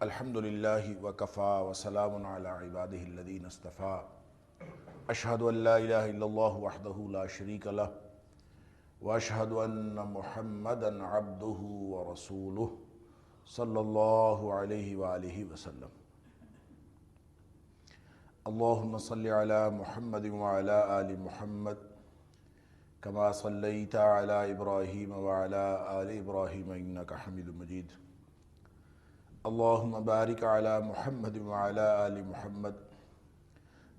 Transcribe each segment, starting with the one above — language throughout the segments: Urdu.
الحمدللہ وکفا وسلام علی عبادہ الذین اصطفیٰ اشہد ان لا الہ الا اللہ وحدہ لا شریک لہ واشہد ان محمدا عبدہ ورسولہ صلی اللہ علیہ وآلہ وسلم۔ اللہم صلی علی محمد وعلی آل محمد کما صلیت علی ابراہیم وعلی آل ابراہیم انک حمید مجید۔ اللہم بارک علی محمد وعلی آل محمد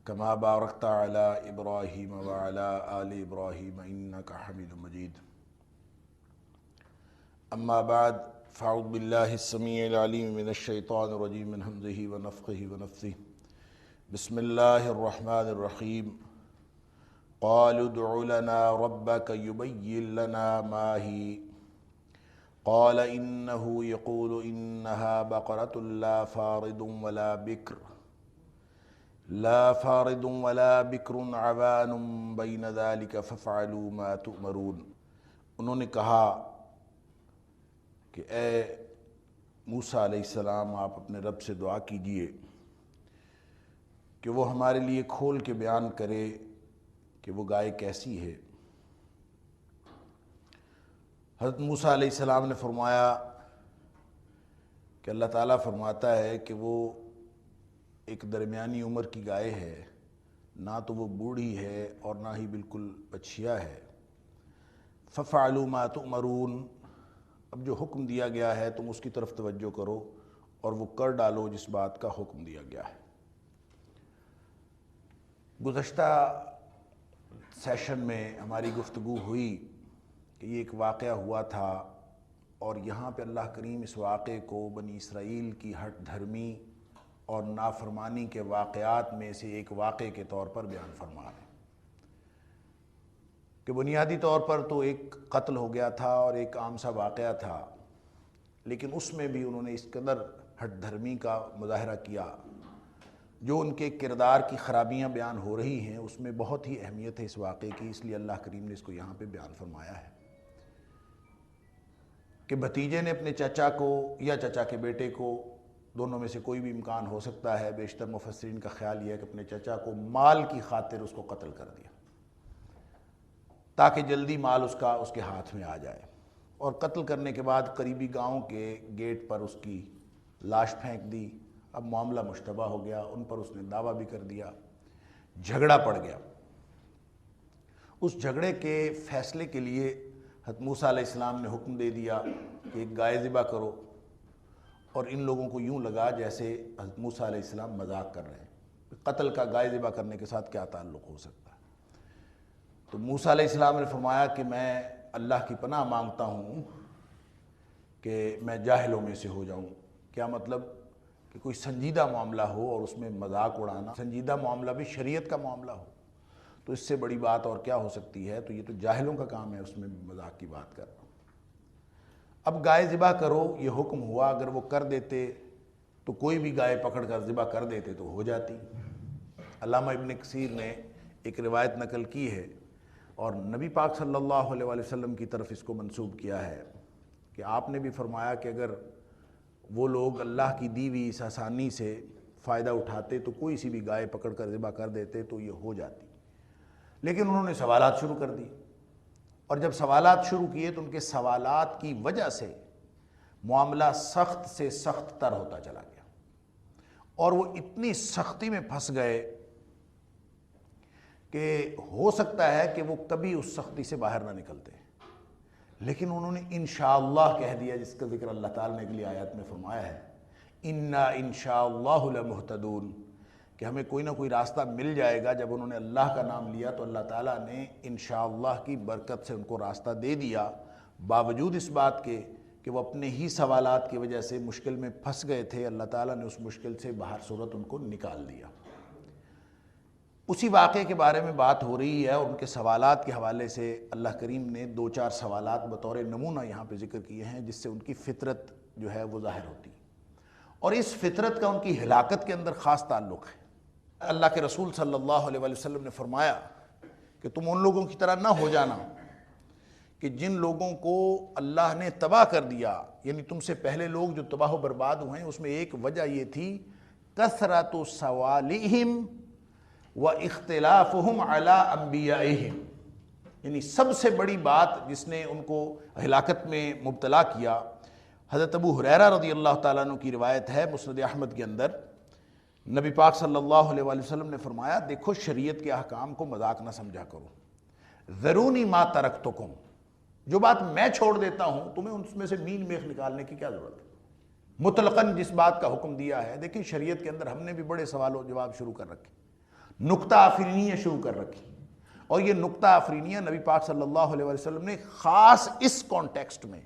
کما بارکت علی ابراہیم وعلی آل ابراہیم انک حمید مجید۔ اما بعد فاعوذ باللہ السمیع العلیم من الشیطان الرجیم من ہمزہ ونفخہ ونفثہ۔ بسم اللہ الرحمن الرحیم۔ قالوا ادع لنا ربک یبین لنا ما ہی قال إنه يقول إنها بقرة لا فارض ولا بكر عوان بين ذلك فافعلوا ما تؤمرون۔ انہوں نے کہا کہ اے موسیٰ علیہ السلام، آپ اپنے رب سے دعا کیجئے کہ وہ ہمارے لیے کھول کے بیان کرے کہ وہ گائے کیسی ہے۔ حضرت موسیٰ علیہ السلام نے فرمایا کہ اللہ تعالیٰ فرماتا ہے کہ وہ ایک درمیانی عمر کی گائے ہے، نہ تو وہ بوڑھی ہے اور نہ ہی بالکل بچھیا ہے۔ فَفْعَلُوا مَا تُؤْمَرُونَ، اب جو حکم دیا گیا ہے تم اس کی طرف توجہ کرو اور وہ کر ڈالو جس بات کا حکم دیا گیا ہے۔ گزشتہ سیشن میں ہماری گفتگو ہوئی کہ یہ ایک واقعہ ہوا تھا، اور یہاں پہ اللہ کریم اس واقعے کو بنی اسرائیل کی ہٹ دھرمی اور نافرمانی کے واقعات میں سے ایک واقعے کے طور پر بیان فرما رہے ہیں کہ بنیادی طور پر تو ایک قتل ہو گیا تھا اور ایک عام سا واقعہ تھا، لیکن اس میں بھی انہوں نے اس قدر ہٹ دھرمی کا مظاہرہ کیا، جو ان کے کردار کی خرابیاں بیان ہو رہی ہیں اس میں بہت ہی اہمیت ہے اس واقعے کی، اس لیے اللہ کریم نے اس کو یہاں پہ بیان فرمایا ہے کہ بھتیجے نے اپنے چچا کو یا چچا کے بیٹے کو، دونوں میں سے کوئی بھی امکان ہو سکتا ہے، بیشتر مفسرین کا خیال یہ ہے کہ اپنے چچا کو مال کی خاطر اس کو قتل کر دیا تاکہ جلدی مال اس کے ہاتھ میں آ جائے، اور قتل کرنے کے بعد قریبی گاؤں کے گیٹ پر اس کی لاش پھینک دی۔ اب معاملہ مشتبہ ہو گیا، ان پر اس نے دعویٰ بھی کر دیا، جھگڑا پڑ گیا۔ اس جھگڑے کے فیصلے کے لیے حضرت موسیٰ علیہ السلام نے حکم دے دیا کہ ایک گائے ذبح کرو، اور ان لوگوں کو یوں لگا جیسے حضرت موسیٰ علیہ السلام مذاق کر رہے ہیں، قتل کا گائے ذبح کرنے کے ساتھ کیا تعلق ہو سکتا ہے۔ تو موسیٰ علیہ السلام نے فرمایا کہ میں اللہ کی پناہ مانگتا ہوں کہ میں جاہلوں میں سے ہو جاؤں۔ کیا مطلب؟ کہ کوئی سنجیدہ معاملہ ہو اور اس میں مذاق اڑانا، سنجیدہ معاملہ بھی شریعت کا معاملہ ہو تو اس سے بڑی بات اور کیا ہو سکتی ہے، تو یہ تو جاہلوں کا کام ہے اس میں مذاق کی بات کرنا۔ اب گائے ذبح کرو یہ حکم ہوا، اگر وہ کر دیتے تو کوئی بھی گائے پکڑ کر ذبح کر دیتے تو ہو جاتی۔ علامہ ابن کثیر نے ایک روایت نقل کی ہے اور نبی پاک صلی اللہ علیہ وآلہ وسلم کی طرف اس کو منسوب کیا ہے کہ آپ نے بھی فرمایا کہ اگر وہ لوگ اللہ کی دی ہوئی اس آسانی سے فائدہ اٹھاتے تو کوئی سی بھی گائے پکڑ کر ذبح کر دیتے تو یہ ہو جاتی، لیکن انہوں نے سوالات شروع کر دی، اور جب سوالات شروع کیے تو ان کے سوالات کی وجہ سے معاملہ سخت سے سخت تر ہوتا چلا گیا، اور وہ اتنی سختی میں پھنس گئے کہ ہو سکتا ہے کہ وہ کبھی اس سختی سے باہر نہ نکلتے، لیکن انہوں نے انشاءاللہ کہہ دیا، جس کا ذکر اللہ تعالیٰ نے اگلی آیات میں فرمایا ہے، اِنَّا انشاءاللہ لَمُہْتَدُونَ، کہ ہمیں کوئی نہ کوئی راستہ مل جائے گا۔ جب انہوں نے اللہ کا نام لیا تو اللہ تعالیٰ نے انشاءاللہ کی برکت سے ان کو راستہ دے دیا، باوجود اس بات کے کہ وہ اپنے ہی سوالات کی وجہ سے مشکل میں پھنس گئے تھے، اللہ تعالیٰ نے اس مشکل سے باہر صورت ان کو نکال دیا۔ اسی واقعے کے بارے میں بات ہو رہی ہے اور ان کے سوالات کے حوالے سے اللہ کریم نے 2-4 سوالات بطور نمونہ یہاں پہ ذکر کیے ہیں، جس سے ان کی فطرت جو ہے وہ ظاہر ہوتی ہے، اور اس فطرت کا ان کی ہلاکت کے اندر خاص تعلق ہے۔ اللہ کے رسول صلی اللہ علیہ وآلہ وسلم نے فرمایا کہ تم ان لوگوں کی طرح نہ ہو جانا کہ جن لوگوں کو اللہ نے تباہ کر دیا، یعنی تم سے پہلے لوگ جو تباہ و برباد ہوئے ہیں، اس میں ایک وجہ یہ تھی کثرت سوالہم وَإِخْتِلَافُهُمْ عَلَىٰ أَنْبِيَائِهِمْ، یعنی سب سے بڑی بات جس نے ان کو ہلاکت میں مبتلا کیا، حضرت ابو ہریرہ رضی اللہ تعالیٰ عنہ کی روایت ہے مسند احمد کے اندر، نبی پاک صلی اللہ علیہ وآلہ وسلم نے فرمایا دیکھو شریعت کے احکام کو مذاق نہ سمجھا کرو، ذرونی ما ترکتکم، جو بات میں چھوڑ دیتا ہوں تمہیں اس میں سے مین میخ نکالنے کی کیا ضرورت ہے۔ مطلقاً جس بات کا حکم دیا ہے، دیکھیں شریعت کے اندر ہم نے بھی بڑے سوال و جواب شروع کر رکھے، نکتہ آفرینیہ شروع کر رکھی، اور یہ نکتہ آفرینیہ نبی پاک صلی اللہ علیہ وسلم نے خاص اس کانٹیکسٹ میں،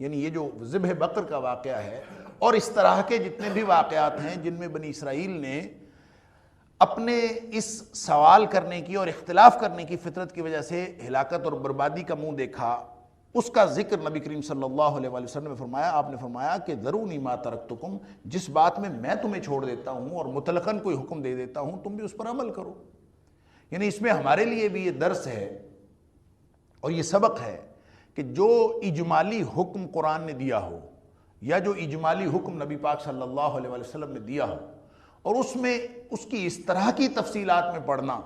یعنی یہ جو ذبح بقر کا واقعہ ہے اور اس طرح کے جتنے بھی واقعات ہیں جن میں بنی اسرائیل نے اپنے اس سوال کرنے کی اور اختلاف کرنے کی فطرت کی وجہ سے ہلاکت اور بربادی کا منہ دیکھا، اس کا ذکر نبی کریم صلی اللہ علیہ وسلم نے فرمایا۔ آپ نے فرمایا کہ ذرونی ما ترکتکم، جس بات میں تمہیں چھوڑ دیتا ہوں اور مطلقاً کوئی حکم دے دیتا ہوں تم بھی اس پر عمل کرو۔ یعنی اس میں ہمارے لیے بھی یہ درس ہے اور یہ سبق ہے کہ جو اجمالی حکم قرآن نے دیا ہو یا جو اجمالی حکم نبی پاک صلی اللہ علیہ وسلم نے دیا ہو، اور اس میں اس کی اس طرح کی تفصیلات میں پڑھنا،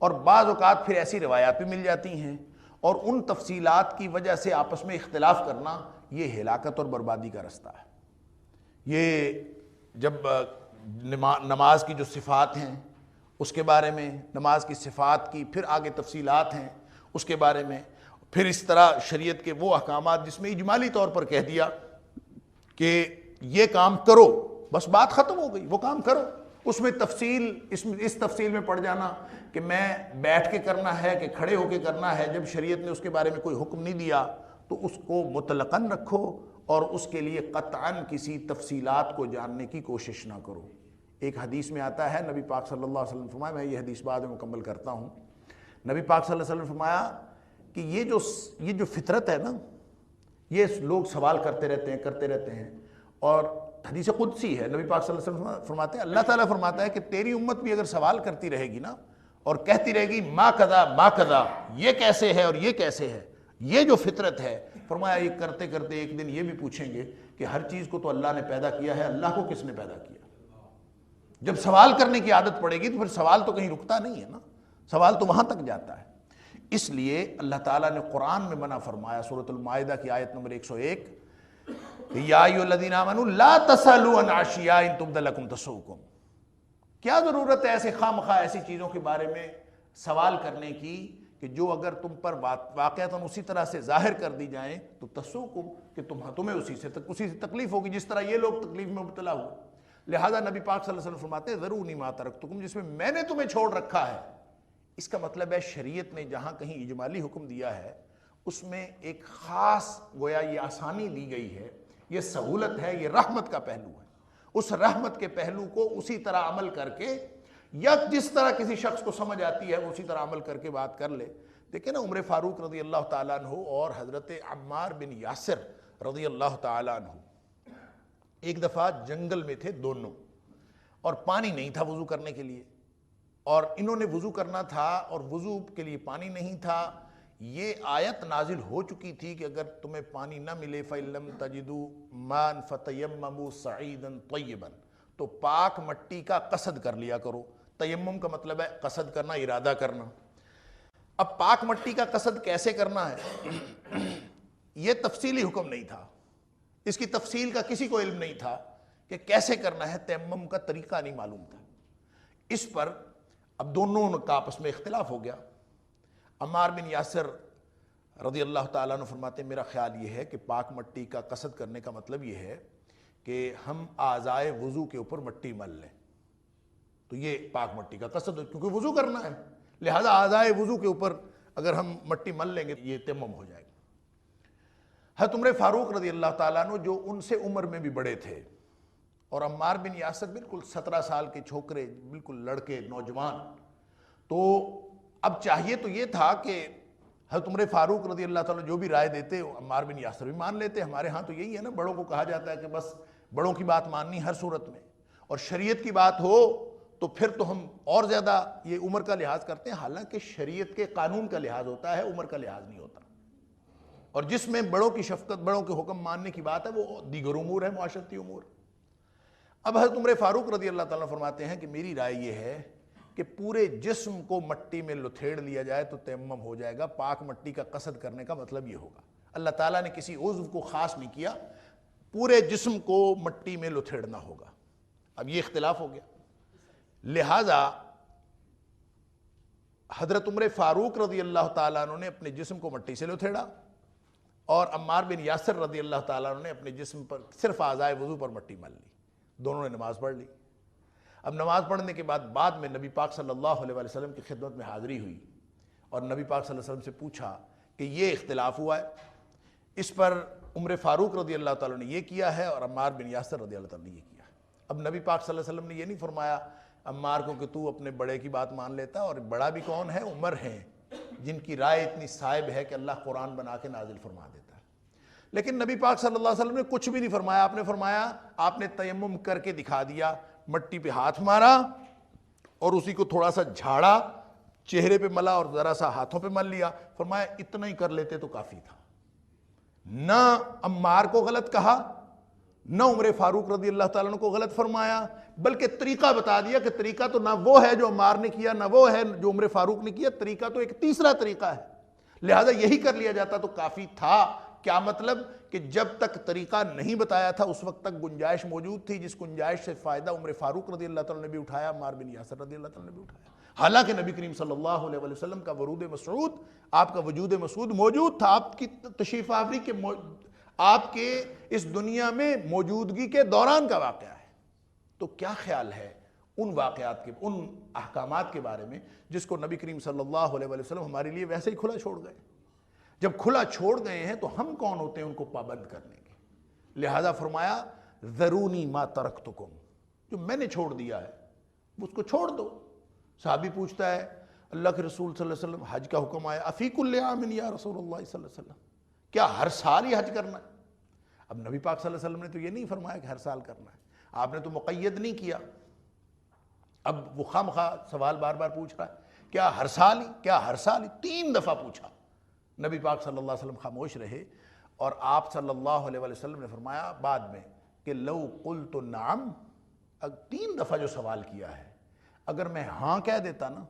اور بعض اوقات پھر ایسی روایات بھی مل جاتی ہیں اور ان تفصیلات کی وجہ سے آپس میں اختلاف کرنا، یہ ہلاکت اور بربادی کا رستہ ہے۔ یہ جب نماز کی جو صفات ہیں اس کے بارے میں، نماز کی صفات کی پھر آگے تفصیلات ہیں اس کے بارے میں، پھر اس طرح شریعت کے وہ احکامات جس میں اجمالی طور پر کہہ دیا کہ یہ کام کرو، بس بات ختم ہو گئی، وہ کام کرو، اس میں تفصیل اس تفصیل میں پڑ جانا کہ میں بیٹھ کے کرنا ہے کہ کھڑے ہو کے کرنا ہے، جب شریعت نے اس کے بارے میں کوئی حکم نہیں دیا تو اس کو مطلقاً رکھو اور اس کے لیے قطعاً کسی تفصیلات کو جاننے کی کوشش نہ کرو۔ ایک حدیث میں آتا ہے نبی پاک صلی اللہ علیہ وسلم فرمایا، میں یہ حدیث بعد میں مکمل کرتا ہوں، نبی پاک صلی اللہ علیہ وسلم فرمایا کہ یہ جو فطرت ہے نا، یہ لوگ سوال کرتے رہتے ہیں، اور حدیث قدسی ہے، نبی پاک صلی اللہ علیہ وسلم فرماتے ہیں، اللہ تعالیٰ فرماتا ہے کہ تیری امت بھی اگر سوال کرتی رہے گی نا اور کہتی رہے گی ما قضا، یہ کیسے ہے اور یہ کیسے ہے، یہ جو فطرت ہے، فرمایا یہ کرتے کرتے ایک دن یہ بھی پوچھیں گے کہ ہر چیز کو تو اللہ نے پیدا کیا ہے، اللہ کو کس نے پیدا کیا؟ جب سوال کرنے کی عادت پڑے گی تو پھر سوال تو کہیں رکتا نہیں ہے نا، سوال تو وہاں تک جاتا ہے۔ اس لیے اللہ تعالیٰ نے قرآن میں منع فرمایا، سورۃ المائدہ کی آیت نمبر 101، یا ایھا الذین آمنوا لا تسألوا عن اشیاء ان تبد لکم تسؤکم، کیا ضرورت ہے ایسے خواہ ایسی چیزوں کے بارے میں سوال کرنے کی کہ جو اگر تم پر واقعتاً اسی طرح سے ظاہر کر دی جائیں تو تسؤکم، کہ تمہیں اسی سے تکلیف ہوگی جس طرح یہ لوگ تکلیف میں مبتلا ہوئے۔ لہذا نبی پاک صلی اللہ علیہ وسلم فرماتے ہیں ذرونی ما ترکتکم، جس میں نے تمہیں چھوڑ رکھا ہے، اس کا مطلب ہے شریعت نے جہاں کہیں اجمالی حکم دیا ہے اس میں ایک خاص گویا یہ آسانی دی گئی ہے، یہ سہولت ہے، یہ رحمت کا پہلو ہے۔ اس رحمت کے پہلو کو اسی طرح عمل کر کے، یا جس طرح کسی شخص کو سمجھ آتی ہے اسی طرح عمل کر کے بات کر لے۔ دیکھیں نا عمر فاروق رضی اللہ تعالیٰ عنہ اور حضرت عمار بن یاسر رضی اللہ تعالیٰ عنہ ایک دفعہ جنگل میں تھے دونوں، اور پانی نہیں تھا وضو کرنے کے لیے، اور انہوں نے وضو کرنا تھا اور وضو کے لیے پانی نہیں تھا۔ یہ آیت نازل ہو چکی تھی کہ اگر تمہیں پانی نہ ملے فَإِن لَّمْ تَجِدُوا مَاءً فَتَيَمَّمُوا صَعِيدًا طَيِّبًا، تو پاک مٹی کا قصد کر لیا کرو۔ تیمم کا مطلب ہے قصد کرنا، ارادہ کرنا۔ اب پاک مٹی کا قصد کیسے کرنا ہے یہ تفصیلی حکم نہیں تھا، اس کی تفصیل کا کسی کو علم نہیں تھا کہ کیسے کرنا ہے، تیمم کا طریقہ نہیں معلوم تھا۔ اس پر اب دونوں کا آپس میں اختلاف ہو گیا۔ عمار بن یاسر رضی اللہ تعالیٰ عنہ فرماتے ہیں میرا خیال یہ ہے کہ پاک مٹی کا قصد کرنے کا مطلب یہ ہے کہ ہم اعضائے وضو کے اوپر مٹی مل لیں، تو یہ پاک مٹی کا قصد ہے، کیونکہ وضو کرنا ہے، لہذا اعضائے وضو کے اوپر اگر ہم مٹی مل لیں گے یہ تیمم ہو جائے گا۔ حضرت عمر فاروق رضی اللہ تعالیٰ عنہ جو ان سے عمر میں بھی بڑے تھے، اور عمار بن یاسر بالکل 17 سال کے چھوکرے، بالکل لڑکے نوجوان، تو اب چاہیے تو یہ تھا کہ حضرت عمر فاروق رضی اللہ تعالیٰ جو بھی رائے دیتے عمار بن یاسر بھی مان لیتے۔ ہمارے ہاں تو یہی ہے نا، بڑوں کو کہا جاتا ہے کہ بس بڑوں کی بات ماننی ہر صورت میں، اور شریعت کی بات ہو تو پھر تو ہم اور زیادہ یہ عمر کا لحاظ کرتے ہیں، حالانکہ شریعت کے قانون کا لحاظ ہوتا ہے، عمر کا لحاظ نہیں ہوتا، اور جس میں بڑوں کی شفقت، بڑوں کے حکم ماننے کی بات ہے وہ دیگر امور ہے، معاشرتی امور۔ اب حضرت عمر فاروق رضی اللہ تعالیٰ فرماتے ہیں کہ میری رائے یہ ہے کہ پورے جسم کو مٹی میں لتھیڑ لیا جائے تو تیمم ہو جائے گا۔ پاک مٹی کا قصد کرنے کا مطلب یہ ہوگا، اللہ تعالیٰ نے کسی عضو کو خاص نہیں کیا، پورے جسم کو مٹی میں لتھیڑنا ہوگا۔ اب یہ اختلاف ہو گیا، لہذا حضرت عمر فاروق رضی اللہ تعالیٰ عنہ نے اپنے جسم کو مٹی سے لتھیڑا، اور عمار بن یاسر رضی اللہ تعالیٰ عنہ نے اپنے جسم پر صرف اعضائے وضو پر مٹی مل لی، دونوں نے نماز پڑھ لی۔ اب نماز پڑھنے کے بعد میں نبی پاک صلی اللہ علیہ وسلم کی خدمت میں حاضری ہوئی، اور نبی پاک صلی اللہ علیہ وسلم سے پوچھا کہ یہ اختلاف ہوا ہے، اس پر عمر فاروق رضی اللہ تعالیٰ نے یہ کیا ہے اور عمار بن یاسر رضی اللہ تعالیٰ نے یہ کیا ہے۔ اب نبی پاک صلی اللہ علیہ وسلم نے یہ نہیں فرمایا عمار کو کہ تو اپنے بڑے کی بات مان لیتا، اور بڑا بھی کون ہے؟ عمر ہیں، جن کی رائے اتنی صائب ہے کہ اللہ قرآن بنا کے نازل فرما دیتا ہے۔ لیکن نبی پاک صلی اللہ علیہ وسلم نے کچھ بھی نہیں فرمایا، آپ نے فرمایا، آپ نے تیمم کر کے دکھا دیا، مٹی پہ ہاتھ مارا اور اسی کو تھوڑا سا جھاڑا، چہرے پہ ملا اور ذرا سا ہاتھوں پہ مل لیا، فرمایا اتنا ہی کر لیتے تو کافی تھا۔ نہ عمار کو غلط کہا، نہ عمر فاروق رضی اللہ تعالیٰ عنہ کو غلط فرمایا، بلکہ طریقہ بتا دیا کہ طریقہ تو نہ وہ ہے جو عمار نے کیا، نہ وہ ہے جو عمر فاروق نے کیا، طریقہ تو ایک تیسرا طریقہ ہے، لہذا یہی کر لیا جاتا تو کافی تھا۔ کیا مطلب؟ کہ جب تک طریقہ نہیں بتایا تھا اس وقت تک گنجائش موجود تھی، جس گنجائش سے فائدہ عمر فاروق رضی اللہ تعالیٰ نے بھی اٹھایا، عمار بن یاسر رضی اللہ تعالیٰ نے بھی اٹھایا، حالانکہ نبی کریم صلی اللہ علیہ وسلم کا ورود مسعود، آپ کا وجود مسعود موجود تھا، آپ کی تشریف آوری کے آپ کے اس دنیا میں موجودگی کے دوران کا واقعہ ہے۔ تو کیا خیال ہے ان واقعات کے، ان احکامات کے بارے میں جس کو نبی کریم صلی اللہ علیہ وسلم ہمارے لیے ویسے ہی کھلا چھوڑ گئے؟ جب کھلا چھوڑ گئے ہیں تو ہم کون ہوتے ہیں ان کو پابند کرنے کے؟ لہذا فرمایا ذرونی ما ترکتکم، جو میں نے چھوڑ دیا ہے اس کو چھوڑ دو۔ صحابی پوچھتا ہے اللہ کے رسول صلی اللہ علیہ وسلم حج کا حکم آیا، افی کل عام یا رسول اللہ صلی اللہ علیہ وسلم، کیا ہر سال ہی حج کرنا ہے؟ اب نبی پاک صلی اللہ علیہ وسلم نے تو یہ نہیں فرمایا کہ ہر سال کرنا ہے، آپ نے تو مقید نہیں کیا۔ اب وہ خواہ سوال بار بار پوچھ رہا ہے، کیا ہر سال ہی؟ کیا ہر سال ہی؟ 3 دفعہ پوچھا، نبی پاک صلی اللہ علیہ وسلم خاموش رہے، اور آپ صلی اللہ علیہ وسلم نے فرمایا بعد میں کہ لو قلت نعم، 3 دفعہ جو سوال کیا ہے، اگر میں ہاں کہہ دیتا نا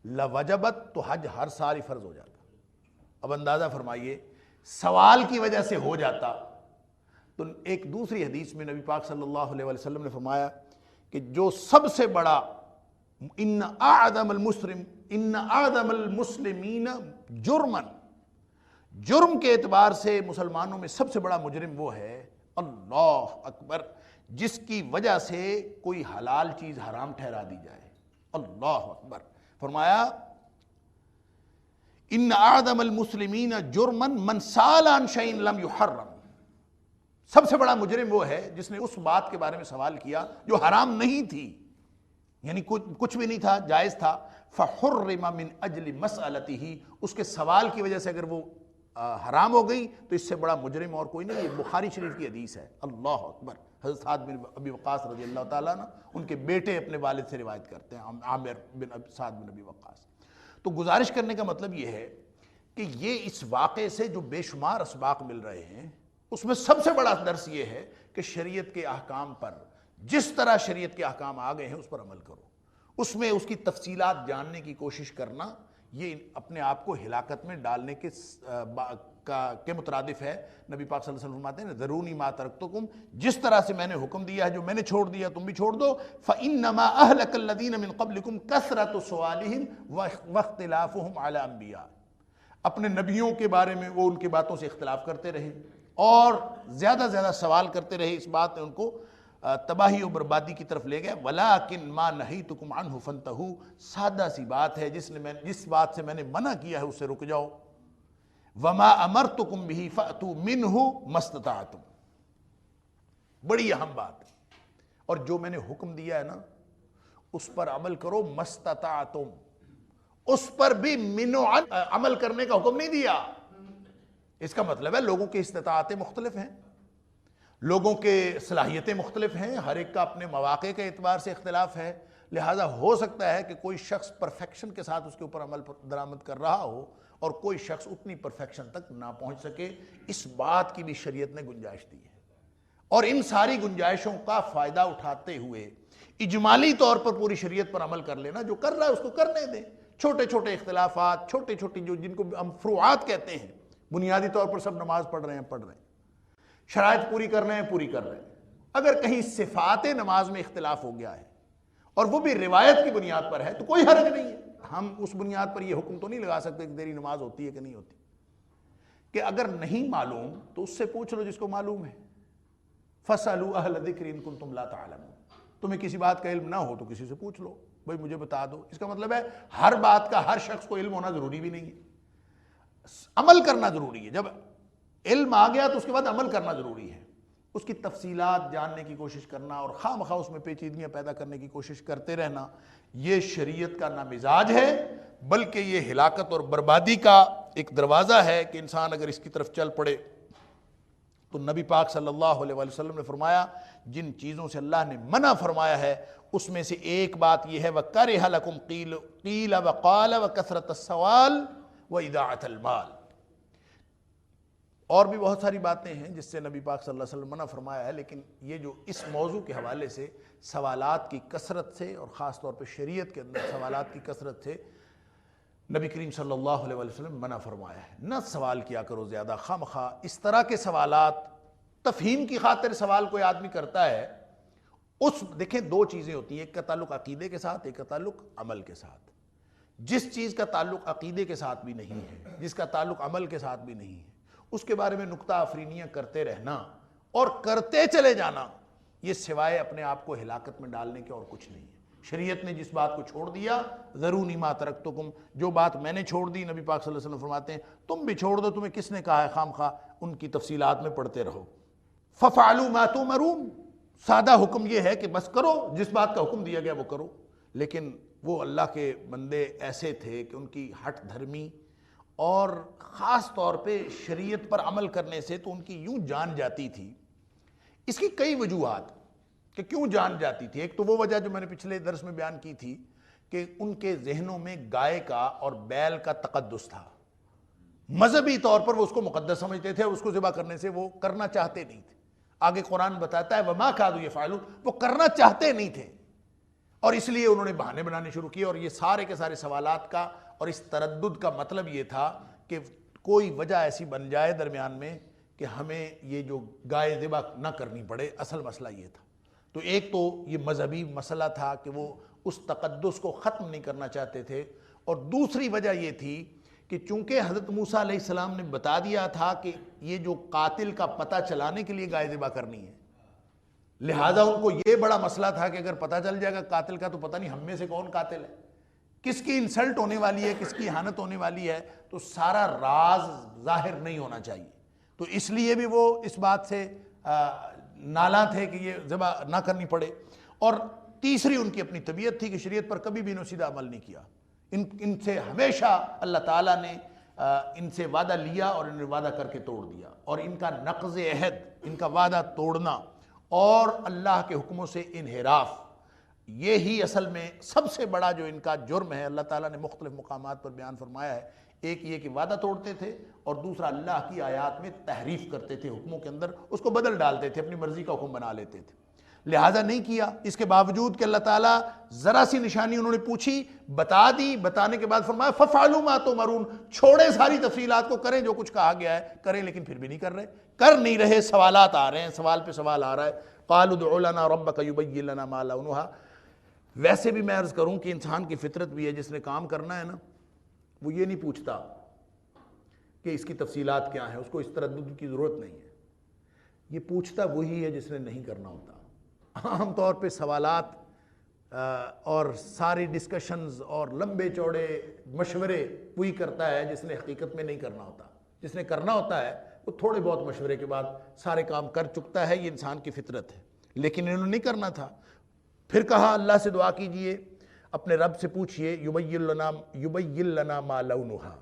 لوجبت، تو حج ہر سال ہی فرض ہو جاتا۔ اب اندازہ فرمائیے سوال کی وجہ سے ہو جاتا، تو ایک دوسری حدیث میں نبی پاک صلی اللہ علیہ وسلم نے فرمایا کہ جو سب سے بڑا ان اعظم المسلمین جرمن، جرم کے اعتبار سے مسلمانوں میں سب سے بڑا مجرم وہ ہے اللہ اکبر، جس کی وجہ سے کوئی حلال چیز حرام ٹھہرا دی جائے۔ اللہ اکبر، فرمایا ان اعظم المسلمین جرمن من سال عن شیء لم یحرم، سب سے بڑا مجرم وہ ہے جس نے اس بات کے بارے میں سوال کیا جو حرام نہیں تھی، یعنی کچھ بھی نہیں تھا، جائز تھا، فحرم من اجل مسألتہ، اس کے سوال کی وجہ سے اگر وہ حرام ہو گئی تو اس سے بڑا مجرم اور کوئی نہیں۔ یہ بخاری شریف کی حدیث ہے۔ اللہ اکبر، حضرت سعد بن ابی وقاص رضی اللہ تعالیٰ عنہ، ان کے بیٹے اپنے والد سے روایت کرتے ہیں، عامر بن سعد بن ابی وقاص۔ تو گزارش کرنے کا مطلب یہ ہے کہ یہ اس واقعے سے جو بے شمار اسباق مل رہے ہیں، اس میں سب سے بڑا درس یہ ہے کہ شریعت کے احکام پر، جس طرح شریعت کے احکام آ گئے ہیں اس پر عمل کرو، اس میں اس کی تفصیلات جاننے کی کوشش کرنا یہ اپنے آپ کو ہلاکت میں ڈالنے کے مترادف ہے۔ نبی پاک صلی اللہ علیہ وسلم فرماتے ہیں ذرونی ما ترکتکم، جس طرح سے میں نے حکم دیا ہے، جو میں نے چھوڑ دیا تم بھی چھوڑ دو۔ فإنما أهلك الذين من قبلكم كثرة سؤالهم واختلافهم على انبیاء، اپنے نبیوں کے بارے میں وہ ان کی باتوں سے اختلاف کرتے رہے اور زیادہ زیادہ سوال کرتے رہے، اس بات نے ان کو تباہی و بربادی کی طرف لے گئے۔ وَلَٰكِن مَا نَهِيتُكُمْ عَنْهُ فَانْتَهُوا، سادہ سی بات ہے، جس بات سے میں نے منع کیا ہے اس سے رک جاؤ۔ وما امرتکم بہ فأتوا منہ ما استطعتم، بڑی اہم بات، اور جو میں نے حکم دیا ہے نا اس پر عمل کرو، ما استطعتم، اس پر بھی عمل کرنے کا حکم نہیں دیا۔ اس کا مطلب ہے لوگوں کی استطاعتیں مختلف ہیں، لوگوں کے صلاحیتیں مختلف ہیں، ہر ایک کا اپنے مواقع کے اعتبار سے اختلاف ہے، لہٰذا ہو سکتا ہے کہ کوئی شخص پرفیکشن کے ساتھ اس کے اوپر عمل درآمد کر رہا ہو اور کوئی شخص اتنی پرفیکشن تک نہ پہنچ سکے، اس بات کی بھی شریعت نے گنجائش دی ہے، اور ان ساری گنجائشوں کا فائدہ اٹھاتے ہوئے اجمالی طور پر پوری شریعت پر عمل کر لینا، جو کر رہا ہے اس کو کرنے دیں، چھوٹے چھوٹے اختلافات، چھوٹے چھوٹے جن کو ہم فروعات کہتے ہیں، بنیادی طور پر سب نماز پڑھ رہے ہیں، شرائط پوری کر رہے ہیں، اگر کہیں صفات نماز میں اختلاف ہو گیا ہے اور وہ بھی روایت کی بنیاد پر ہے تو کوئی حرج نہیں ہے، ہم اس بنیاد پر یہ حکم تو نہیں لگا سکتے کہ تیری نماز ہوتی ہے کہ نہیں ہوتی، کہ اگر نہیں معلوم تو اس سے پوچھ لو جس کو معلوم ہے، فَاسْأَلُوا أَهْلَ الذِّكْرِ إِن كُنتُمْ لَا تَعْلَمُونَ، تمہیں کسی بات کا علم نہ ہو تو کسی سے پوچھ لو، بھائی مجھے بتا دو۔ اس کا مطلب ہے ہر بات کا ہر شخص کو علم ہونا ضروری بھی نہیں ہے، عمل کرنا ضروری ہے، جب علم آ گیا تو اس کے بعد عمل کرنا ضروری ہے، اس کی تفصیلات جاننے کی کوشش کرنا اور خواہ مخواہ اس میں پیچیدگیاں پیدا کرنے کی کوشش کرتے رہنا، یہ شریعت کا نہ مزاج ہے، بلکہ یہ ہلاکت اور بربادی کا ایک دروازہ ہے کہ انسان اگر اس کی طرف چل پڑے۔ تو نبی پاک صلی اللہ علیہ وسلم نے فرمایا جن چیزوں سے اللہ نے منع فرمایا ہے اس میں سے ایک بات یہ ہے وَكَرِهَ لَكُمْ قِيلَ وَقَالَ وَكَثْرَةَ السَّوَالِ وَإِضَاعَةَ الْمَالِ، اور بھی بہت ساری باتیں ہیں جس سے نبی پاک صلی اللہ علیہ وسلم منع فرمایا ہے، لیکن یہ جو اس موضوع کے حوالے سے سوالات کی کثرت سے اور خاص طور پہ شریعت کے اندر سوالات کی کثرت سے نبی کریم صلی اللہ علیہ وسلم منع فرمایا ہے، نہ سوال کیا کرو زیادہ خواہ مخواہ اس طرح کے سوالات، تفہیم کی خاطر سوال کوئی آدمی کرتا ہے، دیکھیں دو چیزیں ہوتی ہیں، ایک کا تعلق عقیدے کے ساتھ، ایک کا تعلق عمل کے ساتھ۔ جس چیز کا تعلق عقیدے کے ساتھ بھی نہیں ہے، جس کا تعلق عمل کے ساتھ بھی نہیں ہے، اس کے بارے میں نکتہ افرینیاں کرتے رہنا اور کرتے چلے جانا، یہ سوائے اپنے آپ کو ہلاکت میں ڈالنے کے اور کچھ نہیں ہے۔ شریعت نے جس بات کو چھوڑ دیا، ذرونی ما ترکتکم، جو بات میں نے چھوڑ دی، نبی پاک صلی اللہ علیہ وسلم فرماتے ہیں تم بھی چھوڑ دو، تمہیں کس نے کہا ہے خام خواہ ان کی تفصیلات میں پڑھتے رہو۔ فَفَعَلُوا مَا تُؤْمَرُونَ، سادہ حکم یہ ہے کہ بس کرو، جس بات کا حکم دیا گیا وہ کرو، لیکن وہ اللہ کے بندے ایسے تھے کہ ان کی ہٹ دھرمی اور خاص طور پہ شریعت پر عمل کرنے سے تو ان کی یوں جان جاتی تھی۔ اس کی کئی وجوہات کہ کیوں جان جاتی تھی، ایک تو وہ وجہ جو میں نے پچھلے درس میں بیان کی تھی کہ ان کے ذہنوں میں گائے کا اور بیل کا تقدس تھا، مذہبی طور پر وہ اس کو مقدس سمجھتے تھے، اس کو ذبح کرنے سے وہ کرنا چاہتے نہیں تھے۔ آگے قرآن بتاتا ہے وَمَا كَادُوا يَفْعَلُونَ، وہ کرنا چاہتے نہیں تھے، اور اس لیے انہوں نے بہانے بنانے شروع کیے، اور یہ سارے کے سارے سوالات کا اور اس تردد کا مطلب یہ تھا کہ کوئی وجہ ایسی بن جائے درمیان میں کہ ہمیں یہ جو گائے ذبح نہ کرنی پڑے، اصل مسئلہ یہ تھا۔ تو ایک تو یہ مذہبی مسئلہ تھا کہ وہ اس تقدس کو ختم نہیں کرنا چاہتے تھے، اور دوسری وجہ یہ تھی کہ چونکہ حضرت موسیٰ علیہ السلام نے بتا دیا تھا کہ یہ جو قاتل کا پتہ چلانے کے لیے گائے ذبح کرنی ہے، لہٰذا ان کو یہ بڑا مسئلہ تھا کہ اگر پتہ چل جائے گا قاتل کا تو پتہ نہیں ہم میں سے کون قاتل ہے، کس کی انسلٹ ہونے والی ہے، کس کی اہانت ہونے والی ہے، تو سارا راز ظاہر نہیں ہونا چاہیے، تو اس لیے بھی وہ اس بات سے نالاں تھے کہ یہ ذبح نہ کرنی پڑے۔ اور تیسری ان کی اپنی طبیعت تھی کہ شریعت پر کبھی بھی انہوں سیدھا عمل نہیں کیا، ان سے ہمیشہ اللہ تعالیٰ نے ان سے وعدہ لیا اور انہیں وعدہ کر کے توڑ دیا، اور ان کا نقض عہد، ان کا وعدہ توڑنا اور اللہ کے حکموں سے انحراف، یہی اصل میں سب سے بڑا جو ان کا جرم ہے، اللہ تعالیٰ نے مختلف مقامات پر بیان فرمایا ہے۔ ایک یہ کہ وعدہ توڑتے تھے، اور دوسرا اللہ کی آیات میں تحریف کرتے تھے، حکموں کے اندر اس کو بدل ڈالتے تھے، اپنی مرضی کا حکم بنا لیتے تھے، لہٰذا نہیں کیا۔ اس کے باوجود کہ اللہ تعالیٰ ذرا سی نشانی انہوں نے پوچھی، بتا دی، بتانے کے بعد فرمایا فَفْعَلُوا مَا تُؤْمَرُونَ، چھوڑیں ساری تفصیلات کو، کریں جو کچھ کہا گیا ہے کریں، لیکن پھر بھی نہیں کر رہے، کر نہیں رہے، سوالات آ رہے ہیں، سوال پہ سوال آ رہا ہے۔ قَالُوا ادْعُ لَنَا رَبَّكَ يُبَيِّن لَنَا مَا لَوْنُهَا، ویسے بھی میں عرض کروں کہ انسان کی فطرت بھی ہے، جس نے کام کرنا ہے نا وہ یہ نہیں پوچھتا کہ اس کی تفصیلات کیا ہیں، اس کو اس تردد کی ضرورت نہیں ہے، یہ پوچھتا وہی ہے جس نے نہیں کرنا ہوتا۔ عام طور پہ سوالات اور ساری ڈسکشنز اور لمبے چوڑے مشورے وہی کرتا ہے جس نے حقیقت میں نہیں کرنا ہوتا، جس نے کرنا ہوتا ہے وہ تھوڑے بہت مشورے کے بعد سارے کام کر چکتا ہے، یہ انسان کی فطرت ہے، لیکن انہوں نے نہیں کرنا تھا۔ پھر کہا اللہ سے دعا کیجئے، اپنے رب سے پوچھئے یبین لنا ما لونہا،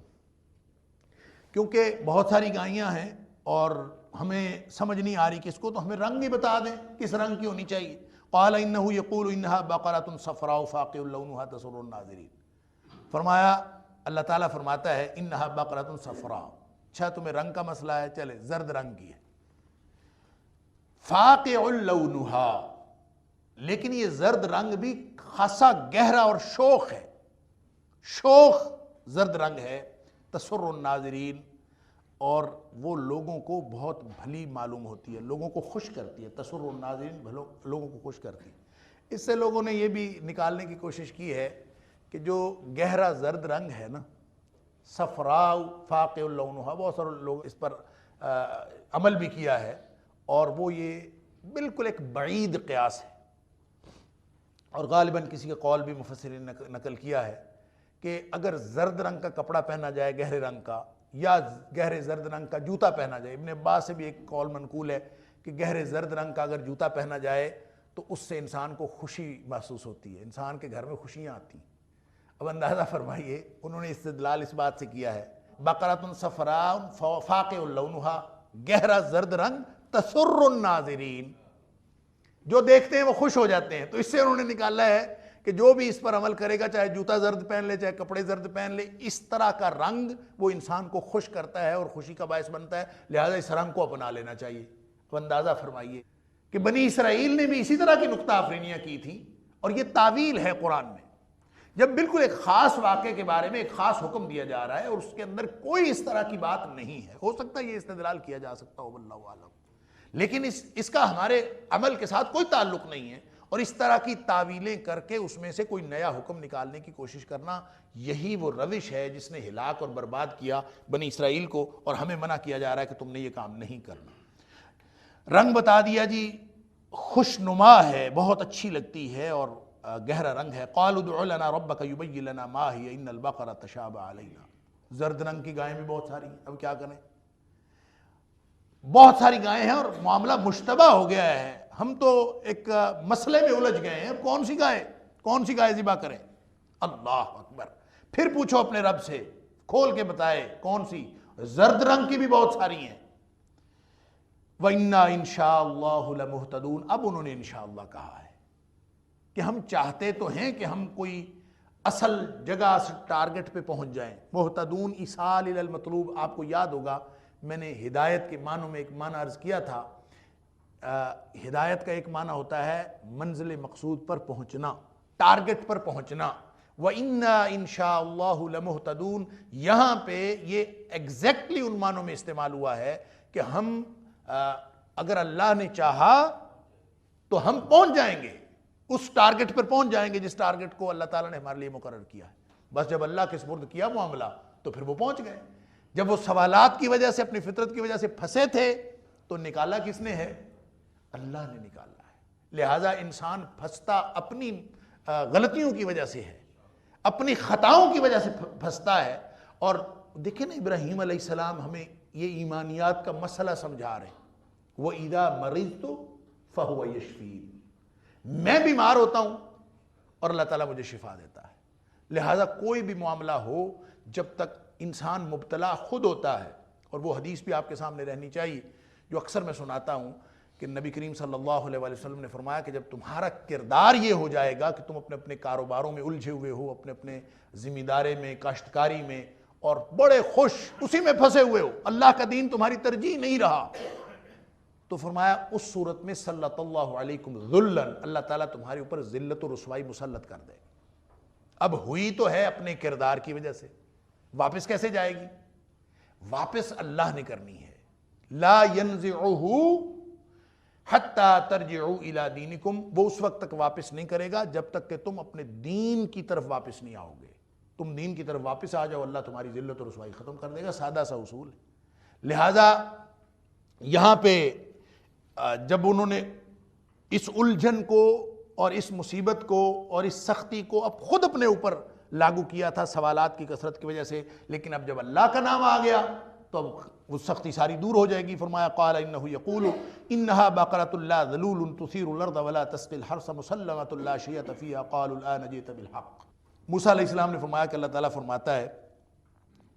کیونکہ بہت ساری گائیاں ہیں اور ہمیں سمجھ نہیں آ رہی کس کو، تو ہمیں رنگ ہی بتا دیں کس رنگ کی ہونی چاہیے۔ قال انہ یقول انہا بقرۃ صفراء فاقع لونہا تسر الناظرین، فرمایا اللہ تعالیٰ فرماتا ہے انہا بقرۃ صفراء، اچھا تمہیں رنگ کا مسئلہ ہے، چلے زرد رنگ کی ہے، فاقع لونہا، لیکن یہ زرد رنگ بھی خاصا گہرا اور شوخ ہے، شوخ زرد رنگ ہے، تسر الناظرین، اور وہ لوگوں کو بہت بھلی معلوم ہوتی ہے، لوگوں کو خوش کرتی ہے، تسر الناظرین لوگوں کو خوش کرتی ہے۔ اس سے لوگوں نے یہ بھی نکالنے کی کوشش کی ہے کہ جو گہرا زرد رنگ ہے نا، صفراء فاقع لونہا، بہت سارے لوگ اس پر عمل بھی کیا ہے، اور وہ یہ بالکل ایک بعید قیاس ہے، اور غالباً کسی کا قول بھی مفسرین نے نقل کیا ہے کہ اگر زرد رنگ کا کپڑا پہنا جائے گہرے رنگ کا، یا گہرے زرد رنگ کا جوتا پہنا جائے، ابن عباس سے بھی ایک قول منقول ہے کہ گہرے زرد رنگ کا اگر جوتا پہنا جائے تو اس سے انسان کو خوشی محسوس ہوتی ہے، انسان کے گھر میں خوشیاں آتی ہیں۔ اب اندازہ فرمائیے انہوں نے استدلال اس بات سے کیا ہے، بقرۃ صفراء فاقع لونہا، گہرا زرد رنگ، تسر الناظرین، جو دیکھتے ہیں وہ خوش ہو جاتے ہیں، تو اس سے انہوں نے نکالا ہے کہ جو بھی اس پر عمل کرے گا، چاہے جوتا زرد پہن لے چاہے کپڑے زرد پہن لے، اس طرح کا رنگ وہ انسان کو خوش کرتا ہے اور خوشی کا باعث بنتا ہے، لہذا اس رنگ کو اپنا لینا چاہیے۔ اب اندازہ فرمائیے کہ بنی اسرائیل نے بھی اسی طرح کی نکتہ آفرینیاں کی تھیں، اور یہ تعویل ہے قرآن میں، جب بالکل ایک خاص واقعے کے بارے میں ایک خاص حکم دیا جا رہا ہے اور اس کے اندر کوئی اس طرح کی بات نہیں ہے، ہو سکتا ہے یہ استدلال کیا جا سکتا ہو، واللہ اعلم، لیکن اس کا ہمارے عمل کے ساتھ کوئی تعلق نہیں ہے، اور اس طرح کی تعویلیں کر کے اس میں سے کوئی نیا حکم نکالنے کی کوشش کرنا، یہی وہ روش ہے جس نے ہلاک اور برباد کیا بنی اسرائیل کو، اور ہمیں منع کیا جا رہا ہے کہ تم نے یہ کام نہیں کرنا۔ رنگ بتا دیا جی، خوش نما ہے، بہت اچھی لگتی ہے اور گہرا رنگ ہے۔ قالوا ادع لنا ربک یبین لنا ما ہی ان البقرۃ تشابہ علینا، زرد رنگ کی گائیں بھی بہت ساری ہیں، اب کیا کریں، بہت ساری گائیں ہیں اور معاملہ مشتبہ ہو گیا ہے، ہم تو ایک مسئلے میں الجھ گئے ہیں، کون سی گائے ذبح کریں؟ اللہ اکبر، پھر پوچھو اپنے رب سے، کھول کے بتائے کون سی، زرد رنگ کی بھی بہت ساری ہیں۔ وَإِنَّا إِن شَاءَ اللَّهُ لَمُهْتَدُونَ، اب انہوں نے انشاءاللہ کہا ہے کہ ہم چاہتے تو ہیں کہ ہم کوئی اصل جگہ سے ٹارگٹ پہ پہنچ جائیں۔ محتدون ایصال الی المطلوب، آپ کو یاد ہوگا میں نے ہدایت کے معنوں میں ایک معنی عرض کیا تھا، ہدایت کا ایک معنی ہوتا ہے منزل مقصود پر پہنچنا، ٹارگٹ پر پہنچنا۔ وَإِنَّا إِن شَاءَ اللَّهُ لَمُهْتَدُونَ، یہاں پہ یہ ایگزیکٹلی ان معنوں میں استعمال ہوا ہے کہ ہم اگر اللہ نے چاہا تو ہم پہنچ جائیں گے، اس ٹارگٹ پر پہنچ جائیں گے جس ٹارگٹ کو اللہ تعالیٰ نے ہمارے لیے مقرر کیا ہے۔ بس جب اللہ کے سپرد کیا معاملہ تو پھر وہ پہنچ گئے۔ جب وہ سوالات کی وجہ سے، اپنی فطرت کی وجہ سے پھنسے تھے تو نکالا کس نے ہے؟ اللہ نے نکالا ہے۔ لہٰذا انسان پھنستا اپنی غلطیوں کی وجہ سے ہے، اپنی خطاؤں کی وجہ سے پھنستا ہے۔ اور دیکھیں نا، ابراہیم علیہ السلام ہمیں یہ ایمانیات کا مسئلہ سمجھا رہے ہیں، وَإِذَا مَرِضْتُ فَهُوَ يَشْفِينِ، میں بیمار ہوتا ہوں اور اللہ تعالیٰ مجھے شفا دیتا ہے۔ لہٰذا کوئی بھی معاملہ ہو، جب تک انسان مبتلا خود ہوتا ہے، اور وہ حدیث بھی آپ کے سامنے رہنی چاہیے جو اکثر میں سناتا ہوں کہ نبی کریم صلی اللہ علیہ وسلم نے فرمایا کہ جب تمہارا کردار یہ ہو جائے گا کہ تم اپنے اپنے کاروباروں میں الجھے ہوئے ہو، اپنے اپنے ذمہ داری میں، کاشتکاری میں، اور بڑے خوش اسی میں پھنسے ہوئے ہو، اللہ کا دین تمہاری ترجیح نہیں رہا، تو فرمایا اس صورت میں سلط اللہ علیکم ذلًا، اللہ تعالیٰ تمہارے اوپر ذلت و رسوائی مسلط کر دے۔ اب ہوئی تو ہے اپنے کردار کی وجہ سے، واپس کیسے جائے گی؟ واپس اللہ نے کرنی ہے۔ لا ينزعه حتى ترجعوا الى دینکم، وہ اس وقت تک واپس نہیں کرے گا جب تک کہ تم اپنے دین کی طرف واپس نہیں آؤ گے۔ تم دین کی طرف واپس آ جاؤ، اللہ تمہاری ذلت و رسوائی ختم کر دے گا، سادہ سا اصول ہے۔ لہٰذا یہاں پہ جب انہوں نے اس الجھن کو اور اس مصیبت کو اور اس سختی کو اب خود اپنے اوپر لاگو کیا تھا سوالات کی کثرت کی وجہ سے، لیکن اب جب اللہ کا نام آ گیا تو اب وہ سختی ساری دور ہو جائے گی۔ فرمایا قال انه يقول انها بقرۃ لا ذلول تثير الارض ولا تسقي الحرث مسلمۃ لا شية فيها قالوا الآن جئت بالحق۔ موسیٰ علیہ السلام نے فرمایا کہ اللہ تعالیٰ فرماتا ہے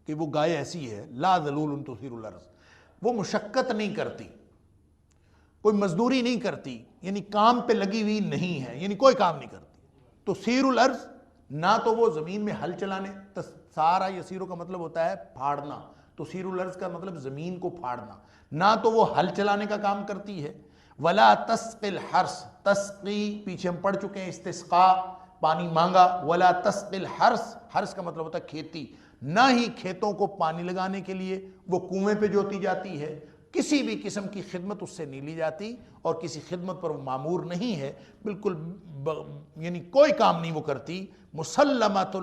کہ وہ گائے ایسی ہے لا ذلول تثير الارض، وہ مشقت نہیں کرتی، کوئی مزدوری نہیں کرتی، یعنی کام پہ لگی ہوئی نہیں ہے، یعنی کوئی کام نہیں کرتی۔ تثير الارض، نہ تو وہ زمین میں ہل چلانے، سارا یسیرو کا مطلب ہوتا ہے پھاڑنا، تثیر الارض کا مطلب زمین کو پھاڑنا، نہ تو وہ ہل چلانے کا کام کرتی ہے، ولا تسقی الحرث، تسقی پیچھے ہم پڑھ چکے ہیں، استسقاء پانی مانگا، ولا تسقی الحرث، حرث کا مطلب ہوتا ہے کھیتی، نہ ہی کھیتوں کو پانی لگانے کے لیے وہ کنویں پہ جوتی جاتی ہے، کسی بھی قسم کی خدمت اس سے نہیں لی جاتی، اور کسی خدمت پر وہ معمور نہیں ہے، بالکل یعنی کوئی کام نہیں وہ کرتی، مسلمۃ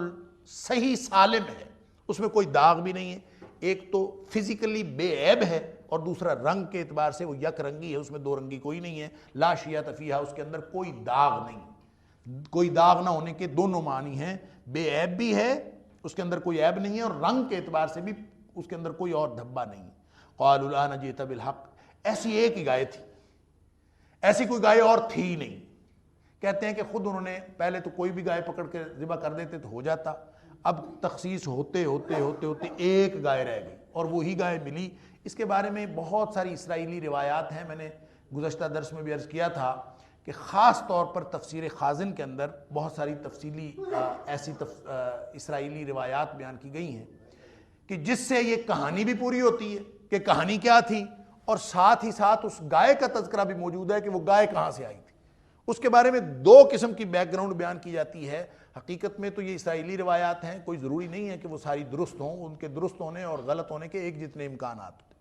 صحیح سالم ہے، اس میں کوئی داغ بھی نہیں ہے، ایک تو فزیکلی بے عیب ہے، اور دوسرا رنگ کے اعتبار سے وہ یک رنگی ہے، اس میں دو رنگی کوئی نہیں ہے، لا شیۃ فیہا، اس کے اندر کوئی داغ نہیں، کوئی داغ نہ ہونے کے دونوں معنی ہیں، بے عیب بھی ہے، اس کے اندر کوئی عیب نہیں ہے، اور رنگ کے اعتبار سے بھی اس کے اندر کوئی اور دھبا نہیں۔ قالوا الآن جئت بالحق، ایسی ایک ہی گائے تھی، ایسی کوئی گائے اور تھی نہیں۔ کہتے ہیں کہ خود انہوں نے پہلے تو کوئی بھی گائے پکڑ کے ذبح کر دیتے تو ہو جاتا، اب تخصیص ہوتے ہوتے ایک گائے رہ گئی، اور وہی گائے ملی۔ اس کے بارے میں بہت ساری اسرائیلی روایات ہیں، میں نے گزشتہ درس میں بھی عرض کیا تھا کہ خاص طور پر تفسیر خازن کے اندر بہت ساری تفصیلی ایسی اسرائیلی روایات بیان کی گئی ہیں کہ جس سے یہ کہانی بھی پوری ہوتی ہے کہ کہانی کیا تھی، اور ساتھ ہی ساتھ اس گائے کا تذکرہ بھی موجود ہے کہ وہ گائے کہاں سے آئی تھی۔ اس کے بارے میں دو قسم کی بیک گراؤنڈ بیان کی جاتی ہے۔ حقیقت میں تو یہ اسرائیلی روایات ہیں، کوئی ضروری نہیں ہے کہ وہ ساری درست ہوں، ان کے درست ہونے اور غلط ہونے کے ایک جتنے امکانات ہوتے،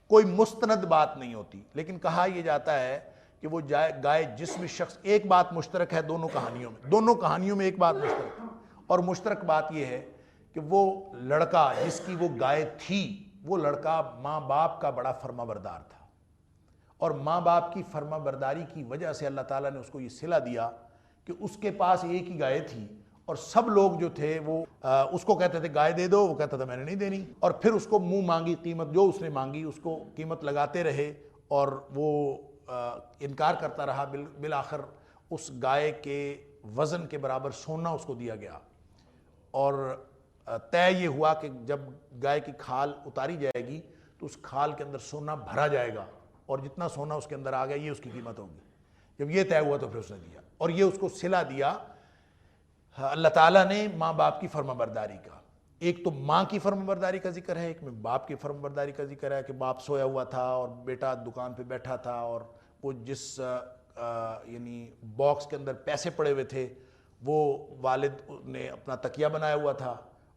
کوئی مستند بات نہیں ہوتی، لیکن کہا یہ جاتا ہے کہ وہ گائے جس بھی شخص، ایک بات مشترک ہے دونوں کہانیوں میں ایک بات مشترک ہے، اور مشترک بات یہ ہے کہ وہ لڑکا جس کی وہ گائے تھی، وہ لڑکا ماں باپ کا بڑا فرما بردار تھا، اور ماں باپ کی فرما برداری کی وجہ سے اللہ تعالیٰ نے اس کو یہ صلہ دیا کہ اس کے پاس ایک ہی گائے تھی، اور سب لوگ جو تھے وہ اس کو کہتے تھے گائے دے دو، وہ کہتا تھا میں نے نہیں دینی، اور پھر اس کو منہ مانگی قیمت جو اس نے مانگی اس کو قیمت لگاتے رہے، اور وہ انکار کرتا رہا، بالآخر اس گائے کے وزن کے برابر سونا اس کو دیا گیا، اور طے یہ ہوا کہ جب گائے کی کھال اتاری جائے گی تو اس کھال کے اندر سونا بھرا جائے گا، اور جتنا سونا اس کے اندر آ گیا یہ اس کی قیمت ہوگی۔ جب یہ طے ہوا تو پھر اس نے دیا، اور یہ اس کو صلہ دیا اللہ تعالیٰ نے ماں باپ کی فرما برداری کا۔ ایک تو ماں کی فرما برداری کا ذکر ہے، ایک میں باپ کی فرما برداری کا ذکر ہے کہ باپ سویا ہوا تھا اور بیٹا دکان پہ بیٹھا تھا، اور وہ جس یعنی باکس کے اندر پیسے پڑے ہوئے تھے وہ والد نے اپنا تکیہ بنایا ہوا تھا،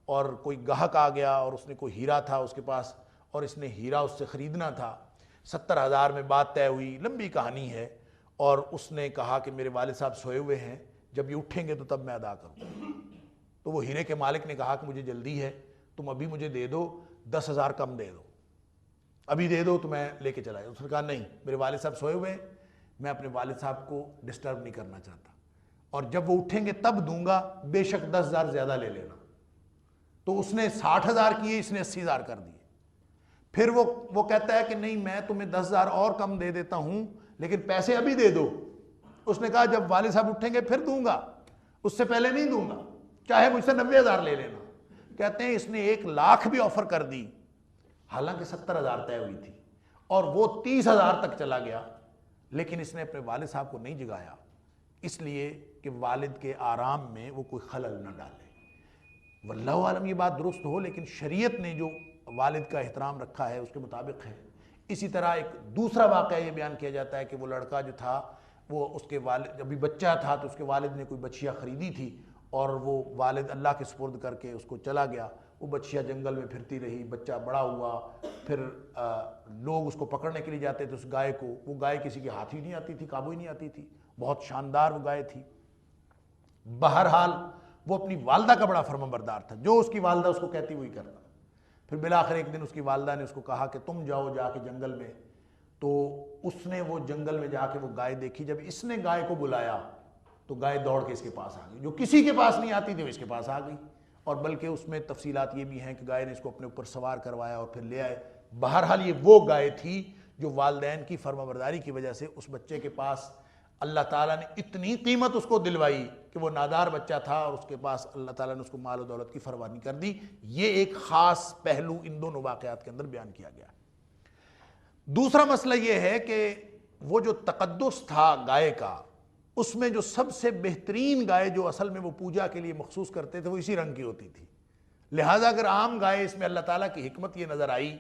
اور کوئی گاہک آ گیا اور اس نے کوئی ہیرا تھا اس کے پاس، اور اس نے ہیرا اس سے خریدنا تھا، 70,000 میں بات طے ہوئی، لمبی کہانی ہے، اور اس نے کہا کہ میرے والد صاحب سوئے ہوئے ہیں، جب یہ اٹھیں گے تو تب میں ادا کروں۔ تو وہ ہیرے کے مالک نے کہا کہ مجھے جلدی ہے، تم ابھی مجھے دے دو، 10,000 کم دے دو، ابھی دے دو تو میں لے کے چلا جاؤں۔ اس نے کہا نہیں، میرے والد صاحب سوئے ہوئے ہیں، میں اپنے والد صاحب کو ڈسٹرب نہیں کرنا چاہتا، اور جب وہ اٹھیں گے تب دوں گا، بے شک 10,000 زیادہ لے لینا۔ تو اس نے 60,000 کیے، اس نے 80,000 کر دیے۔ پھر وہ کہتا ہے کہ نہیں میں تمہیں 10,000 اور کم دے دیتا ہوں، لیکن پیسے ابھی دے دو۔ اس نے کہا جب والد صاحب اٹھیں گے پھر دوں گا، اس سے پہلے نہیں دوں گا، چاہے مجھ سے 90,000 لے لینا۔ کہتے ہیں اس نے 1,00,000 بھی آفر کر دی، حالانکہ 70,000 طے ہوئی تھی، اور وہ 30,000 تک چلا گیا، لیکن اس نے اپنے والد صاحب کو نہیں جگایا، اس لیے کہ والد کے آرام میں وہ کوئی خلل نہ ڈالے۔ واللہ عالم یہ بات درست ہو، لیکن شریعت نے جو والد کا احترام رکھا ہے اس کے مطابق ہے۔ اسی طرح ایک دوسرا واقعہ یہ بیان کیا جاتا ہے کہ وہ لڑکا جو تھا وہ اس کے والد ابھی بچہ تھا تو اس کے والد نے کوئی بچیا خریدی تھی، اور وہ والد اللہ کے سپرد کر کے اس کو چلا گیا۔ وہ بچیا جنگل میں پھرتی رہی، بچہ بڑا ہوا، پھر لوگ اس کو پکڑنے کے لیے جاتے تھے اس گائے کو، وہ گائے کسی کے ہاتھ ہی نہیں آتی تھی، قابو ہی نہیں آتی تھی، بہت شاندار وہ گائے تھی۔ بہرحال وہ اپنی والدہ کا بڑا فرما بردار تھا، جو اس کی والدہ اس کو کہتی وہی کرتا۔ پھر بالآخر ایک دن اس کی والدہ نے اس کو کہا کہ تم جاؤ جا کے جنگل میں، تو اس نے وہ جنگل میں جا کے وہ گائے دیکھی۔ جب اس نے گائے کو بلایا تو گائے دوڑ کے اس کے پاس آ گئی، جو کسی کے پاس نہیں آتی تھی وہ اس کے پاس آ گئی، اور بلکہ اس میں تفصیلات یہ بھی ہیں کہ گائے نے اس کو اپنے اوپر سوار کروایا اور پھر لے آئے۔ بہرحال یہ وہ گائے تھی جو والدین کی فرمانبرداری کی وجہ سے اس بچے کے پاس اللہ تعالیٰ نے اتنی قیمت اس کو دلوائی کہ وہ نادار بچہ تھا اور اس کے پاس اللہ تعالیٰ نے اس کو مال و دولت کی فراوانی کر دی۔ یہ ایک خاص پہلو ان دونوں واقعات کے اندر بیان کیا گیا۔ دوسرا مسئلہ یہ ہے کہ وہ جو تقدس تھا گائے کا، اس میں جو سب سے بہترین گائے جو اصل میں وہ پوجا کے لیے مخصوص کرتے تھے وہ اسی رنگ کی ہوتی تھی۔ لہٰذا اگر عام گائے، اس میں اللہ تعالیٰ کی حکمت یہ نظر آئی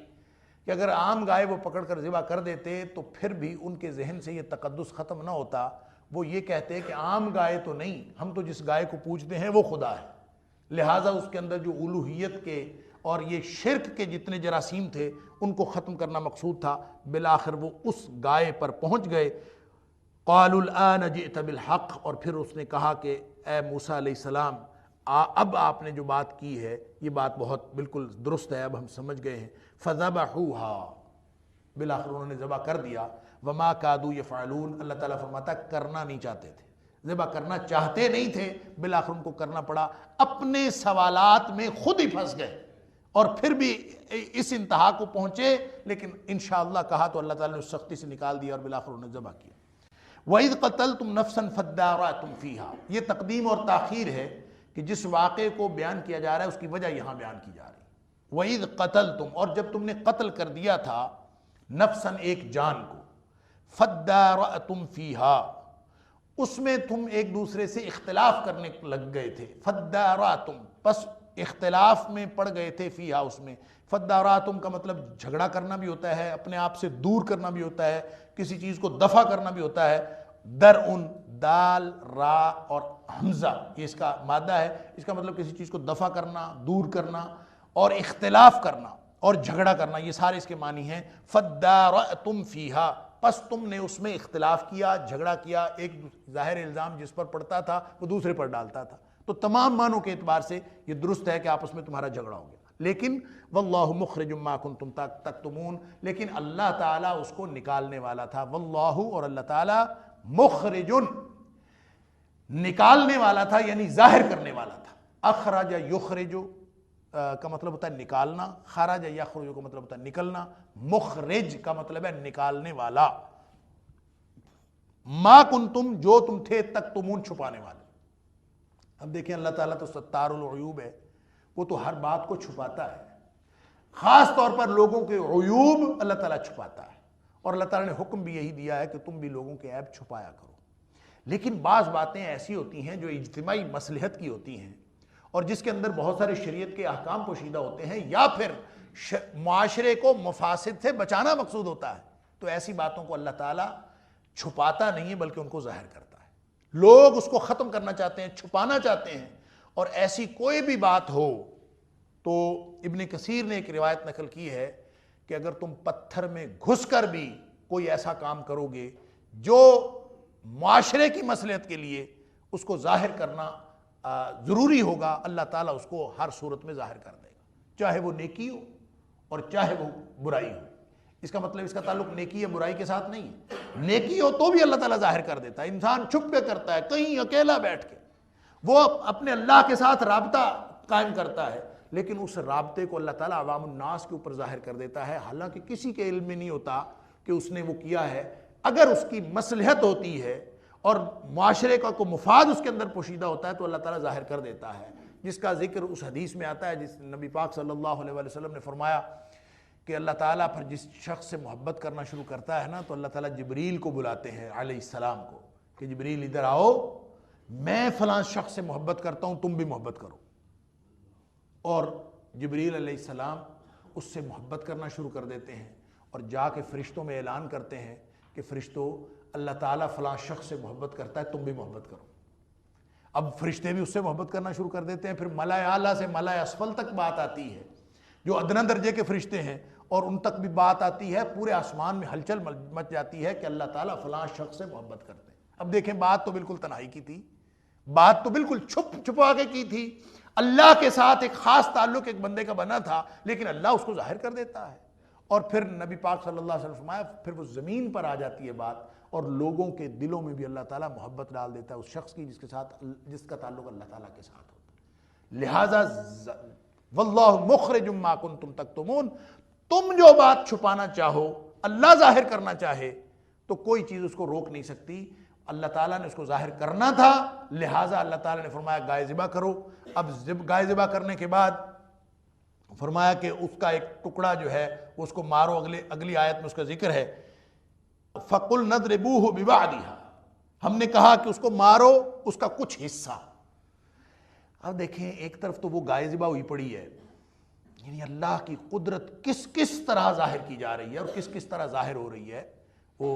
کہ اگر عام گائے وہ پکڑ کر ذبح کر دیتے تو پھر بھی ان کے ذہن سے یہ تقدس ختم نہ ہوتا۔ وہ یہ کہتے کہ عام گائے تو نہیں، ہم تو جس گائے کو پوجتے ہیں وہ خدا ہے، لہٰذا اس کے اندر جو الوہیت کے اور یہ شرک کے جتنے جراثیم تھے ان کو ختم کرنا مقصود تھا۔ بالآخر وہ اس گائے پر پہنچ گئے۔ قالوا الآن جئت بالحق، اور پھر اس نے کہا کہ اے موسیٰ علیہ السلام اب آپ نے جو بات کی ہے یہ بات بہت بالکل درست ہے، اب ہم سمجھ گئے ہیں۔ فذبحوها، بالآخر انہوں نے ذبح کر دیا۔ وما کادوا یفعلون، اللہ تعالیٰ فرماتا کرنا نہیں چاہتے تھے، ذبح کرنا چاہتے نہیں تھے، بالآخر ان کو کرنا پڑا۔ اپنے سوالات میں خود ہی پھنس گئے اور پھر بھی اس انتہا کو پہنچے، لیکن انشاءاللہ کہا تو اللہ تعالیٰ نے اس سختی سے نکال دیا اور بالآخر انہوں نے ذبح کیا۔ وَإِذْ قَتَلْتُمْ نَفْسًا فَادَّارَأْتُمْ فِيهَا، یہ تقدیم اور تاخیر ہے کہ جس واقعے کو بیان کیا جا رہا ہے اس کی وجہ یہاں بیان کی جا رہی ہے۔ وَإِذْ قَتَلْتُمْ، اور جب تم نے قتل کر دیا تھا، نفساً ایک جان کو، فَادَّارَأْتُمْ فِيهَا، اس میں تم ایک دوسرے سے اختلاف کرنے لگ گئے تھے۔ فَادَّارَأْتُمْ، پس اختلاف میں پڑ گئے تھے، فیہا، اس میں۔ فَادَّارَأْتُمْ کا مطلب جھگڑا کرنا بھی ہوتا ہے، اپنے آپ سے دور کرنا بھی ہوتا ہے، کسی چیز کو دفع کرنا بھی ہوتا ہے۔ درعن، دال، را اور حمزہ یہ اس کا مادہ ہے، اس کا مطلب کسی چیز کو دفع کرنا، دور کرنا اور اختلاف کرنا اور جھگڑا کرنا، یہ سارے اس کے معنی ہیں۔ فَادَّارَأْتُمْ فِيهَا، پس تم نے اس میں اختلاف کیا، جھگڑا کیا، ایک ظاہر الزام جس پر پڑتا تھا وہ دوسرے پر ڈالتا تھا، تو تمام معنوں کے اعتبار سے یہ درست ہے کہ آپس میں تمہارا جھگڑا ہو گیا۔ لیکن واللہ مخرج ما کنتم تکتمون، لیکن اللہ تعالیٰ اس کو نکالنے والا تھا۔ واللہ، اور اللہ تعالیٰ، مخرج، نکالنے والا تھا، یعنی ظاہر کرنے والا تھا۔ اخرج یخرج کا مطلب ہوتا ہے نکالنا، خرج یخرج کا مطلب ہوتا ہے نکلنا، مخرج کا مطلب ہے نکالنے والا۔ ما کنتم، جو تم تھے، تکتمون، چھپانے والے۔ اب دیکھیں اللہ تعالیٰ تو ستار العیوب ہے، وہ تو ہر بات کو چھپاتا ہے، خاص طور پر لوگوں کے عیوب اللہ تعالیٰ چھپاتا ہے، اور اللہ تعالیٰ نے حکم بھی یہی دیا ہے کہ تم بھی لوگوں کے عیب چھپایا کرو۔ لیکن بعض باتیں ایسی ہوتی ہیں جو اجتماعی مصلحت کی ہوتی ہیں اور جس کے اندر بہت سارے شریعت کے احکام پوشیدہ ہوتے ہیں، یا پھر معاشرے کو مفاسد سے بچانا مقصود ہوتا ہے، تو ایسی باتوں کو اللہ تعالیٰ چھپاتا نہیں ہے بلکہ ان کو ظاہر کرتا ہے۔ لوگ اس کو ختم کرنا چاہتے ہیں، چھپانا چاہتے ہیں، اور ایسی کوئی بھی بات ہو تو ابن کثیر نے ایک روایت نقل کی ہے کہ اگر تم پتھر میں گھس کر بھی کوئی ایسا کام کرو گے جو معاشرے کی مصلحت کے لیے اس کو ظاہر کرنا ضروری ہوگا، اللہ تعالیٰ اس کو ہر صورت میں ظاہر کر دے گا، چاہے وہ نیکی ہو اور چاہے وہ برائی ہو۔ اس کا مطلب اس کا تعلق نیکی یا برائی کے ساتھ نہیں ہے، نیکی ہو تو بھی اللہ تعالیٰ ظاہر کر دیتا ہے۔ انسان چھپ کے کرتا ہے، کہیں اکیلا بیٹھ کے وہ اپنے اللہ کے ساتھ رابطہ قائم کرتا ہے، لیکن اس رابطے کو اللہ تعالیٰ عوام الناس کے اوپر ظاہر کر دیتا ہے، حالانکہ کسی کے علم میں نہیں ہوتا کہ اس نے وہ کیا ہے۔ اگر اس کی مصلحت ہوتی ہے اور معاشرے کا کوئی مفاد اس کے اندر پوشیدہ ہوتا ہے تو اللہ تعالیٰ ظاہر کر دیتا ہے، جس کا ذکر اس حدیث میں آتا ہے جس نبی پاک صلی اللہ علیہ وسلم نے فرمایا کہ اللہ تعالیٰ پر جس شخص سے محبت کرنا شروع کرتا ہے نا تو اللہ تعالیٰ جبریل کو بلاتے ہیں علیہ السلام کو کہ جبریل ادھر آؤ، میں فلاں شخص سے محبت کرتا ہوں، تم بھی محبت کرو۔ اور جبریل علیہ السلام اس سے محبت کرنا شروع کر دیتے ہیں اور جا کے فرشتوں میں اعلان کرتے ہیں کہ فرشتوں، اللہ تعالیٰ فلاں شخص سے محبت کرتا ہے، تم بھی محبت کرو۔ اب فرشتے بھی اس سے محبت کرنا شروع کر دیتے ہیں، پھر ملائے اعلیٰ سے ملائے اسفل تک بات آتی ہے، جو ادنیٰ درجے کے فرشتے ہیں، اور ان تک بھی بات آتی ہے، پورے آسمان میں ہلچل مچ جاتی ہے کہ اللہ تعالیٰ فلاں شخص سے محبت کرتے ہیں۔ اب دیکھیں، بات تو بالکل تنہائی کی تھی، بات تو بالکل چھپا کے کی تھی، اللہ کے ساتھ ایک خاص تعلق ایک بندے کا بنا تھا، لیکن اللہ اس کو ظاہر کر دیتا ہے۔ اور پھر نبی پاک صلی اللہ علیہ وسلم فرمایا پھر وہ زمین پر آ جاتی ہے بات، اور لوگوں کے دلوں میں بھی اللہ تعالیٰ محبت ڈال دیتا ہے اس شخص کی جس کا تعلق اللہ تعالیٰ کے ساتھ ہوتا ہے۔ لہذا واللہ مخرج ما کنتم تکتمون، تم جو بات چھپانا چاہو اللہ ظاہر کرنا چاہے تو کوئی چیز اس کو روک نہیں سکتی۔ اللہ تعالیٰ نے اس کو ظاہر کرنا تھا، لہٰذا اللہ تعالیٰ نے فرمایا گائے ذبح کرو۔ اب گائے ذبح کرنے کے بعد فرمایا کہ اس کا ایک ٹکڑا جو ہے اس کو مارو، اگلی آیت میں اس کا ذکر ہے فَقُلْ نَضْرِبُوهُ بِبَعْضِهَا، ہم نے کہا کہ اس کو مارو اس کا کچھ حصہ۔ اب دیکھیں ایک طرف تو وہ گائے ذبح ہوئی پڑی ہے، یعنی اللہ کی قدرت کس طرح ظاہر کی جا رہی ہے اور کس طرح ظاہر ہو رہی ہے۔ وہ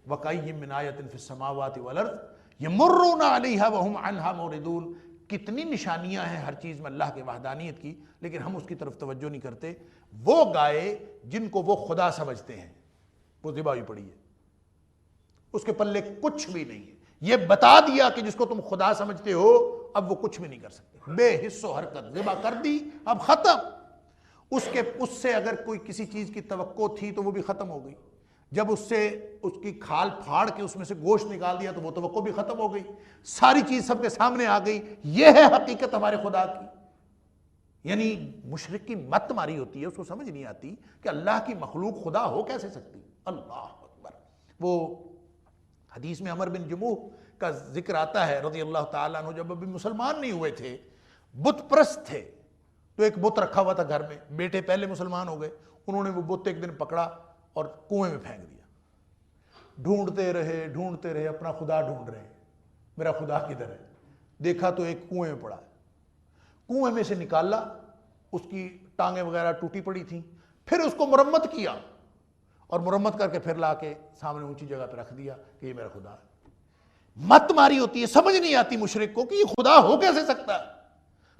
وَكَأَيٍّ مِّنْ آيَةٍ فِي السَّمَاوَاتِ وَالْأَرْضِ يَمُرُّونَ عَلَيْهَا وَهُمْ عَنْهَا مُعْرِضُونَ، کتنی نشانیاں ہیں ہر چیز میں اللہ کے وحدانیت کی، لیکن ہم اس کی طرف توجہ نہیں کرتے۔ وہ گائے جن کو وہ خدا سمجھتے ہیں وہ ذبح ہوئی پڑی ہے، اس کے پلے کچھ بھی نہیں ہے۔ یہ بتا دیا کہ جس کو تم خدا سمجھتے ہو اب وہ کچھ بھی نہیں کر سکتے، بے حس و حرکت ذبح کر دی، اب ختم۔ اس سے اگر کوئی کسی چیز کی توقع تھی تو وہ بھی ختم ہو گئی، جب اس سے اس کی کھال پھاڑ کے اس میں سے گوشت نکال دیا تو وہ توقع بھی ختم ہو گئی، ساری چیز سب کے سامنے آ گئی۔ یہ ہے حقیقت ہمارے خدا کی۔ یعنی مشرک کی مت ماری ہوتی ہے، اس کو سمجھ نہیں آتی کہ اللہ کی مخلوق خدا ہو کیسے سکتی۔ اللہ اکبر۔ وہ حدیث میں عمر بن جموح کا ذکر آتا ہے رضی اللہ تعالیٰ عنہ، جب ابھی مسلمان نہیں ہوئے تھے، بت پرست تھے، تو ایک بت رکھا ہوا تھا گھر میں، بیٹے پہلے مسلمان ہو گئے، انہوں نے وہ بت ایک دن پکڑا اور کنویں میں پھینک دیا۔ ڈھونڈتے رہے اپنا خدا ڈھونڈ رہے، میرا خدا کدھر ہے؟ دیکھا تو ایک کنویں میں پڑا ہے، کنویں میں سے نکالا، اس کی ٹانگیں وغیرہ ٹوٹی پڑی تھیں، پھر اس کو مرمت کیا اور مرمت کر کے پھر لا کے سامنے اونچی جگہ پہ رکھ دیا کہ یہ میرا خدا ہے۔ مت ماری ہوتی ہے، سمجھ نہیں آتی مشرک کو کہ یہ خدا ہو کیسے سکتا ہے۔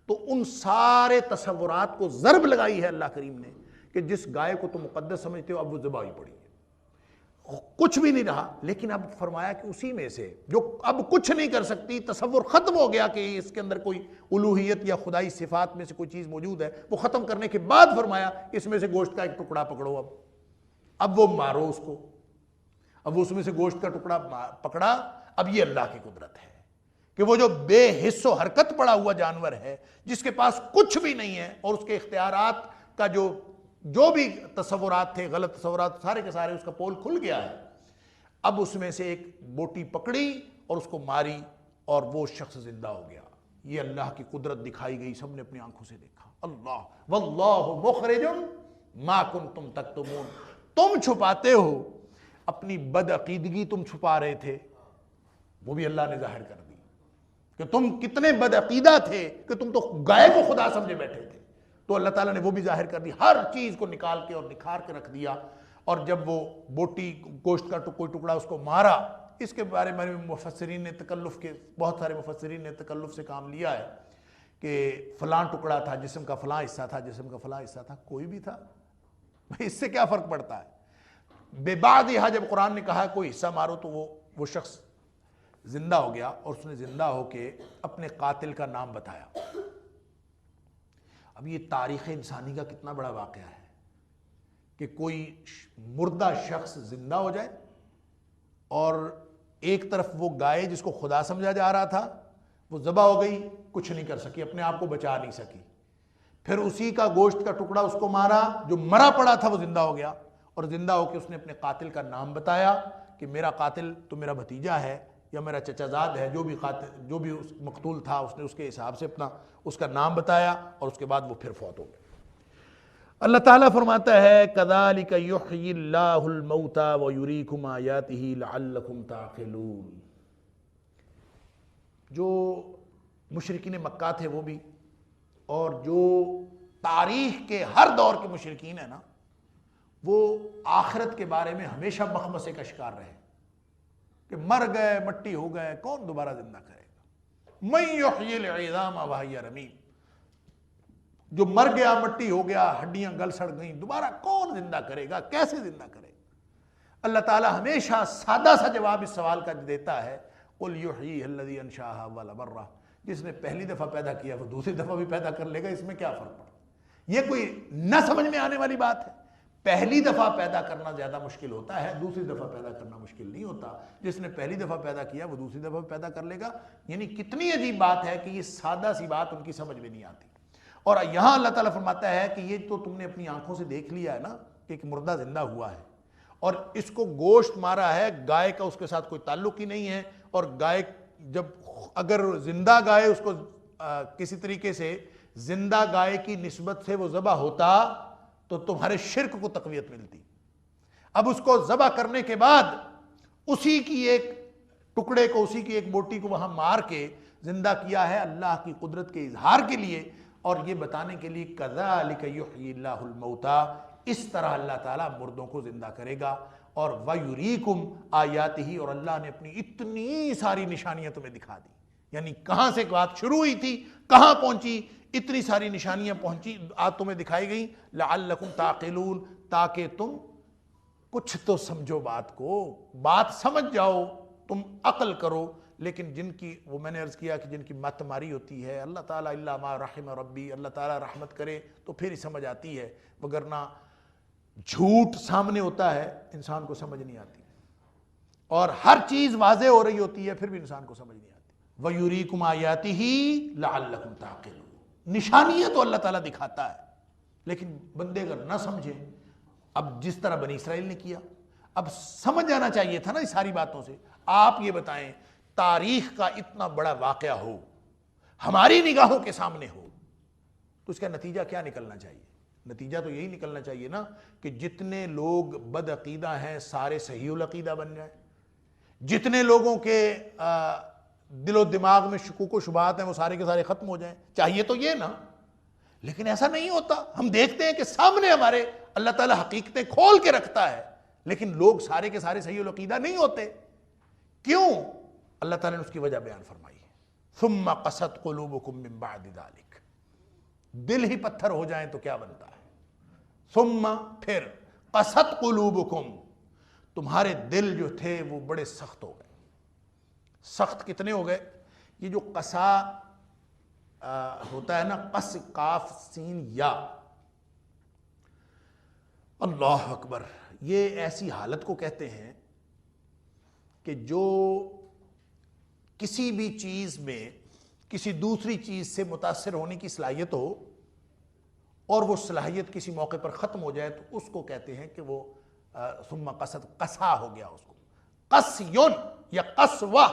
تو ان سارے تصورات کو ضرب لگائی ہے اللہ کریم نے کہ جس گائے کو تم مقدس سمجھتے ہو اب وہ ذبح ہوئی پڑی ہے، کچھ بھی نہیں رہا۔ لیکن اب فرمایا کہ اسی میں سے جو اب کچھ نہیں کر سکتی، تصور ختم ہو گیا کہ اس کے اندر کوئی الوہیت یا خدائی صفات میں سے کوئی چیز موجود ہے، وہ ختم کرنے کے بعد فرمایا اس میں سے گوشت کا ایک ٹکڑا پکڑو، اب وہ مارو اس کو۔ اب وہ اس میں سے گوشت کا ٹکڑا پکڑا۔ اب یہ اللہ کی قدرت ہے کہ وہ جو بے حس و حرکت پڑا ہوا جانور ہے، جس کے پاس کچھ بھی نہیں ہے، اور اس کے اختیارات کا جو بھی تصورات تھے، غلط تصورات، سارے کے سارے اس کا پول کھل گیا ہے۔ اب اس میں سے ایک بوٹی پکڑی اور اس کو ماری اور وہ شخص زندہ ہو گیا۔ یہ اللہ کی قدرت دکھائی گئی، سب نے اپنی آنکھوں سے دیکھا۔ اللہ واللہ مخرج ما کنتم تکتمون، تم چھپاتے ہو اپنی بدعقیدگی، تم چھپا رہے تھے، وہ بھی اللہ نے ظاہر کر دی کہ تم کتنے بدعقیدہ تھے کہ تم تو گائے کو خدا سمجھے بیٹھے تھے، تو اللہ تعالیٰ نے وہ بھی ظاہر کر دی، ہر چیز کو نکال کے اور نکھار کے رکھ دیا۔ اور جب وہ بوٹی گوشت کا کوئی ٹکڑا اس کو مارا، اس کے بارے میں مفسرین نے بہت سارے مفسرین نے تکلف سے کام لیا ہے کہ فلاں ٹکڑا تھا، جسم کا فلاں حصہ تھا، جسم کا فلاں حصہ تھا، کوئی بھی تھا، اس سے کیا فرق پڑتا ہے؟ بے بعد یہاں جب قرآن نے کہا کوئی حصہ مارو تو وہ شخص زندہ ہو گیا، اور اس نے زندہ ہو کے اپنے قاتل کا نام بتایا۔ اب یہ تاریخ انسانی کا کتنا بڑا واقعہ ہے کہ کوئی مردہ شخص زندہ ہو جائے، اور ایک طرف وہ گائے جس کو خدا سمجھا جا رہا تھا وہ ذبح ہو گئی، کچھ نہیں کر سکی، اپنے آپ کو بچا نہیں سکی، پھر اسی کا گوشت کا ٹکڑا اس کو مارا، جو مرا پڑا تھا وہ زندہ ہو گیا، اور زندہ ہو کے اس نے اپنے قاتل کا نام بتایا کہ میرا قاتل تو میرا بھتیجا ہے یا میرا چچا زاد ہے، جو بھی اس مقتول تھا اس نے اس کے حساب سے اپنا اس کا نام بتایا، اور اس کے بعد وہ پھر فوت ہو گیا۔ اللہ تعالیٰ فرماتا ہے کذالک یحیی اللہ الموتى ویریکم آیاتہ لعلکم تعقلون۔ جو مشرکین مکہ تھے وہ بھی، اور جو تاریخ کے ہر دور کے مشرکین ہیں نا، وہ آخرت کے بارے میں ہمیشہ مخمصے کا شکار رہے کہ مر گئے، مٹی ہو گئے، کون دوبارہ زندہ کرے گا؟ من یحیی العظام وہی رمیم، جو مر گیا، مٹی ہو گیا، ہڈیاں گل سڑ گئیں، دوبارہ کون زندہ کرے گا؟ کیسے زندہ کرے گا؟ اللہ تعالیٰ ہمیشہ سادہ سا جواب اس سوال کا دیتا ہے، قل یحییہ الذی انشأہا اول مرہ، جس نے پہلی دفعہ پیدا کیا وہ دوسری دفعہ بھی پیدا کر لے گا، اس میں کیا فرق پڑتا؟ یہ کوئی نہ سمجھ میں آنے والی بات ہے؟ پہلی دفعہ پیدا کرنا زیادہ مشکل ہوتا ہے، دوسری دفعہ پیدا کرنا مشکل نہیں ہوتا۔ جس نے پہلی دفعہ پیدا کیا وہ دوسری دفعہ پیدا کر لے گا۔ یعنی کتنی عجیب بات ہے کہ یہ سادہ سی بات ان کی سمجھ میں نہیں آتی۔ اور یہاں اللہ تعالیٰ فرماتا ہے کہ یہ تو تم نے اپنی آنکھوں سے دیکھ لیا ہے نا کہ ایک مردہ زندہ ہوا ہے، اور اس کو گوشت مارا ہے، گائے کا اس کے ساتھ کوئی تعلق ہی نہیں ہے، اور گائے جب اگر زندہ گائے اس کو کسی طریقے سے زندہ گائے کی نسبت سے وہ ذبح ہوتا تو تمہارے شرک کو تقویت ملتی۔ اب اس کو ذبح کرنے کے بعد اسی کی ایک ٹکڑے کو، اسی کی ایک بوٹی کو وہاں مار کے زندہ کیا ہے اللہ کی قدرت کے اظہار کے لیے، اور یہ بتانے کے لیے کذالک یحیی اللہ الموتیٰ، اس طرح اللہ تعالیٰ مردوں کو زندہ کرے گا، اور وَیُرِیکُمْ آیاتہ، اور اللہ نے اپنی اتنی ساری نشانیاں تمہیں دکھا دی۔ یعنی کہاں سے بات شروع ہوئی تھی کہاں پہنچی، اتنی ساری نشانیاں پہنچی آج تمہیں دکھائی گئیں، لعلکم تعقلون، تاکہ تم کچھ تو سمجھو بات کو، بات سمجھ جاؤ، تم عقل کرو۔ لیکن جن کی، وہ میں نے عرض کیا کہ جن کی مت ماری ہوتی ہے، اللہ تعالیٰ الا ما رحم ربی، اللہ تعالیٰ رحمت کرے تو پھر ہی سمجھ آتی ہے، وگرنہ جھوٹ سامنے ہوتا ہے انسان کو سمجھ نہیں آتی، اور ہر چیز واضح ہو رہی ہوتی ہے پھر بھی انسان کو سمجھ نہیں آتی۔ وَيُرِيكُمْ آيَاتِهِ لَعَلَّكُمْ تَعْقِلُونَ، نشانیاں تو اللہ تعالیٰ دکھاتا ہے، لیکن بندے اگر نہ سمجھے، اب جس طرح بنی اسرائیل نے کیا، اب سمجھ جانا چاہیے تھا نا اس ساری باتوں سے۔ آپ یہ بتائیں، تاریخ کا اتنا بڑا واقعہ ہو، ہماری نگاہوں کے سامنے ہو، تو اس کا نتیجہ کیا نکلنا چاہیے؟ نتیجہ تو یہی نکلنا چاہیے نا کہ جتنے لوگ بد عقیدہ ہیں سارے صحیح العقیدہ بن جائیں، جتنے لوگوں کے دل و دماغ میں شکوک و شبہات ہیں وہ سارے کے سارے ختم ہو جائیں۔ چاہیے تو یہ نا، لیکن ایسا نہیں ہوتا۔ ہم دیکھتے ہیں کہ سامنے ہمارے اللہ تعالیٰ حقیقتیں کھول کے رکھتا ہے، لیکن لوگ سارے کے سارے صحیح العقیدہ نہیں ہوتے۔ کیوں؟ اللہ تعالیٰ نے اس کی وجہ بیان فرمائی ہے، ثم قست قلوبکم من بعد ذلک، دل ہی پتھر ہو جائیں تو کیا بنتا ہے؟ ثم، پھر، قست قلوبکم، تمہارے دل جو تھے وہ بڑے سخت ہو گئے۔ سخت کتنے ہو گئے؟ یہ جو قسا ہوتا ہے نا، قس قاف سین یا، اللہ اکبر، یہ ایسی حالت کو کہتے ہیں کہ جو کسی بھی چیز میں کسی دوسری چیز سے متاثر ہونے کی صلاحیت ہو، اور وہ صلاحیت کسی موقع پر ختم ہو جائے تو اس کو کہتے ہیں کہ وہ ثم قست، قسا ہو گیا اس کو، قسیون یا قسوہ۔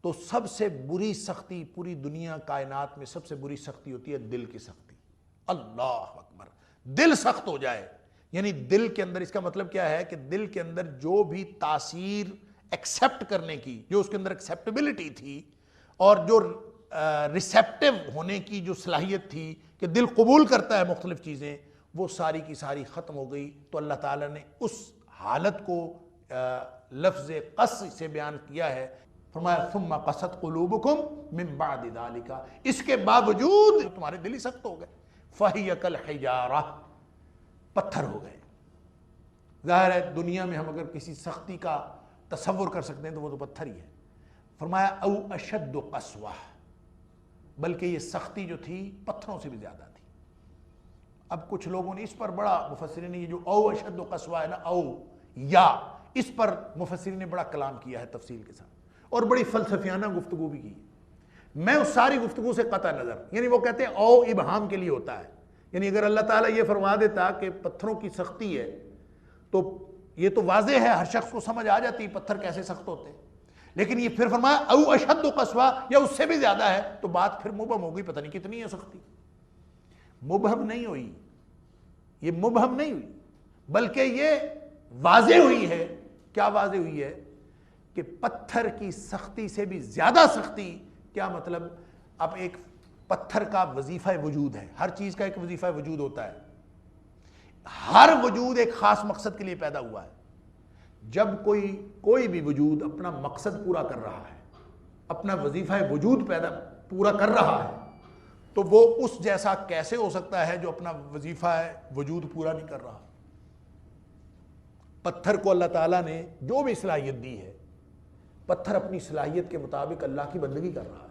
تو سب سے بری سختی پوری دنیا کائنات میں، سب سے بری سختی ہوتی ہے دل کی سختی۔ اللہ اکبر، دل سخت ہو جائے، یعنی دل کے اندر، اس کا مطلب کیا ہے کہ دل کے اندر جو بھی تاثیر ایکسیپٹ کرنے کی، جو اس کے اندر ایکسیپٹیبلٹی تھی، اور جو ریسیپٹیو ہونے کی جو صلاحیت تھی کہ دل قبول کرتا ہے مختلف چیزیں، وہ ساری کی ساری ختم ہو گئی۔ تو اللہ تعالیٰ نے اس حالت کو لفظ قس سے بیان کیا ہے، فرمایا ثم قست قلوبکم من بعد ذالک، اس کے باوجود تمہارے دل ہی سخت ہو گئے، فہی کالحجارہ، پتھر ہو گئے۔ ظاہر ہے دنیا میں ہم اگر کسی سختی کا تصور کر سکتے ہیں تو وہ تو پتھر ہی ہے۔ فرمایا او اشد قسوہ، بلکہ یہ سختی جو تھی پتھروں سے بھی زیادہ تھی۔ اب کچھ لوگوں نے اس پر بڑا، مفسرین نے یہ جو او اشد قسوہ ہے نا، او یا، اس پر مفسرین نے بڑا کلام کیا ہے تفصیل کے ساتھ، اور بڑی فلسفیانہ گفتگو بھی کی۔ میں اس ساری گفتگو سے قطع نظر، یعنی وہ کہتے ہیں او ابہام کے لیے ہوتا ہے، یعنی اگر اللہ تعالیٰ یہ فرما دیتا کہ پتھروں کی سختی ہے تو یہ تو واضح ہے، ہر شخص کو سمجھ آ جاتی پتھر کیسے سخت ہوتے ہیں، لیکن یہ پھر فرمایا او اشد قسوہ، یا اس سے بھی زیادہ ہے، تو بات پھر مبہم ہو گئی، پتہ نہیں کتنی ہے سختی۔ مبہم نہیں ہوئی، یہ مبہم نہیں ہوئی، بلکہ یہ واضح ہوئی ہے۔ کیا واضح ہوئی ہے؟ کہ پتھر کی سختی سے بھی زیادہ سختی۔ کیا مطلب؟ اب ایک پتھر کا وظیفہ وجود ہے، ہر چیز کا ایک وظیفہ وجود ہوتا ہے، ہر وجود ایک خاص مقصد کے لیے پیدا ہوا ہے۔ جب کوئی بھی وجود اپنا مقصد پورا کر رہا ہے، اپنا وظیفہ وجود پورا کر رہا ہے، تو وہ اس جیسا کیسے ہو سکتا ہے جو اپنا وظیفہ وجود پورا نہیں کر رہا؟ پتھر کو اللہ تعالیٰ نے جو بھی صلاحیت دی ہے، پتھر اپنی صلاحیت کے مطابق اللہ کی بندگی کر رہا ہے،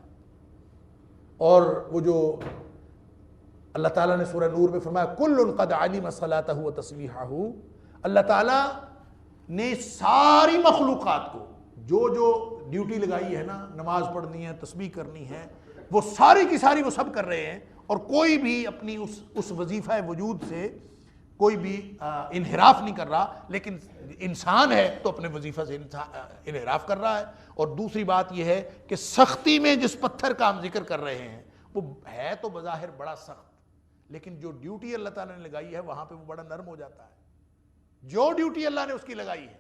اور وہ جو اللہ تعالیٰ نے سورہ نور میں فرمایا کل قد علم صلاتہ و تسبیحہ، اللہ تعالیٰ نے ساری مخلوقات کو جو جو ڈیوٹی لگائی ہے نا، نماز پڑھنی ہے، تسبیح کرنی ہے، وہ ساری کی ساری وہ سب کر رہے ہیں، اور کوئی بھی اپنی اس وظیفہ وجود سے کوئی بھی انحراف نہیں کر رہا، لیکن انسان ہے تو اپنے وظیفہ سے انحراف کر رہا ہے۔ اور دوسری بات یہ ہے کہ سختی میں جس پتھر کا ہم ذکر کر رہے ہیں وہ ہے تو بظاہر بڑا سخت، لیکن جو ڈیوٹی اللہ تعالیٰ نے لگائی ہے وہاں پہ وہ بڑا نرم ہو جاتا ہے۔ جو ڈیوٹی اللہ نے اس کی لگائی ہے،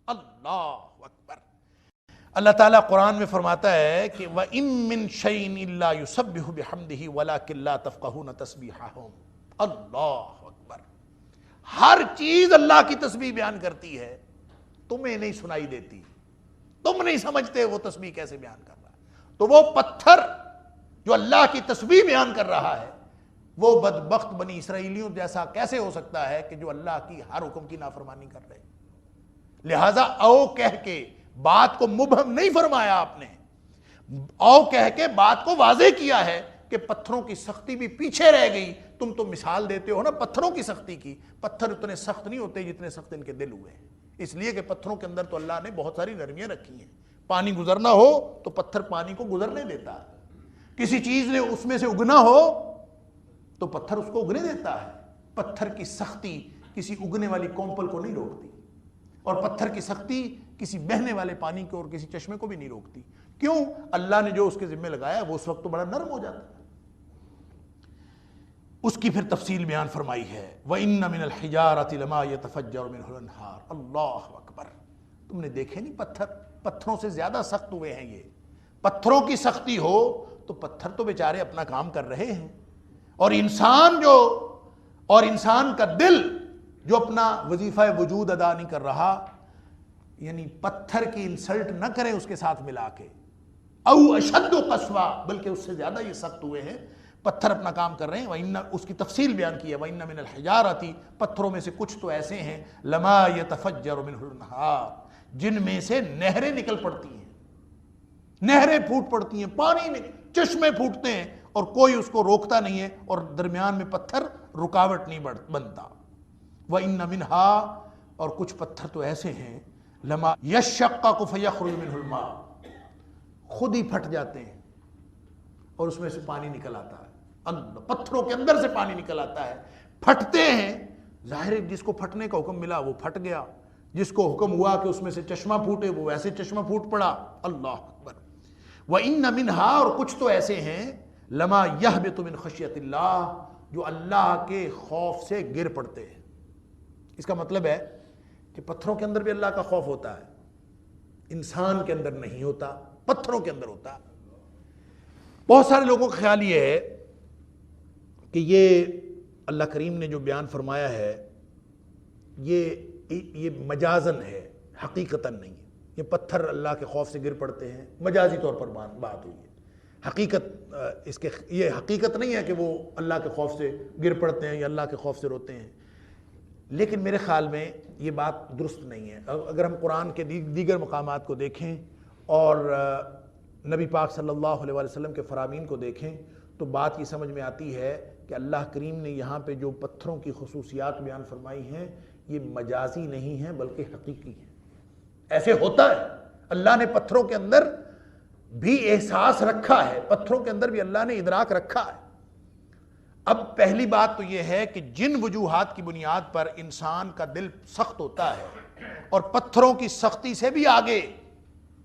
اللہ اکبر۔ اللہ تعالیٰ قرآن میں فرماتا ہے کہ وَإِن مِّن شَيْءٍ إِلَّا يُسَبِّحُ بِحَمْدِهِ وَلَٰكِن لَّا تَفْقَهُونَ تَسْبِيحَهُمْ، اللہ اکبر۔ ہر چیز اللہ کی تسبیح بیان کرتی ہے، تمہیں نہیں سنائی دیتی، تم نہیں سمجھتے وہ تسبیح کیسے بیان کر رہا ہے۔ تو وہ پتھر جو اللہ کی تسبیح بیان کر رہا ہے، وہ بدبخت بنی اسرائیلیوں جیسا کیسے ہو سکتا ہے کہ جو اللہ کی ہر حکم کی نافرمانی کر رہے ہیں۔ لہذا او کہہ کے بات کو مبہم نہیں فرمایا آپ نے، او کہہ کے بات کو واضح کیا ہے کہ پتھروں کی سختی بھی پیچھے رہ گئی۔ تم تو مثال دیتے ہو نا پتھروں کی سختی کی، پتھر اتنے سخت نہیں ہوتے جتنے سخت ان کے دل ہوئے ہیں، اس لیے کہ پتھروں کے اندر تو اللہ نے بہت ساری نرمیاں رکھی ہیں۔ پانی گزرنا ہو تو پتھر پانی کو گزرنے دیتا ہے، کسی چیز نے اس میں سے اگنا ہو تو پتھر اس کو اگنے دیتا ہے۔ پتھر کی سختی کسی اگنے والی کومپل کو نہیں روکتی، اور پتھر کی سختی کسی بہنے والے پانی کو اور کسی چشمے کو بھی نہیں روکتی۔ کیوں؟ اللہ نے جو اس کے ذمہ لگایا وہ اس وقت تو بڑا نرم ہو جاتا ہے۔ اس کی پھر تفصیل بیان فرمائی ہے وَإِنَّ مِنَ الْحِجَارَةِ لَمَا يَتَفَجَّرُ مِنْهُ الْأَنْهَارُ، اللہ اکبر۔ تم نے دیکھے نہیں پتھروں سے زیادہ سخت ہوئے ہیں یہ۔ پتھروں کی سختی ہو تو پتھر تو بیچارے اپنا کام کر رہے ہیں، اور انسان کا دل جو اپنا وظیفہ وجود ادا نہیں کر رہا، یعنی پتھر کی انسلٹ نہ کریں اس کے ساتھ ملا کے، او اشد قسوہ، بلکہ اس سے زیادہ یہ سخت ہوئے ہیں، پتھر اپنا کام کر رہے ہیں۔ وَإِنَّ، اس کی تفصیل بیان کی ہے وَإِنَّ مِنَ الْحِجَارَةِ، پتھروں میں سے کچھ تو ایسے ہیں لَمَا يَتَفَجَّرُ مِنْهُ الْأَنْهَارُ، جن میں سے نہریں نکل پڑتی ہیں، نہریں پھوٹ پڑتی ہیں، پانی چشمے پھوٹتے ہیں، اور کوئی اس کو روکتا نہیں ہے، اور درمیان میں پتھر رکاوٹ نہیں بنتا۔ وَإِنَّ مِنْهَا، اور کچھ پتھر تو ایسے ہیں لَمَا يَشَّقَّقُ فَيَخْرُجُ مِنْهُ الْمَاءُ، خود ہی پھٹ جاتے ہیں اور اس میں سے پانی نکل آتا ہے۔ اللہ، پتھروں کے اندر سے پانی نکل آتا ہے، پھٹتے ہیں۔ ظاہر ہے جس کو پھٹنے کا حکم ملا وہ پھٹ گیا، جس کو حکم ہوا کہ اس میں سے چشمہ پھوٹے وہ ویسے چشمہ پھوٹ پڑا۔ اللہ اکبر۔ وَإِنَّ مِنْهَا، اور کچھ تو ایسے ہیں لَمَا يَهْبِطُ مِنْ خَشْيَةِ اللَّهِ، جو اللہ کے خوف سے گر پڑتے ہیں۔ اس کا مطلب ہے کہ پتھروں کے اندر بھی اللہ کا خوف ہوتا ہے، انسان کے اندر نہیں ہوتا، پتھروں کے اندر ہوتا ہے۔ بہت سارے لوگوں کا خیال یہ ہے کہ یہ اللہ کریم نے جو بیان فرمایا ہے یہ مجازن ہے، حقیقتاً نہیں ہے۔ یہ پتھر اللہ کے خوف سے گر پڑتے ہیں، مجازی طور پر بات ہوئی ہے، حقیقت اس کے یہ حقیقت نہیں ہے کہ وہ اللہ کے خوف سے گر پڑتے ہیں یا اللہ کے خوف سے روتے ہیں۔ لیکن میرے خیال میں یہ بات درست نہیں ہے۔ اگر ہم قرآن کے دیگر مقامات کو دیکھیں اور نبی پاک صلی اللہ علیہ وسلم کے فرامین کو دیکھیں تو بات یہ سمجھ میں آتی ہے کہ اللہ کریم نے یہاں پہ جو پتھروں کی خصوصیات بیان فرمائی ہیں یہ مجازی نہیں ہیں بلکہ حقیقی ہیں۔ ایسے ہوتا ہے، اللہ نے پتھروں کے اندر بھی احساس رکھا ہے، پتھروں کے اندر بھی اللہ نے ادراک رکھا ہے۔ اب پہلی بات تو یہ ہے کہ جن وجوہات کی بنیاد پر انسان کا دل سخت ہوتا ہے اور پتھروں کی سختی سے بھی آگے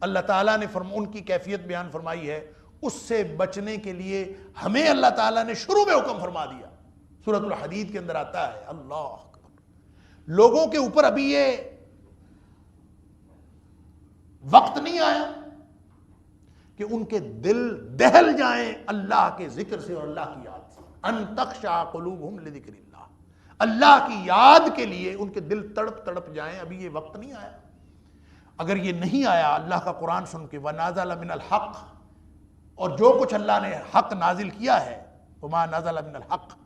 اللہ تعالیٰ نے ان کی کیفیت بیان فرمائی ہے، اس سے بچنے کے لیے ہمیں اللہ تعالیٰ نے شروع میں حکم فرما دیا۔ سورۃ الحدید کے اندر آتا ہے، اللہ اکبر، لوگوں کے اوپر ابھی یہ وقت نہیں آیا کہ ان کے دل دہل جائیں اللہ کے ذکر سے اور اللہ کی یاد سے، ان تخشع قلوبہم لذکر اللہ، اللہ کی یاد کے لیے ان کے دل تڑپ تڑپ جائیں، ابھی یہ وقت نہیں آیا۔ اگر یہ نہیں آیا اللہ کا قرآن سن کے وَنَازَلَ مِنَ الْحَقِّ، اور جو کچھ اللہ نے حق نازل کیا ہے، وَمَا نَازَلَ مِنَ الْحَقِّ،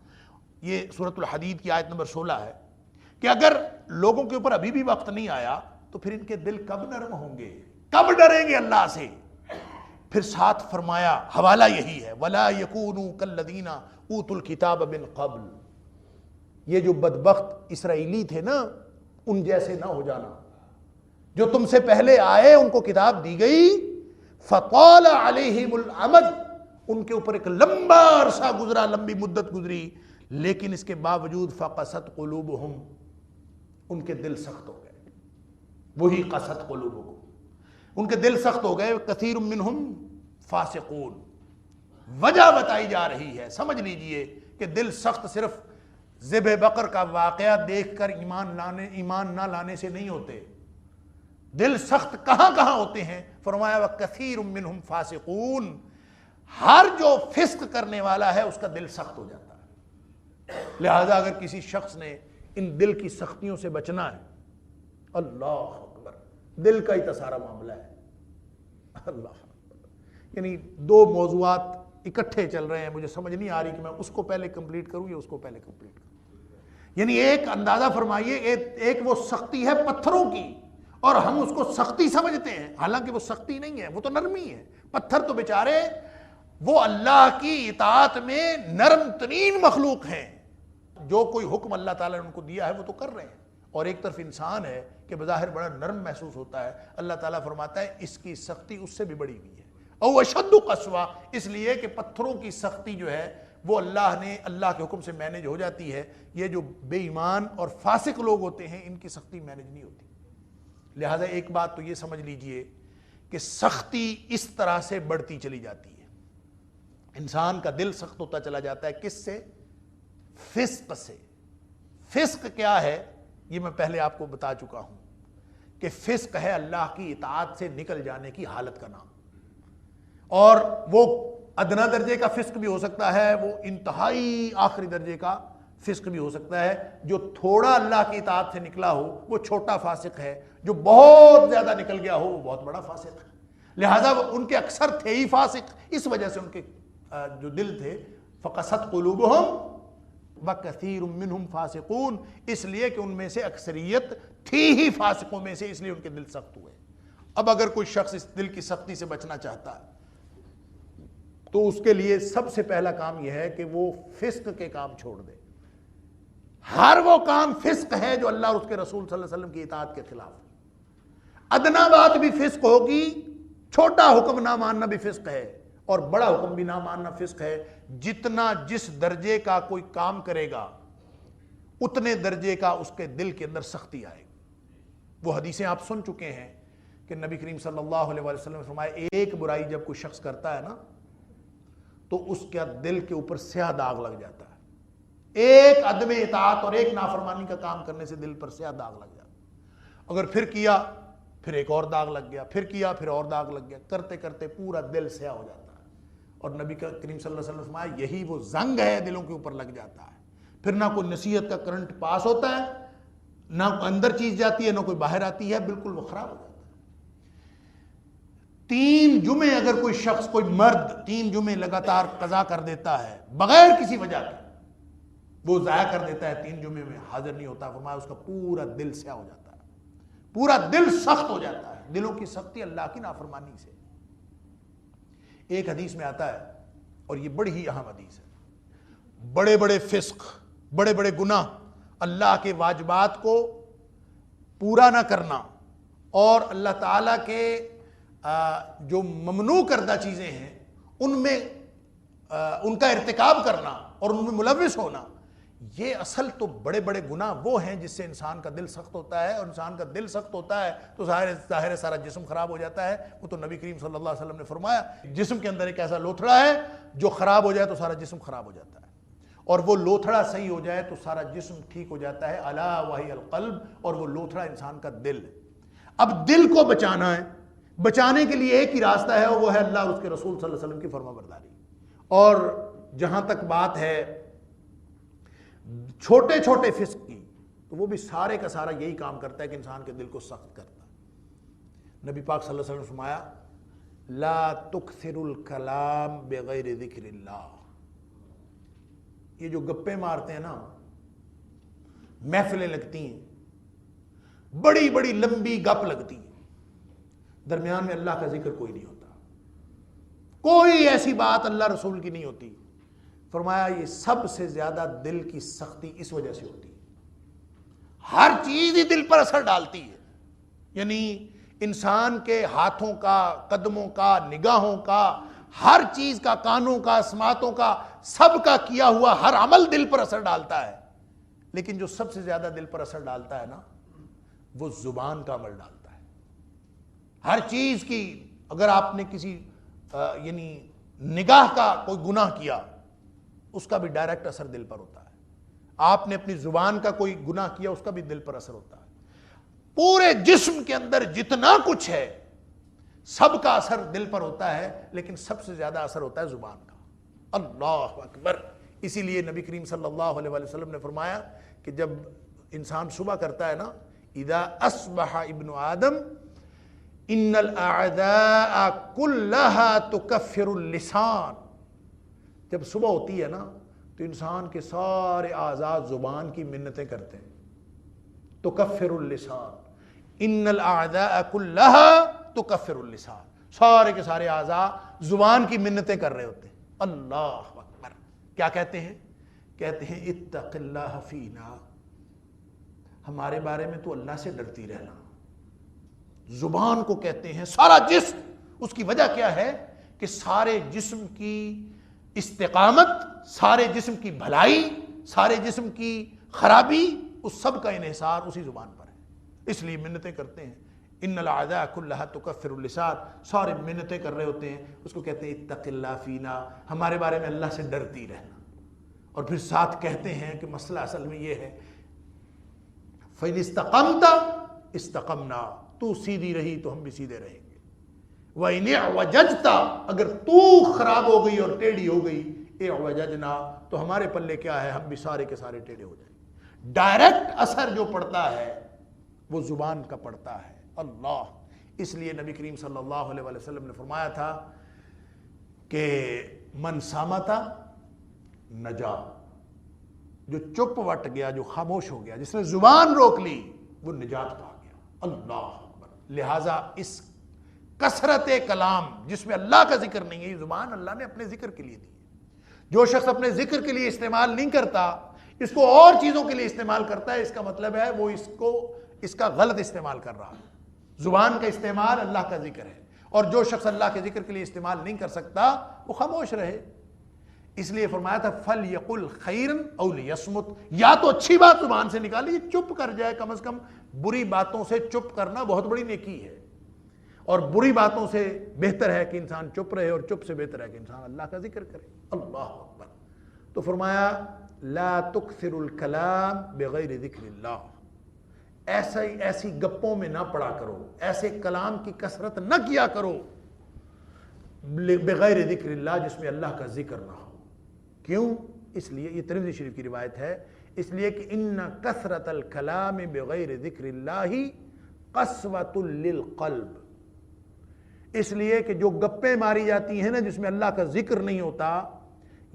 یہ سورۃ الحدید کی آیت نمبر 16 ہے، کہ اگر لوگوں کے اوپر ابھی بھی وقت نہیں آیا تو پھر ان کے دل کب نرم ہوں گے، کب ڈریں گے اللہ سے، پھر ساتھ فرمایا حوالہ یہی ہے وَلَا يَكُونُوا كَالَّذِينَ أُوتُوا الْكِتَابَ مِنْ قَبْلِ، یہ جو بدبخت اسرائیلی تھے نا ان جیسے نہ ہو جانا، جو تم سے پہلے آئے ان کو کتاب دی گئی، فَطَالَ عَلَيْهِمُ الْأَمَدُ، ان کے اوپر ایک لمبا عرصہ گزرا، لمبی مدت گزری، لیکن اس کے باوجود فَقَسَتْ قُلُوبُهُمْ، ان کے دل سخت ہو گئے، وہی قَسَتْ قُلُوبُهُمْ، ان کے دل سخت ہو گئے، کثیر منہم فاسقون، وجہ بتائی جا رہی ہے، سمجھ لیجئے کہ دل سخت صرف ذبح بقر کا واقعہ دیکھ کر ایمان نہ لانے سے نہیں ہوتے، دل سخت کہاں کہاں ہوتے ہیں؟ فرمایا وَكَثِيرٌ مِّنْهُمْ فَاسِقُونَ، ہر جو فسق کرنے والا ہے اس کا دل سخت ہو جاتا ہے۔ لہذا اگر کسی شخص نے ان دل کی سختیوں سے بچنا ہے، اللہ اکبر، دل کا ہی تو سارا معاملہ ہے، اللہ اکبر، یعنی دو موضوعات اکٹھے چل رہے ہیں، مجھے سمجھ نہیں آ رہی کہ میں اس کو پہلے کمپلیٹ کروں یا اس کو پہلے کمپلیٹ کروں۔ یعنی ایک اندازہ فرمائیے، ایک وہ سختی ہے پتھروں کی اور ہم اس کو سختی سمجھتے ہیں، حالانکہ وہ سختی نہیں ہے، وہ تو نرمی ہے۔ پتھر تو بیچارے وہ اللہ کی اطاعت میں نرم ترین مخلوق ہیں، جو کوئی حکم اللہ تعالیٰ نے ان کو دیا ہے وہ تو کر رہے ہیں، اور ایک طرف انسان ہے کہ بظاہر بڑا نرم محسوس ہوتا ہے، اللہ تعالیٰ فرماتا ہے اس کی سختی اس سے بھی بڑی ہوئی ہے، او اشد قسوہ، اس لیے کہ پتھروں کی سختی جو ہے وہ اللہ کے حکم سے مینج ہو جاتی ہے، یہ جو بے ایمان اور فاسق لوگ ہوتے ہیں ان کی سختی مینج نہیں ہوتی۔ لہٰذا ایک بات تو یہ سمجھ لیجئے کہ سختی اس طرح سے بڑھتی چلی جاتی ہے، انسان کا دل سخت ہوتا چلا جاتا ہے، کس سے؟ فسق سے۔ فسق کیا ہے یہ میں پہلے آپ کو بتا چکا ہوں کہ فسق ہے اللہ کی اطاعت سے نکل جانے کی حالت کا نام، اور وہ ادنا درجے کا فسق بھی ہو سکتا ہے، وہ انتہائی آخری درجے کا فسق بھی ہو سکتا ہے۔ جو تھوڑا اللہ کی اطاعت سے نکلا ہو وہ چھوٹا فاسق ہے، جو بہت زیادہ نکل گیا ہو وہ بہت بڑا فاسق ہے۔ لہٰذا ان کے اکثر تھے ہی فاسق، اس وجہ سے ان کے جو دل تھے فقست قلوبہم وَكَثِيرٌ مِّنْهُمْ فَاسِقُونَ، اس لیے کہ ان میں سے اکثریت تھی ہی فاسقوں میں سے، اس لیے ان کے دل سخت ہوئے۔ اب اگر کوئی شخص اس دل کی سختی سے بچنا چاہتا ہے تو اس کے لیے سب سے پہلا کام یہ ہے کہ وہ فسق کے کام چھوڑ دے، ہر وہ کام فسق ہے جو اللہ اور اس کے رسول صلی اللہ علیہ وسلم کی اطاعت کے خلاف ہے۔ ادنا بات بھی فسق ہوگی، چھوٹا حکم نہ ماننا بھی فسق ہے، اور بڑا حکم بھی نہ ماننا فسق ہے۔ جتنا جس درجے کا کوئی کام کرے گا اتنے درجے کا اس کے دل کے اندر سختی آئے گی۔ وہ حدیثیں آپ سن چکے ہیں کہ نبی کریم صلی اللہ علیہ وسلم نے فرمایا ایک برائی جب کوئی شخص کرتا ہے نا تو اس کے دل کے اوپر سیاہ داغ لگ جاتا ہے، ایک عدم اطاعت اور ایک نافرمانی کا کام کرنے سے دل پر سیاہ داغ لگ جاتا ہے۔ اگر پھر کیا پھر ایک اور داغ لگ گیا، پھر کیا پھر اور داغ لگ گیا، کرتے کرتے پورا دل سیاہ ہو جاتا ہے۔ اور نبی کریم صلی اللہ علیہ وسلم نے فرمایا یہی وہ زنگ ہے دلوں کے اوپر لگ جاتا ہے، پھر نہ کوئی نصیحت کا کرنٹ پاس ہوتا ہے، نہ اندر چیز جاتی ہے نہ کوئی باہر آتی ہے، بالکل وہ خراب ہو جاتا ہے۔ 3 جمعے اگر کوئی شخص، کوئی مرد 3 جمعے لگاتار قضا کر دیتا ہے بغیر کسی وجہ کے، وہ ضائع کر دیتا ہے، 3 جمعے میں حاضر نہیں ہوتا، فرمایا اس کا پورا دل سیاہ ہو جاتا ہے، پورا دل سخت ہو جاتا ہے۔ دلوں کی سختی اللہ کی نافرمانی سے۔ ایک حدیث میں آتا ہے اور یہ بڑی ہی اہم حدیث ہے، بڑے بڑے فسق، بڑے بڑے گناہ، اللہ کے واجبات کو پورا نہ کرنا اور اللہ تعالیٰ کے جو ممنوع کردہ چیزیں ہیں ان میں ان کا ارتکاب کرنا اور ان میں ملوث ہونا، یہ اصل تو بڑے بڑے گناہ وہ ہیں جس سے انسان کا دل سخت ہوتا ہے، اور انسان کا دل سخت ہوتا ہے تو ظاہر سارا جسم خراب ہو جاتا ہے۔ وہ تو نبی کریم صلی اللہ علیہ وسلم نے فرمایا جسم کے اندر ایک ایسا لوتھڑا ہے جو خراب ہو جائے تو سارا جسم خراب ہو جاتا ہے، اور وہ لوتھڑا صحیح ہو جائے تو سارا جسم ٹھیک ہو جاتا ہے۔ الا وہی القلب، اور وہ لوتھڑا انسان کا دل ہے۔ اب دل کو بچانا ہے، بچانے کے لیے ایک ہی راستہ ہے، اور وہ ہے اللہ اور اس کے رسول صلی اللہ علیہ وسلم کی فرما برداری۔ اور جہاں تک بات ہے چھوٹے چھوٹے فسق کی، تو وہ بھی سارے کا سارا یہی کام کرتا ہے کہ انسان کے دل کو سخت کرتا ہے۔ نبی پاک صلی اللہ علیہ وسلم نے فرمایا لا تکثر الکلام بغیر ذکر اللہ، یہ جو گپے مارتے ہیں نا، محفلیں لگتی ہیں، بڑی بڑی لمبی گپ لگتی ہیں، درمیان میں اللہ کا ذکر کوئی نہیں ہوتا، کوئی ایسی بات اللہ رسول کی نہیں ہوتی. فرمایا یہ سب سے زیادہ دل کی سختی اس وجہ سے ہوتی ہے، ہر چیز ہی دل پر اثر ڈالتی ہے. یعنی انسان کے ہاتھوں کا، قدموں کا، نگاہوں کا، ہر چیز کا، کانوں کا، سماعتوں کا، سب کا کیا ہوا ہر عمل دل پر اثر ڈالتا ہے. لیکن جو سب سے زیادہ دل پر اثر ڈالتا ہے نا، وہ زبان کا عمل ڈالتا ہے. ہر چیز کی، اگر آپ نے کسی یعنی نگاہ کا کوئی گناہ کیا، اس کا بھی ڈائریکٹ اثر دل پر ہوتا ہے. آپ نے اپنی زبان کا کوئی گناہ کیا، اس کا بھی دل پر اثر ہوتا ہے. پورے جسم کے اندر جتنا کچھ ہے سب کا اثر دل پر ہوتا ہے، لیکن سب سے زیادہ اثر ہوتا ہے زبان کا. اللہ اکبر. اسی لیے نبی کریم صلی اللہ علیہ وسلم نے فرمایا کہ جب انسان صبح کرتا ہے نا، اذا اصبح ابن آدم ان الاعداء كلها تكفر اللسان. جب صبح ہوتی ہے نا تو انسان کے سارے اعضاء زبان کی منتیں کرتے ہیں. تکفر اللسان، ان الاعداء كلها تکفر اللسان. سارے کے سارے اعضاء زبان کی منتیں کر رہے ہوتے ہیں. اللہ اکبر. کیا کہتے ہیں؟ کہتے ہیں اتق اللہ فینا، ہمارے بارے میں تو اللہ سے ڈرتی رہنا. زبان کو کہتے ہیں سارا جسم. اس کی وجہ کیا ہے کہ سارے جسم کی استقامت، سارے جسم کی بھلائی، سارے جسم کی خرابی، اس سب کا انحصار اسی زبان پر ہے. اس لیے منتیں کرتے ہیں. ان الاعداء كلها تكفر اللسان، سارے منتیں کر رہے ہوتے ہیں. اس کو کہتے ہیں اتق اللہ فینا، ہمارے بارے میں اللہ سے ڈرتی رہنا. اور پھر ساتھ کہتے ہیں کہ مسئلہ اصل میں یہ ہے فَإِنِ اسْتَقَمْتَ اسْتَقَمْنَا، تو سیدھی رہی تو ہم بھی سیدھے رہیں گے. وَإِنِ اعْوَجَجْتَ، اگر تو خراب ہو گئی اور ٹیڑھی ہو گئی، اعْوَجَجْنَا، تو ہمارے پلے کیا ہے، ہم بھی سارے کے سارے ٹیڑھے ہو جائیں. ڈائریکٹ اثر جو پڑتا ہے وہ زبان کا پڑتا ہے. اللہ. اس لیے نبی کریم صلی اللہ علیہ وسلم نے فرمایا تھا کہ من صامتا نجا، جو چپ وٹ گیا، جو خاموش ہو گیا، جس نے زبان روک لی، وہ نجات پا گیا. اللہ اکبر. لہٰذا اس کثرت کلام جس میں اللہ کا ذکر نہیں ہے، یہ زبان اللہ نے اپنے ذکر کے لیے دی ہے. جو شخص اپنے ذکر کے لیے استعمال نہیں کرتا، اس کو اور چیزوں کے لیے استعمال کرتا ہے، اس کا مطلب ہے وہ اس کا غلط استعمال کر رہا ہے. زبان کا استعمال اللہ کا ذکر ہے، اور جو شخص اللہ کے ذکر کے لیے استعمال نہیں کر سکتا وہ خاموش رہے. اس لیے فرمایا تھا فَلْيَقُلْ خَيْرًا أَوْ لِيَصْمُتْ، یا تو اچھی بات زبان سے نکالی، چپ کر جائے. کم از کم بری باتوں سے چپ کرنا بہت بڑی نیکی ہے، اور بری باتوں سے بہتر ہے کہ انسان چپ رہے، اور چپ سے بہتر ہے کہ انسان اللہ کا ذکر کرے. اللہ اکبر. تو فرمایا لا تکثر الکلام بغیر ذکر اللہ، ایسی گپوں میں نہ پڑا کرو، ایسے کلام کی کثرت نہ کیا کرو بغیر ذکر اللہ، جس میں اللہ کا ذکر نہ ہو. کیوں؟ اس لیے یہ ترمذی شریف کی روایت ہے، اس لیے کہ ان کثرت الکلام بغیر ذکر اللہ قسوۃ للقلب. اس لیے کہ جو گپیں ماری جاتی ہیں نا جس میں اللہ کا ذکر نہیں ہوتا،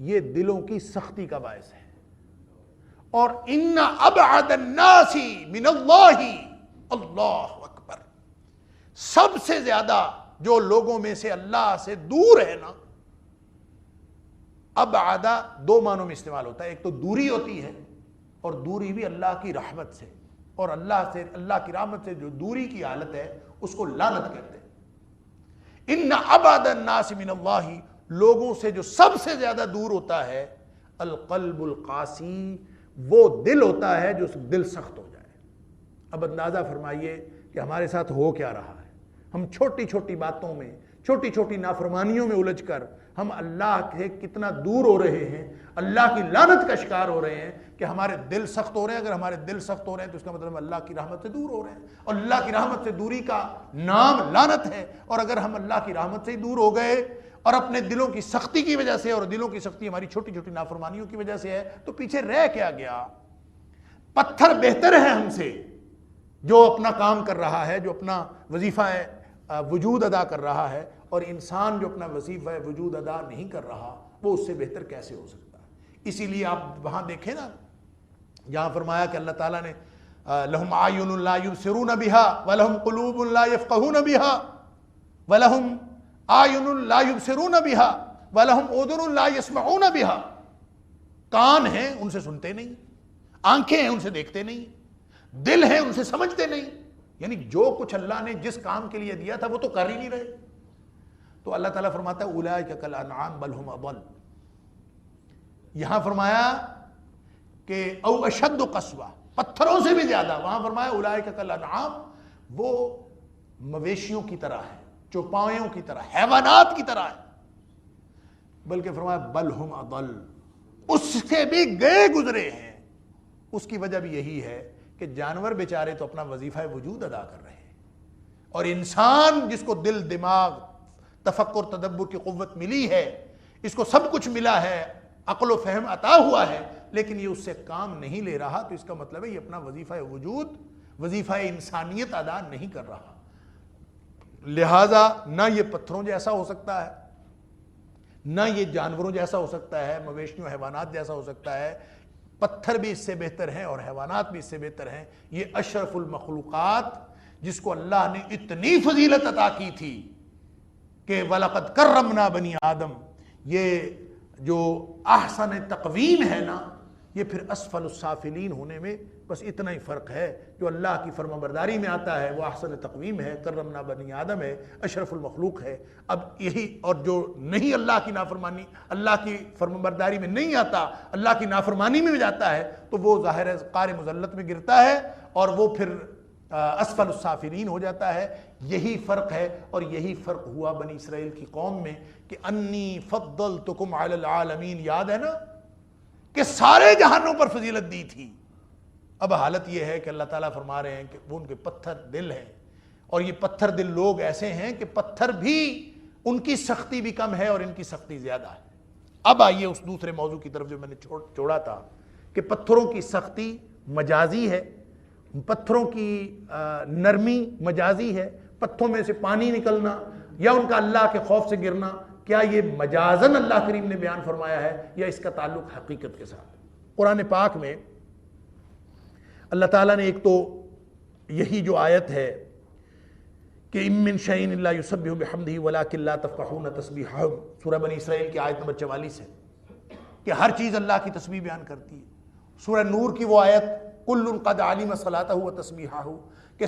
یہ دلوں کی سختی کا باعث ہے. اور ان ابعد الناس من اللہ، اللہ اکبر، سب سے زیادہ جو لوگوں میں سے اللہ سے دور ہے نا، ابعد دو معنوں میں استعمال ہوتا ہے. ایک تو دوری ہوتی ہے، اور دوری بھی اللہ کی رحمت سے، اور اللہ کی رحمت سے جو دوری کی حالت ہے اس کو لعنت کہتے ہیں. ان ابعد الناس من اللہ، لوگوں سے جو سب سے زیادہ دور ہوتا ہے، القلب القاسی، وہ دل ہوتا ہے جو دل سخت ہو جائے. اب اندازہ فرمائیے کہ ہمارے ساتھ ہو کیا رہا ہے. ہم چھوٹی چھوٹی باتوں میں، چھوٹی چھوٹی نافرمانیوں میں الجھ کر ہم اللہ سے کتنا دور ہو رہے ہیں، اللہ کی لعنت کا شکار ہو رہے ہیں کہ ہمارے دل سخت ہو رہے ہیں. اگر ہمارے دل سخت ہو رہے ہیں تو اس کا مطلب اللہ کی رحمت سے دور ہو رہے ہیں، اور اللہ کی رحمت سے دوری کا نام لعنت ہے. اور اگر ہم اللہ کی رحمت سے ہی دور ہو گئے اور اپنے دلوں کی سختی کی وجہ سے، اور دلوں کی سختی ہماری چھوٹی چھوٹی نافرمانیوں کی وجہ سے ہے، تو پیچھے رہ کیا گیا؟ پتھر بہتر ہے ہم سے، جو اپنا کام کر رہا ہے، جو اپنا وظیفہ وجود ادا کر رہا ہے، اور انسان جو اپنا وظیفہ وجود ادا نہیں کر رہا، وہ اس سے بہتر کیسے ہو سکتا ہے؟ اسی لیے آپ وہاں دیکھیں نا، جہاں فرمایا کہ اللہ تعالیٰ نے لَهُمْ أَعْيُنٌ لَا يُبْصِرُونَ بِهَا وَلَهُمْ قُلُوبٌ لَا يَفْقَهُونَ بِهَا وَلَهُمْ آیُن لا یبصرون بہا وَلَهُمْ اُذُنٌ لَا يَسْمَعُونَ بِهَا، کان ہیں ان سے سنتے نہیں، آنکھیں ہیں ان سے دیکھتے نہیں، دل ہیں ان سے سمجھتے نہیں. یعنی جو کچھ اللہ نے جس کام کے لیے دیا تھا وہ تو کر ہی نہیں رہے. تو اللہ تعالیٰ فرماتا ہے اولئک کالانعام بل هم اضل. یہاں فرمایا کہ او اشد قسوہ، پتھروں سے بھی زیادہ. وہاں فرمایا اولئک کالانعام، وہ مویشیوں کی طرح ہے، چوپایوں کی طرح، حیوانات کی طرح ہے. بلکہ فرمایا بل هم اضل، اس سے بھی گئے گزرے ہیں. اس کی وجہ بھی یہی ہے کہ جانور بیچارے تو اپنا وظیفہ وجود ادا کر رہے ہیں، اور انسان جس کو دل، دماغ، تفکر، تدبر کی قوت ملی ہے، اس کو سب کچھ ملا ہے، عقل و فہم عطا ہوا ہے، لیکن یہ اس سے کام نہیں لے رہا، تو اس کا مطلب ہے یہ اپنا وظیفہ وجود، وظیفہ انسانیت ادا نہیں کر رہا. لہذا نہ یہ پتھروں جیسا ہو سکتا ہے، نہ یہ جانوروں جیسا ہو سکتا ہے، مویشیوں حیوانات جیسا ہو سکتا ہے. پتھر بھی اس سے بہتر ہیں اور حیوانات بھی اس سے بہتر ہیں. یہ اشرف المخلوقات جس کو اللہ نے اتنی فضیلت عطا کی تھی کہ وَلَقَدْ كَرَّمْنَا بَنِي آدم، یہ جو احسن تقویم ہے نا، یہ پھر اسفل السافلین ہونے میں بس اتنا ہی فرق ہے. جو اللہ کی فرما برداری میں آتا ہے وہ احسن تقویم ہے، کرمنا بنی آدم ہے، اشرف المخلوق ہے. اب یہی، اور جو نہیں اللہ کی نافرمانی، اللہ کی فرما برداری میں نہیں آتا، اللہ کی نافرمانی میں جاتا ہے، تو وہ ظاہر ہے قعر مذلت میں گرتا ہے اور وہ پھر اسفل السافلین ہو جاتا ہے. یہی فرق ہے، اور یہی فرق ہوا بنی اسرائیل کی قوم میں کہ انی فضلتکم علی العالمین. یاد ہے نا کہ سارے جہانوں پر فضیلت دی تھی. اب حالت یہ ہے کہ اللہ تعالیٰ فرما رہے ہیں کہ وہ ان کے پتھر دل ہیں، اور یہ پتھر دل لوگ ایسے ہیں کہ پتھر بھی ان کی سختی بھی کم ہے اور ان کی سختی زیادہ ہے. اب آئیے اس دوسرے موضوع کی طرف جو میں نے چھوڑا تھا کہ پتھروں کی سختی مجازی ہے، پتھروں کی نرمی مجازی ہے. پتھروں میں سے پانی نکلنا یا ان کا اللہ کے خوف سے گرنا، کیا یہ مجازن اللہ کریم نے بیان فرمایا ہے یا اس کا تعلق حقیقت کے ساتھ؟ قرآن پاک میں اللہ تعالیٰ نے ایک تو یہی جو آیت ہے کہ ام من شیء الا یسبح بحمدہ ولکن لا تفقہون تسبیحہم، سورہ بنی اسرائیل کی آیت نمبر 44 ہے کہ ہر چیز اللہ کی تسبیح بیان کرتی ہے. سورہ نور کی وہ آیت کل قد علم صلاتہ وتسبیحہ، کہ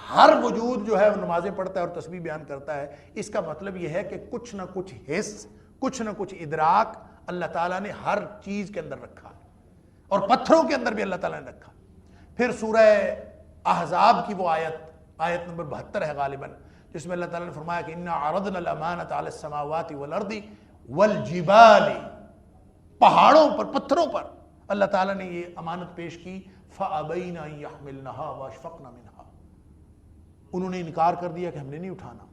ہر وجود جو ہے وہ نمازیں پڑھتا ہے اور تسبیح بیان کرتا ہے. اس کا مطلب یہ ہے کہ کچھ نہ کچھ حس، کچھ نہ کچھ ادراک اللہ تعالیٰ نے ہر چیز کے اندر رکھا، اور پتھروں کے اندر بھی اللہ تعالیٰ نے رکھا. پھر سورہ احزاب کی وہ آیت نمبر 72 ہے غالباً، جس میں اللہ تعالیٰ نے فرمایا کہ انا عرضنا الامانۃ علی السماوات والارض والجبال، پہاڑوں پر، پتھروں پر اللہ تعالیٰ نے یہ امانت پیش کی. فابین ان یحملنها واشفقن منها، انہوں نے انکار کر دیا کہ ہم نے نہیں اٹھانا.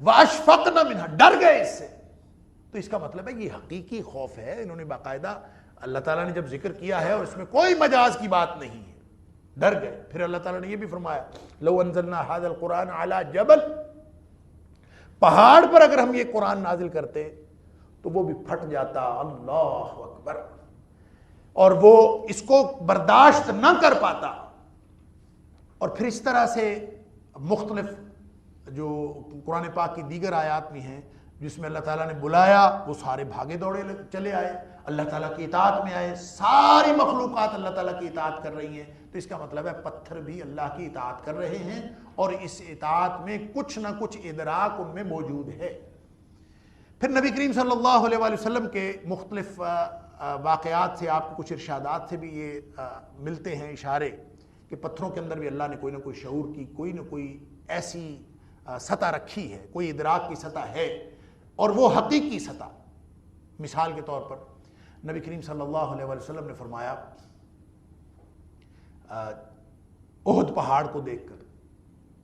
واشفقن منها، ڈر گئے اس سے. تو اس کا مطلب ہے یہ حقیقی خوف ہے. انہوں نے باقاعدہ اللہ تعالیٰ نے جب ذکر کیا ہے اور اس میں کوئی مجاز کی بات نہیں ہے، ڈر گئے. پھر اللہ تعالیٰ نے یہ بھی فرمایا لو انزلنا هذا القرآن على جبل، پہاڑ پر اگر ہم یہ قرآن نازل کرتے تو وہ بھی پھٹ جاتا. اللہ اکبر. اور وہ اس کو برداشت نہ کر پاتا. اور پھر اس طرح سے مختلف جو قرآن پاک کی دیگر آیات میں ہیں جس میں اللہ تعالیٰ نے بلایا، وہ سارے بھاگے دوڑے چلے آئے، اللہ تعالیٰ کی اطاعت میں آئے. ساری مخلوقات اللہ تعالیٰ کی اطاعت کر رہی ہیں. تو اس کا مطلب ہے پتھر بھی اللہ کی اطاعت کر رہے ہیں، اور اس اطاعت میں کچھ نہ کچھ ادراک ان میں موجود ہے. پھر نبی کریم صلی اللہ علیہ وآلہ وسلم کے مختلف واقعات سے آپ کو کچھ ارشادات سے بھی یہ ملتے ہیں اشارے کہ پتھروں کے اندر بھی اللہ نے کوئی نہ کوئی شعور کی، کوئی نہ کوئی ایسی سطح رکھی ہے، کوئی ادراک کی سطح ہے، اور وہ حقیقی سطح. مثال کے طور پر نبی کریم صلی اللہ علیہ وآلہ وسلم نے فرمایا احد پہاڑ کو دیکھ کر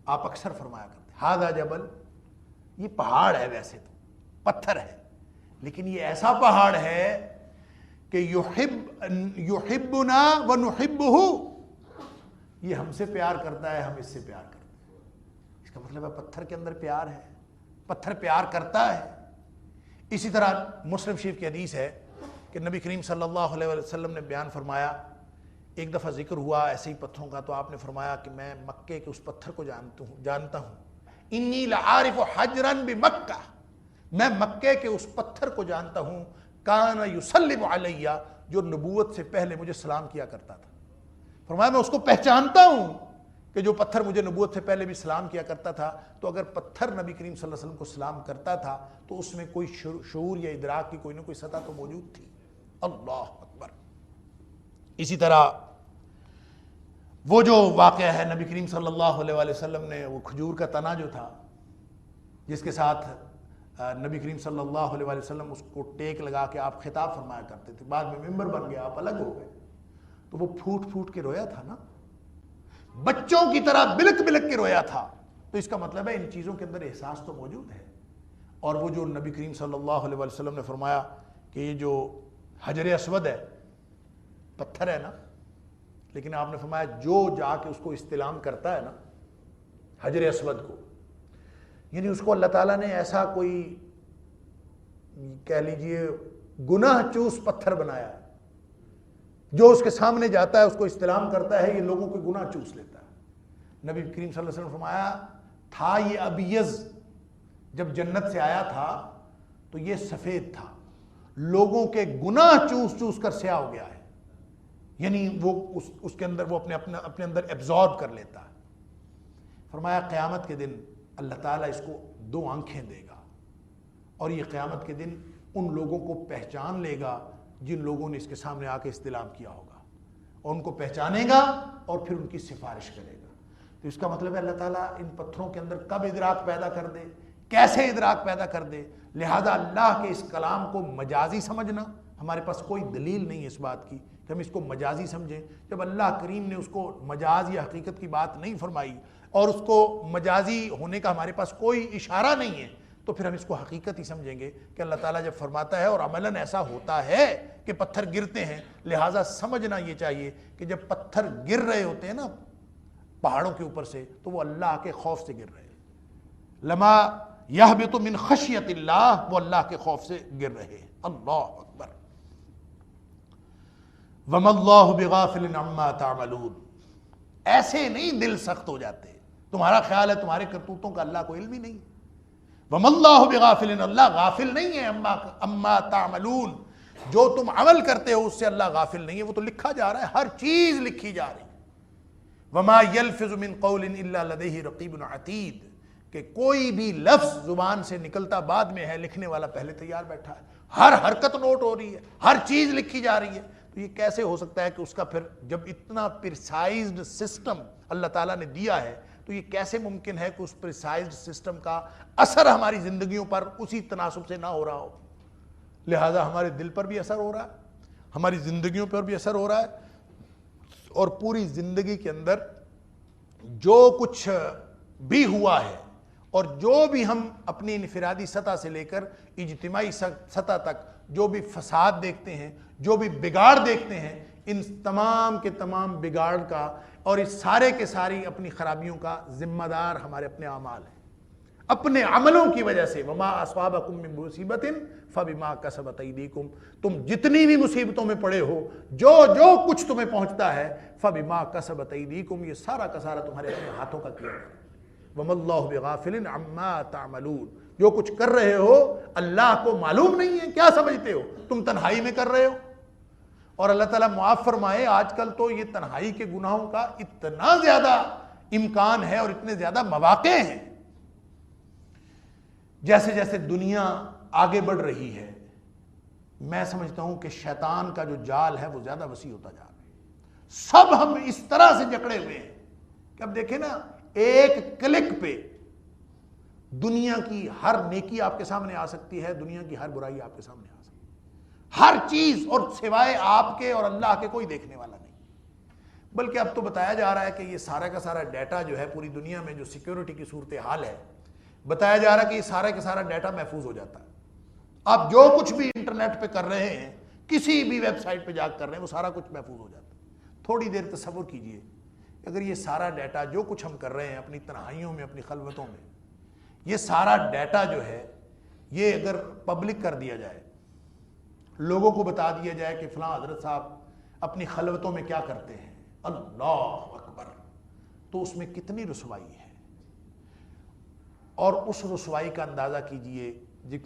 آپ اکثر فرمایا کرتے ھذا جبل، یہ پہاڑ ہے، ویسے تو پتھر ہے لیکن یہ ایسا پہاڑ ہے کہ یحبنا ونحبہ، یہ ہم سے پیار کرتا ہے، ہم اس سے پیار کرتے ہیں. اس کا مطلب ہے پتھر کے اندر پیار ہے، پتھر پیار کرتا ہے. اسی طرح مسلم شریف کی حدیث ہے کہ نبی کریم صلی اللہ علیہ وسلم نے بیان فرمایا، ایک دفعہ ذکر ہوا ایسے ہی پتھروں کا، تو آپ نے فرمایا کہ میں مکے کے اس پتھر کو جانتا ہوں انی لعارف حجرا بمکہ، میں مکے کے اس پتھر کو جانتا ہوں، کان یسلم علیہ، جو نبوت سے پہلے مجھے سلام کیا کرتا تھا۔ فرمایا میں اس کو پہچانتا ہوں کہ جو پتھر مجھے نبوت سے پہلے بھی سلام کیا کرتا تھا، تو اگر پتھر نبی کریم صلی اللہ علیہ وسلم کو سلام کرتا تھا تو اس میں کوئی شعور یا ادراک کی کوئی نہ کوئی سطح تو موجود تھی۔ اللہ اکبر۔ اسی طرح وہ جو واقعہ ہے نبی کریم صلی اللہ علیہ وآلہ وسلم نے وہ کھجور کا تنا جو تھا جس کے ساتھ نبی کریم صلی اللہ علیہ وآلہ وسلم اس کو ٹیک لگا کے آپ خطاب فرمایا کرتے تھے، بعد میں ممبر بن گیا، آپ الگ ہو گئے، تو وہ پھوٹ پھوٹ کے رویا تھا نا، بچوں کی طرح بلک بلک کے رویا تھا۔ تو اس کا مطلب ہے ان چیزوں کے اندر احساس تو موجود ہے۔ اور وہ جو نبی کریم صلی اللہ علیہ وآلہ وسلم نے فرمایا کہ یہ جو حجر اسود ہے، پتھر ہے نا، لیکن آپ نے فرمایا جو جا کے اس کو استلام کرتا ہے نا حجر اسود کو، یعنی اس کو اللہ تعالیٰ نے ایسا کوئی کہہ لیجئے گناہ چوس پتھر بنایا ہے، جو اس کے سامنے جاتا ہے اس کو استلام کرتا ہے، یہ لوگوں کے گناہ چوس لیتا ہے۔ نبی کریم صلی اللہ علیہ وسلم نے فرمایا تھا یہ ابیض، جب جنت سے آیا تھا تو یہ سفید تھا، لوگوں کے گناہ چوس چوس کر سیاہ ہو گیا ہے، یعنی وہ اس کے اندر وہ اپنے اندر ایبزارب کر لیتا ہے۔ فرمایا قیامت کے دن اللہ تعالیٰ اس کو 2 آنکھیں دے گا، اور یہ قیامت کے دن ان لوگوں کو پہچان لے گا جن لوگوں نے اس کے سامنے آ کے استلام کیا ہوگا، اور ان کو پہچانے گا اور پھر ان کی سفارش کرے گا۔ تو اس کا مطلب ہے اللہ تعالیٰ ان پتھروں کے اندر کب ادراک پیدا کر دے، کیسے ادراک پیدا کر دے۔ لہذا اللہ کے اس کلام کو مجازی سمجھنا، ہمارے پاس کوئی دلیل نہیں ہے اس بات کی کہ ہم اس کو مجازی سمجھیں۔ جب اللہ کریم نے اس کو مجاز یا حقیقت کی بات نہیں فرمائی اور اس کو مجازی ہونے کا ہمارے پاس کوئی اشارہ نہیں ہے، تو پھر ہم اس کو حقیقت ہی سمجھیں گے کہ اللہ تعالیٰ جب فرماتا ہے اور عملاً ایسا ہوتا ہے کہ پتھر گرتے ہیں، لہٰذا سمجھنا یہ چاہیے کہ جب پتھر گر رہے ہوتے ہیں نا پہاڑوں کے اوپر سے، تو وہ اللہ کے خوف سے گر رہے ہیں۔ لما یہبط من خشیت اللہ، وہ اللہ کے خوف سے گر رہے ہیں۔ اللہ اکبر۔ وما اللہ بغافل عما تعملون، ایسے نہیں دل سخت ہو جاتے، تمہارا خیال ہے تمہارے کرتوتوں کا اللہ کو علم ہی نہیں۔ وما اللہ بغافل، اللہ غافل نہیں ہے عما تعملون، جو تم عمل کرتے ہو اس سے اللہ غافل نہیں ہے، وہ تو لکھا جا رہا ہے، ہر چیز لکھی جا رہی ہے۔ وما یلفظ من قول الا لدیہ رقیب عتید، کہ کوئی بھی لفظ زبان سے نکلتا بعد میں ہے، لکھنے والا پہلے تیار بیٹھا ہے، ہر حرکت نوٹ ہو رہی ہے، ہر چیز لکھی جا رہی ہے۔ تو یہ کیسے ہو سکتا ہے کہ اس کا پھر جب اتنا پرسائزڈ سسٹم اللہ تعالیٰ نے دیا ہے، تو یہ کیسے ممکن ہے کہ اس پرسائزڈ سسٹم کا اثر ہماری زندگیوں پر اسی تناسب سے نہ ہو رہا ہو؟ لہٰذا ہمارے دل پر بھی اثر ہو رہا ہے، ہماری زندگیوں پر بھی اثر ہو رہا ہے، اور پوری زندگی کے اندر جو کچھ بھی ہوا ہے اور جو بھی ہم اپنی انفرادی سطح سے لے کر اجتماعی سطح تک جو بھی فساد دیکھتے ہیں، جو بھی بگاڑ دیکھتے ہیں، ان تمام کے تمام بگاڑ کا اور اس سارے کے ساری اپنی خرابیوں کا ذمہ دار ہمارے اپنے اعمال ہیں، اپنے عملوں کی وجہ سے۔ وما اصابکم من مصیبت فبما کسبت ایدیکم، تم جتنی بھی مصیبتوں میں پڑے ہو، جو جو کچھ تمہیں پہنچتا ہے، فبما کسبت ایدیکم، یہ سارا کا سارا تمہارے اپنے ہاتھوں کا کیا ہے۔ وما اللہ بغافل عما تعملون، جو کچھ کر رہے ہو اللہ کو معلوم نہیں ہے؟ کیا سمجھتے ہو تم تنہائی میں کر رہے ہو؟ اور اللہ تعالیٰ معاف فرمائے، آج کل تو یہ تنہائی کے گناہوں کا اتنا زیادہ امکان ہے اور اتنے زیادہ مواقع ہیں، جیسے جیسے دنیا آگے بڑھ رہی ہے، میں سمجھتا ہوں کہ شیطان کا جو جال ہے وہ زیادہ وسیع ہوتا جا رہا ہے۔ سب ہم اس طرح سے جکڑے ہوئے ہیں کہ اب دیکھیں نا، ایک کلک پہ دنیا کی ہر نیکی آپ کے سامنے آ سکتی ہے، دنیا کی ہر برائی آپ کے سامنے آ سکتی ہے، ہر چیز، اور سوائے آپ کے اور اللہ کے کوئی دیکھنے والا نہیں۔ بلکہ اب تو بتایا جا رہا ہے کہ یہ سارا کا سارا ڈیٹا جو ہے پوری دنیا میں جو سیکیورٹی کی صورتحال ہے، بتایا جا رہا ہے کہ یہ سارا کا سارا ڈیٹا محفوظ ہو جاتا ہے۔ آپ جو کچھ بھی انٹرنیٹ پہ کر رہے ہیں، کسی بھی ویب سائٹ پہ جا کر رہے ہیں، وہ سارا کچھ محفوظ ہو جاتا ہے۔ تھوڑی دیر تصور کیجئے، اگر یہ سارا ڈیٹا جو کچھ ہم کر رہے ہیں اپنی تنہائیوں میں، اپنی خلوتوں میں، یہ سارا ڈیٹا جو ہے یہ اگر پبلک کر دیا جائے، لوگوں کو بتا دیا جائے کہ فلاں حضرت صاحب اپنی خلوتوں میں کیا کرتے ہیں، اللہ اکبر، تو اس میں کتنی رسوائی ہے۔ اور اس رسوائی کا اندازہ کیجئے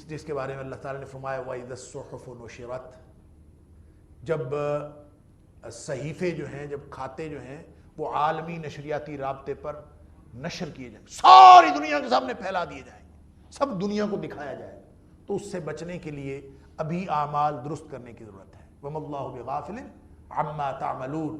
جس کے بارے میں اللہ تعالیٰ نے فرمایا وَإِذَا الصُّحُفُ نُشِرَتْ، جب صحیفے جو ہیں، جب کھاتے جو ہیں وہ عالمی نشریاتی رابطے پر نشر کیے جائیں، ساری دنیا کے سامنے پھیلا دیے جائیں، سب دنیا کو دکھایا جائے، تو اس سے بچنے کے لیے ابھی اعمال درست کرنے کی ضرورت ہے۔ وَمَا اللَّهُ بِغَافِلٍ عَمَّا تَعْمَلُونَ،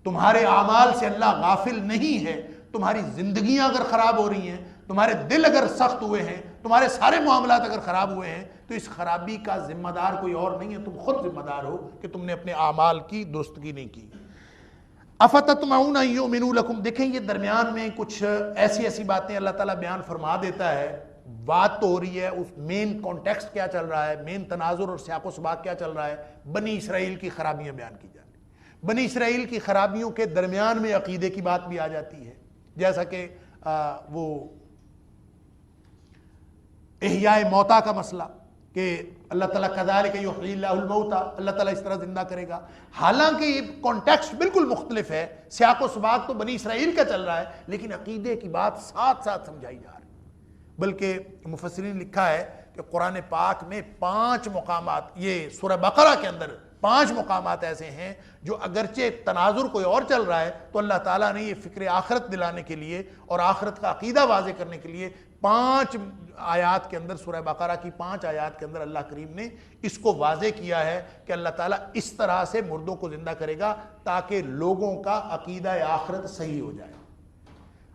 تمہارے اعمال سے اللہ غافل نہیں ہے۔ تمہاری زندگیاں اگر خراب ہو رہی ہیں، تمہارے دل اگر سخت ہوئے ہیں، تمہارے سارے معاملات اگر خراب ہوئے ہیں، تو اس خرابی کا ذمہ دار کوئی اور نہیں ہے، تم خود ذمہ دار ہو کہ تم نے اپنے اعمال کی درستگی نہیں کی۔ اَفَتَطْمَعُونَ أَن يُؤْمِنُوا لَكُمْ، دیکھیں یہ درمیان میں کچھ ایسی باتیں اللہ تعالیٰ بیان فرما دیتا ہے، بات تو ہو رہی ہے، اس مین کانٹیکسٹ کیا چل رہا ہے، مین تناظر اور سیاق و سباق کیا چل رہا ہے، بنی اسرائیل کی خرابیاں بیان کی جا رہی ہیں۔ بنی اسرائیل کی خرابیوں کے درمیان میں عقیدے کی بات بھی آ جاتی ہے، جیسا کہ وہ احیاء موتا کا مسئلہ کہ اللہ تعالیٰ کذالک یحیی اللہ الموتا، اللہ تعالیٰ اس طرح زندہ کرے گا، حالانکہ یہ کانٹیکسٹ بالکل مختلف ہے، سیاق و سباق تو بنی اسرائیل کا چل رہا ہے، لیکن عقیدے کی بات ساتھ ساتھ سمجھائی جا رہی ہے۔ بلکہ مفسرین نے لکھا ہے کہ قرآن پاک میں 5 مقامات، یہ سورہ بقرہ کے اندر 5 مقامات ایسے ہیں جو اگرچہ تناظر کوئی اور چل رہا ہے، تو اللہ تعالیٰ نے یہ فکر آخرت دلانے کے لیے اور آخرت کا عقیدہ واضح کرنے کے لیے 5 آیات کے اندر، سورہ بقرہ کی 5 آیات کے اندر اللہ کریم نے اس کو واضح کیا ہے کہ اللہ تعالیٰ اس طرح سے مردوں کو زندہ کرے گا تاکہ لوگوں کا عقیدہ آخرت صحیح ہو جائے۔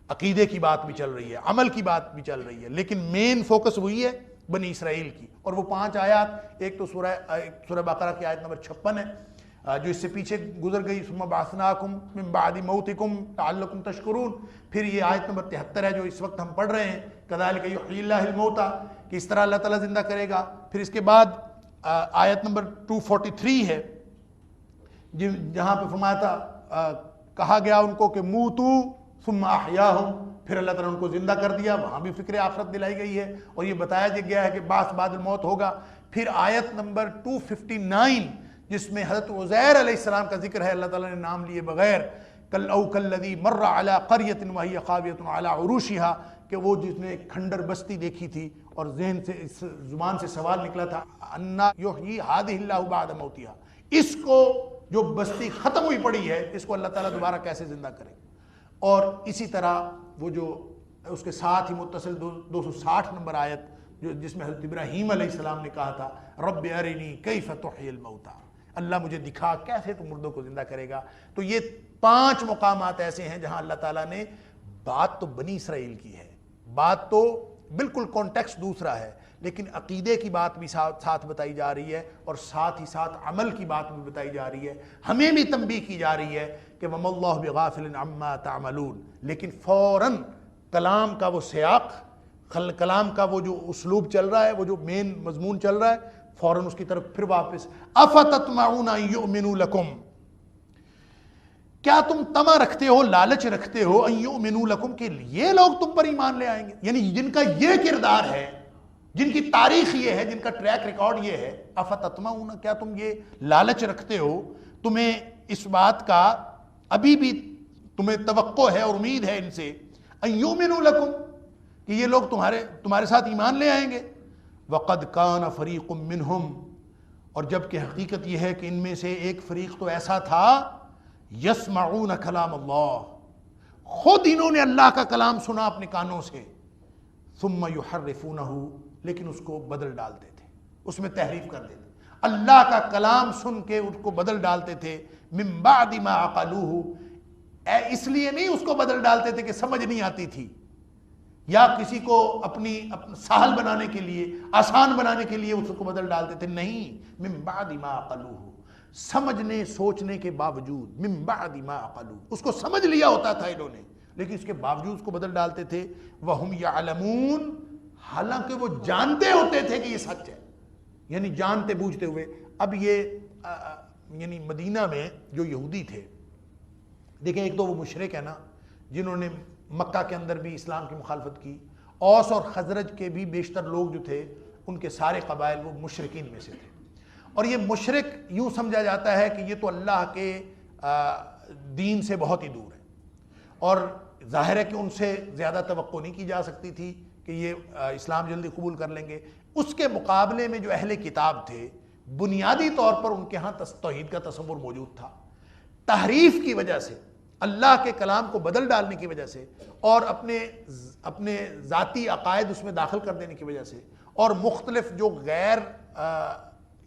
عقیدے کی بات بھی چل رہی ہے، عمل کی بات بھی چل رہی ہے، لیکن مین فوکس وہی ہے بنی اسرائیل کی۔ اور وہ 5 آیات، ایک تو سورہ بقرہ کی آیت نمبر 56 ہے جو اس سے پیچھے گزر گئی، ثم بعثناکم من بعد موتکم لعلکم تشکرون، پھر یہ آیت نمبر 73 ہے جو اس وقت ہم پڑھ رہے ہیں، کذالک یحیی اللہ الموتا، کہ اس طرح اللہ تعالیٰ زندہ کرے گا۔ پھر اس کے بعد آیت نمبر 243 ہے جہاں پہ فرمایا تھا، کہا گیا ان کو کہ موتو ثم احیاہم، پھر اللہ تعالیٰ نے ان کو زندہ کر دیا، وہاں بھی فکر آخرت دلائی گئی ہے اور یہ بتایا گیا ہے کہ بعث بعد الموت ہوگا۔ پھر آیت نمبر 259 جس میں حضرت عزیر علیہ السلام کا ذکر ہے، اللہ تعالیٰ نے نام لیے بغیر، کالذی مر علی قریۃ وہی خاویۃ علی عروشہا، کہ وہ جس نے ایک کھنڈر بستی دیکھی تھی اور ذہن سے، اس زبان سے سوال نکلا تھا، انا یحیی ہذہ اللہ بعد موتہا، اس کو جو بستی ختم ہوئی پڑی ہے اس کو اللہ تعالیٰ دوبارہ کیسے زندہ کرے گا۔ اور اسی طرح وہ جو اس کے ساتھ ہی متصل 260 نمبر آیت جو جس میں حضرت ابراہیم علیہ السلام نے کہا تھا، رب ارنی کیف تحیی الموتى، اللہ مجھے دکھا کیسے تو مردوں کو زندہ کرے گا۔ تو یہ 5 مقامات ایسے ہیں جہاں اللہ تعالیٰ نے بات تو بنی اسرائیل کی ہے، بات تو بالکل کانٹیکسٹ دوسرا ہے، لیکن عقیدے کی بات بھی ساتھ بتائی جا رہی ہے اور ساتھ ہی ساتھ عمل کی بات بھی بتائی جا رہی ہے، ہمیں بھی تنبیہ کی جا رہی ہے کہ وَمَا اللَّهُ بِغَافِلٍ عَمَّا تَعْمَلُونَ، لیکن فوراً کلام کا وہ سیاق، کلام کا وہ جو اسلوب چل رہا ہے، وہ جو مین مضمون چل رہا ہے، فوراً اس کی طرف پھر واپس، اَفَتَطْمَعُونَ أَن يُؤْمِنُوا لَكُمْ، کیا تم طمع رکھتے ہو، لالچ رکھتے ہو، ان یؤمنوا لکم، کہ یہ لوگ تم پر ایمان لے آئیں گے، یعنی جن کا یہ کردار ہے، جن کی تاریخ یہ ہے، جن کا ٹریک ریکارڈ یہ ہے، افتطمعون، کیا تم یہ لالچ رکھتے ہو، تمہیں اس بات کا ابھی بھی تمہیں توقع ہے اور امید ہے ان سے، ان یؤمنوا لکم، کہ یہ لوگ تمہارے ساتھ ایمان لے آئیں گے، وقد کان فریق منہم، اور جب کہ حقیقت یہ ہے کہ ان میں سے ایک فریق تو ایسا تھا، یسمعون کلام اللہ، خود انہوں نے اللہ کا کلام سنا اپنے کانوں سے، ثم یحرفونہ، لیکن اس کو بدل ڈالتے تھے، اس میں تحریف کر دیتے، اللہ کا کلام سن کے اس کو بدل ڈالتے تھے، من بعد ما عقلوہ، اس لیے نہیں اس کو بدل ڈالتے تھے کہ سمجھ نہیں آتی تھی، یا کسی کو اپنی سہل بنانے کے لیے، آسان بنانے کے لیے اس کو بدل ڈالتے تھے، نہیں، من بعد ما عقلوہ، سمجھنے سوچنے کے باوجود، من بعد ما عقلوہ، اس کو سمجھ لیا ہوتا تھا انہوں نے، لیکن اس کے باوجود اس کو بدل ڈالتے تھے، وہم یعلمون، حالانکہ وہ جانتے ہوتے تھے کہ یہ سچ ہے، یعنی جانتے بوجھتے ہوئے۔ اب یہ یعنی مدینہ میں جو یہودی تھے، دیکھیں ایک تو وہ مشرک ہے نا، جنہوں نے مکہ کے اندر بھی اسلام کی مخالفت کی، اوس اور خزرج کے بھی بیشتر لوگ جو تھے ان کے سارے قبائل وہ مشرکین میں سے تھے، اور یہ مشرک یوں سمجھا جاتا ہے کہ یہ تو اللہ کے دین سے بہت ہی دور ہے، اور ظاہر ہے کہ ان سے زیادہ توقع نہیں کی جا سکتی تھی کہ یہ اسلام جلدی قبول کر لیں گے. اس کے مقابلے میں جو اہل کتاب تھے بنیادی طور پر ان کے ہاں توحید کا تصور موجود تھا. تحریف کی وجہ سے، اللہ کے کلام کو بدل ڈالنے کی وجہ سے، اور اپنے ذاتی عقائد اس میں داخل کر دینے کی وجہ سے، اور مختلف جو غیر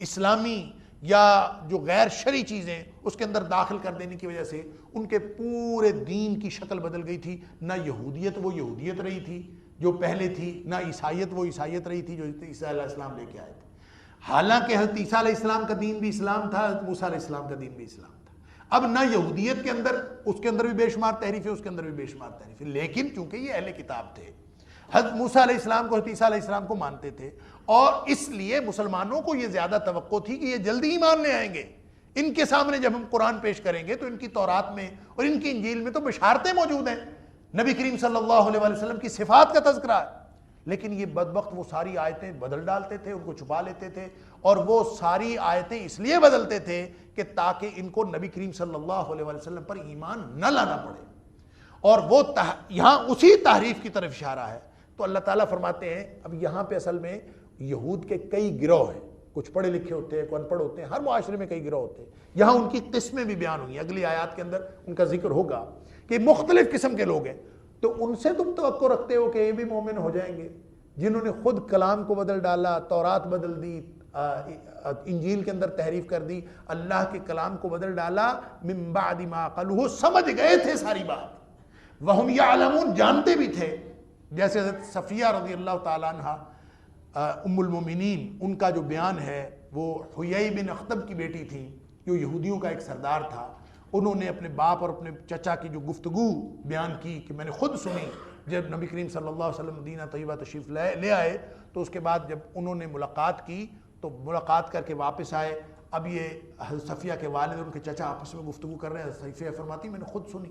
اسلامی یا جو غیر شرعی چیزیں اس کے اندر داخل کر دینے کی وجہ سے ان کے پورے دین کی شکل بدل گئی تھی. نہ یہودیت وہ یہودیت رہی تھی جو پہلے تھی، نہ عیسائیت وہ عیسائیت رہی تھی جو عیسیٰ علیہ السلام لے کے آئے تھے. حالانکہ حضرت عیسیٰ علیہ السلام کا دین بھی اسلام تھا، حضرت موسیٰ علیہ السلام کا دین بھی اسلام تھا. اب نہ یہودیت کے اندر، اس کے اندر بھی بے شمار تحریفیں، اس کے اندر بھی بے شمار تحریفیں، لیکن چونکہ یہ اہل کتاب تھے، حضرت موسیٰ علیہ السلام کو، حضرت عیسیٰ علیہ السلام کو مانتے تھے، اور اس لیے مسلمانوں کو یہ زیادہ توقع تھی کہ یہ جلدی ہی مان لے آئیں گے. ان کے سامنے جب ہم قرآن پیش کریں گے تو ان کی تورات میں اور ان کی انجیل میں تو بشارتیں موجود ہیں، نبی کریم صلی اللہ علیہ وسلم کی صفات کا تذکرہ ہے، لیکن یہ بدبخت وہ ساری آیتیں بدل ڈالتے تھے، ان کو چھپا لیتے تھے، اور وہ ساری آیتیں اس لیے بدلتے تھے کہ تاکہ ان کو نبی کریم صلی اللہ علیہ وسلم پر ایمان نہ لانا پڑے. اور وہ یہاں اسی تحریف کی طرف اشارہ ہے. تو اللہ تعالیٰ فرماتے ہیں اب یہاں پہ اصل میں یہود کے کئی گروہ ہیں، کچھ پڑھے لکھے ہوتے ہیں، کوئی ان پڑھ ہوتے ہیں، ہر معاشرے میں کئی گروہ ہوتے ہیں. یہاں ان کی قسمیں بھی بیان ہوئی ہیں، اگلی آیات کے اندر ان کا ذکر ہوگا کہ مختلف قسم کے لوگ ہیں. تو ان سے تم توقع رکھتے ہو کہ یہ بھی مومن ہو جائیں گے جنہوں نے خود کلام کو بدل ڈالا، تورات بدل دی، انجیل کے اندر تحریف کر دی، اللہ کے کلام کو بدل ڈالا. من بعد ما قالوہ، سمجھ گئے تھے ساری بات، وہم یعلمون، جانتے بھی تھے. جیسے حضرت صفیہ رضی اللہ تعالیٰ عنہ ام المومنین، ان کا جو بیان ہے، وہ حیی بن اخطب کی بیٹی تھی جو یہودیوں کا ایک سردار تھا. انہوں نے اپنے باپ اور اپنے چچا کی جو گفتگو بیان کی کہ میں نے خود سنی جب نبی کریم صلی اللہ علیہ وسلم مدینہ طیبہ تشریف لے آئے، تو اس کے بعد جب انہوں نے ملاقات کی تو ملاقات کر کے واپس آئے. اب یہ حضرت صفیہ کے والد اور ان کے چچا آپس میں گفتگو کر رہے ہیں. صفیہ فرماتی میں نے خود سنی.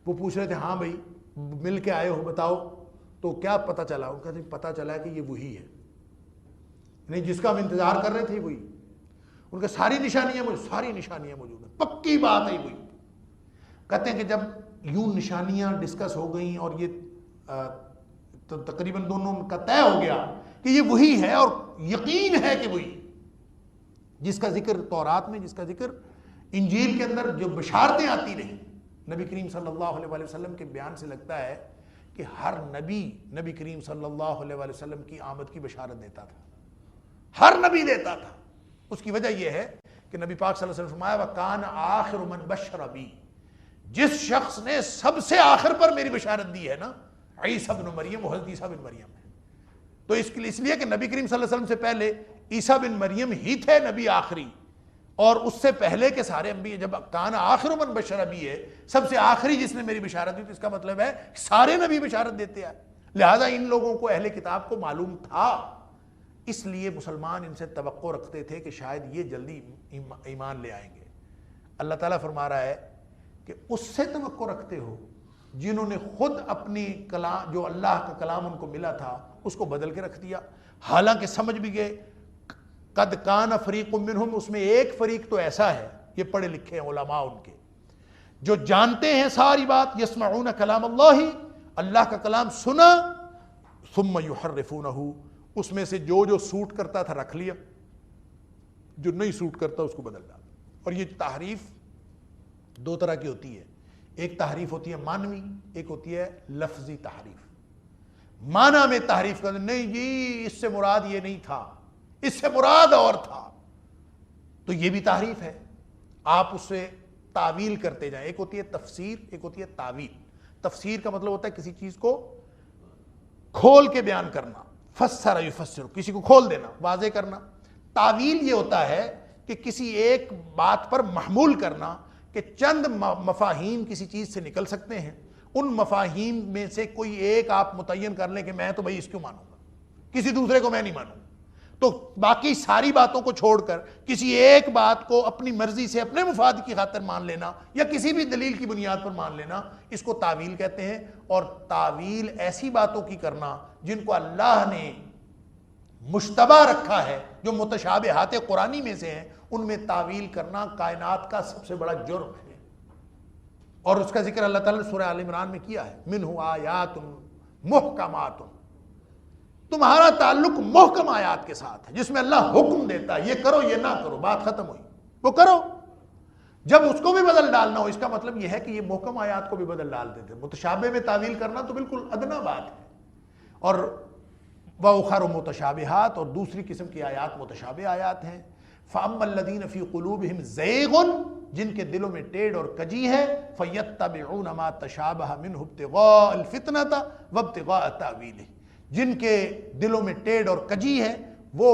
وہ پوچھ رہے تھے ہاں بھائی مل کے آئے ہو بتاؤ تو کیا پتہ چلا؟ ان کا پتہ چلا کہ یہ وہی ہے، نہیں جس کا ہم انتظار کر رہے تھے وہی. ان کے ساری نشانیاں موجود ہیں، پکی بات ہے وہی. کہتے ہیں کہ جب یوں نشانیاں ڈسکس ہو گئیں اور یہ تقریباً دونوں کا طے ہو گیا کہ یہ وہی ہے، اور یقین ہے کہ وہی جس کا ذکر تورات میں، جس کا ذکر انجیل کے اندر جو بشارتیں آتی رہیں. نبی کریم صلی اللہ علیہ وسلم کے بیان سے لگتا ہے کہ ہر نبی کریم صلی اللہ علیہ وسلم کی آمد کی بشارت دیتا تھا، ہر نبی دیتا تھا. اس کی وجہ یہ ہے کہ نبی پاک صلی اللہ علیہ وسلم فرمایا وَكَانَ آخِرُ مَنْ بَشَّرَ بِي، جس شخص نے سب سے آخر پر میری بشارت دی ہے نا، عیسیٰ بن مریم، حضرت عیسیٰ بن مریم ہے. تو اس لیے کہ نبی کریم صلی اللہ علیہ وسلم سے پہلے عیسیٰ بن مریم ہی تھے نبی آخری، اور اس سے پہلے کے سارے انبیاء. جب کان آخر من بشر بھی ہے، سب سے آخری جس نے میری بشارت دی، تو اس کا مطلب ہے سارے نبی بشارت دیتے ہیں. لہذا ان لوگوں کو اہل کتاب کو معلوم تھا، اس لیے مسلمان ان سے توقع رکھتے تھے کہ شاید یہ جلدی ایمان لے آئیں گے. اللہ تعالیٰ فرما رہا ہے کہ اس سے توقع رکھتے ہو جنہوں نے خود اپنی کلام، جو اللہ کا کلام ان کو ملا تھا، اس کو بدل کے رکھ دیا. حالانکہ سمجھ بھی گئے قد کان فریق منہم، اس میں ایک فریق تو ایسا ہے، یہ پڑھے لکھے ہیں علماء ان کے، جو جانتے ہیں ساری بات، یسمعون کلام اللہ، اللہ کا کلام سنا، ثم یحرفونہ، اس میں سے جو سوٹ کرتا تھا رکھ لیا، جو نہیں سوٹ کرتا اس کو بدل ڈالا. اور یہ تحریف دو طرح کی ہوتی ہے، ایک تحریف ہوتی ہے معنوی، ایک ہوتی ہے لفظی تحریف. معنی میں تحریف کرتے نہیں جی اس سے مراد یہ نہیں تھا، اس سے مراد اور تھا، تو یہ بھی تحریف ہے. آپ اس سے تعویل کرتے جائیں. ایک ہوتی ہے تفسیر، ایک ہوتی ہے تعویل. تفسیر کا مطلب ہوتا ہے کسی چیز کو کھول کے بیان کرنا، فسر یفسر، کسی کو کھول دینا، واضح کرنا. تعویل یہ ہوتا ہے کہ کسی ایک بات پر محمول کرنا کہ چند مفاہیم کسی چیز سے نکل سکتے ہیں، ان مفاہیم میں سے کوئی ایک آپ متعین کر لیں کہ میں تو بھائی اس کو مانوں گا، کسی دوسرے کو میں نہیں مانوں. تو باقی ساری باتوں کو چھوڑ کر کسی ایک بات کو اپنی مرضی سے اپنے مفاد کی خاطر مان لینا یا کسی بھی دلیل کی بنیاد پر مان لینا، اس کو تعویل کہتے ہیں. اور تعویل ایسی باتوں کی کرنا جن کو اللہ نے مشتبہ رکھا ہے، جو متشابہات قرآنی میں سے ہیں، ان میں تعویل کرنا کائنات کا سب سے بڑا جرم ہے. اور اس کا ذکر اللہ تعالیٰ نے سورہ آل عمران میں کیا ہے، منہ آیات محکمات. تمہارا تعلق محکم آیات کے ساتھ ہے جس میں اللہ حکم دیتا ہے یہ کرو یہ نہ کرو، بات ختم ہوئی، وہ کرو۔ جب اس کو بھی بدل ڈالنا ہو، اس کا مطلب یہ ہے کہ یہ محکم آیات کو بھی بدل ڈال دیتے۔ متشابہ میں تعویل کرنا تو بالکل ادنا بات ہے، اور وَأُخَرُ متشابہات، اور دوسری قسم کی آیات متشابہ آیات ہیں۔ فَأَمَّا الَّذِينَ فِي قُلُوبِهِمْ زَيْغٌ، جن کے دلوں میں ٹیڑھ اور کجی ہے، فَيَتَّبِعُونَ مَا تَشَابَهَ مِنْهُ ابْتِغَاءَ الْفِتْنَةِ وَابْتِغَاءَ تَأْوِيلِهِ، جن کے دلوں میں ٹیڑھ اور کجی ہے وہ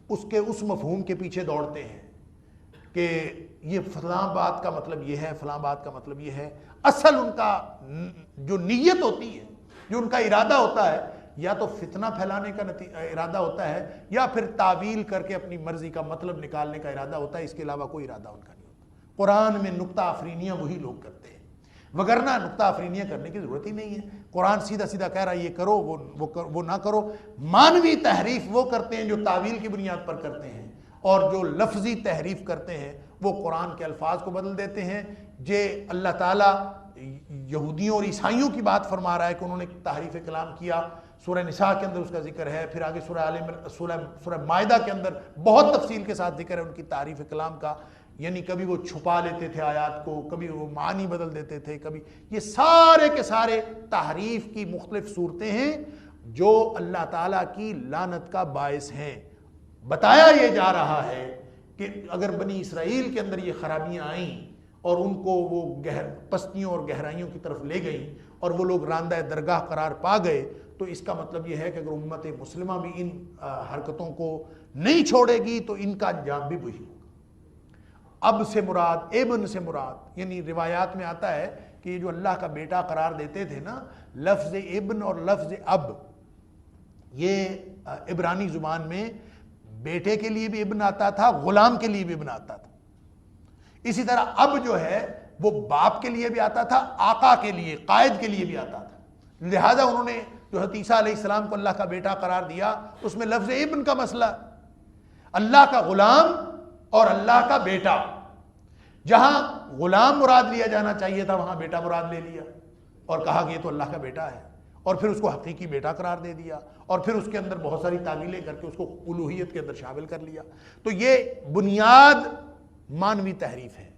اس کے اس مفہوم کے پیچھے دوڑتے ہیں کہ یہ فلاں بات کا مطلب یہ ہے، فلاں بات کا مطلب یہ ہے۔ اصل ان کا جو نیت ہوتی ہے، جو ان کا ارادہ ہوتا ہے، یا تو فتنہ پھیلانے کا ارادہ ہوتا ہے، یا پھر تعویل کر کے اپنی مرضی کا مطلب نکالنے کا ارادہ ہوتا ہے۔ اس کے علاوہ کوئی ارادہ ان کا نہیں ہوتا۔ قرآن میں نکتہ آفرینیاں وہی لوگ کرتے ہیں، وگرنہ نکتہ آفرینیاں کرنے کی ضرورت ہی نہیں ہے۔ قرآن سیدھا سیدھا کہہ رہا ہے یہ کرو وہ نہ کرو۔ مانوی تحریف وہ کرتے ہیں جو تعویل کی بنیاد پر کرتے ہیں، اور جو لفظی تحریف کرتے ہیں وہ قرآن کے الفاظ کو بدل دیتے ہیں۔ اللہ تعالیٰ یہودیوں اور عیسائیوں کی بات فرما رہا ہے کہ انہوں نے تحریف کلام کیا، سورہ نساء کے اندر اس کا ذکر ہے، پھر آگے سورہ مائدہ کے اندر بہت تفصیل کے ساتھ ذکر ہے ان کی تعریف کلام کا۔ یعنی کبھی وہ چھپا لیتے تھے آیات کو، کبھی وہ معنی بدل دیتے تھے، کبھی یہ سارے کے سارے تحریف کی مختلف صورتیں ہیں جو اللہ تعالیٰ کی لعنت کا باعث ہیں۔ بتایا یہ جا رہا ہے کہ اگر بنی اسرائیل کے اندر یہ خرابیاں آئیں اور ان کو وہ پستیوں اور گہرائیوں کی طرف لے گئیں اور وہ لوگ راندہ درگاہ قرار پا گئے، تو اس کا مطلب یہ ہے کہ اگر امت مسلمہ بھی ان حرکتوں کو نہیں چھوڑے گی تو ان کا انجام بھی وہی ہوگا۔ اب سے مراد، ابن سے مراد، یعنی روایات میں آتا ہے کہ یہ جو اللہ کا بیٹا قرار دیتے تھے نا، لفظ ابن اور لفظ اب، یہ عبرانی زبان میں بیٹے کے لیے بھی ابن آتا تھا، غلام کے لیے بھی ابن آتا تھا۔ اسی طرح اب جو ہے وہ باپ کے لیے بھی آتا تھا، آقا کے لیے، قائد کے لیے بھی آتا تھا۔ لہذا انہوں نے جو حضرت عیسیٰ علیہ السلام کو اللہ کا بیٹا قرار دیا، اس میں لفظ ابن کا مسئلہ، اللہ کا غلام اور اللہ کا بیٹا۔ جہاں غلام مراد لیا جانا چاہیے تھا وہاں بیٹا مراد لے لیا اور کہا کہ یہ تو اللہ کا بیٹا ہے، اور پھر اس کو حقیقی بیٹا قرار دے دیا، اور پھر اس کے اندر بہت ساری تعویلیں کر کے اس کو الوہیت کے اندر شامل کر لیا۔ تو یہ بنیاد مانوی تحریف ہے۔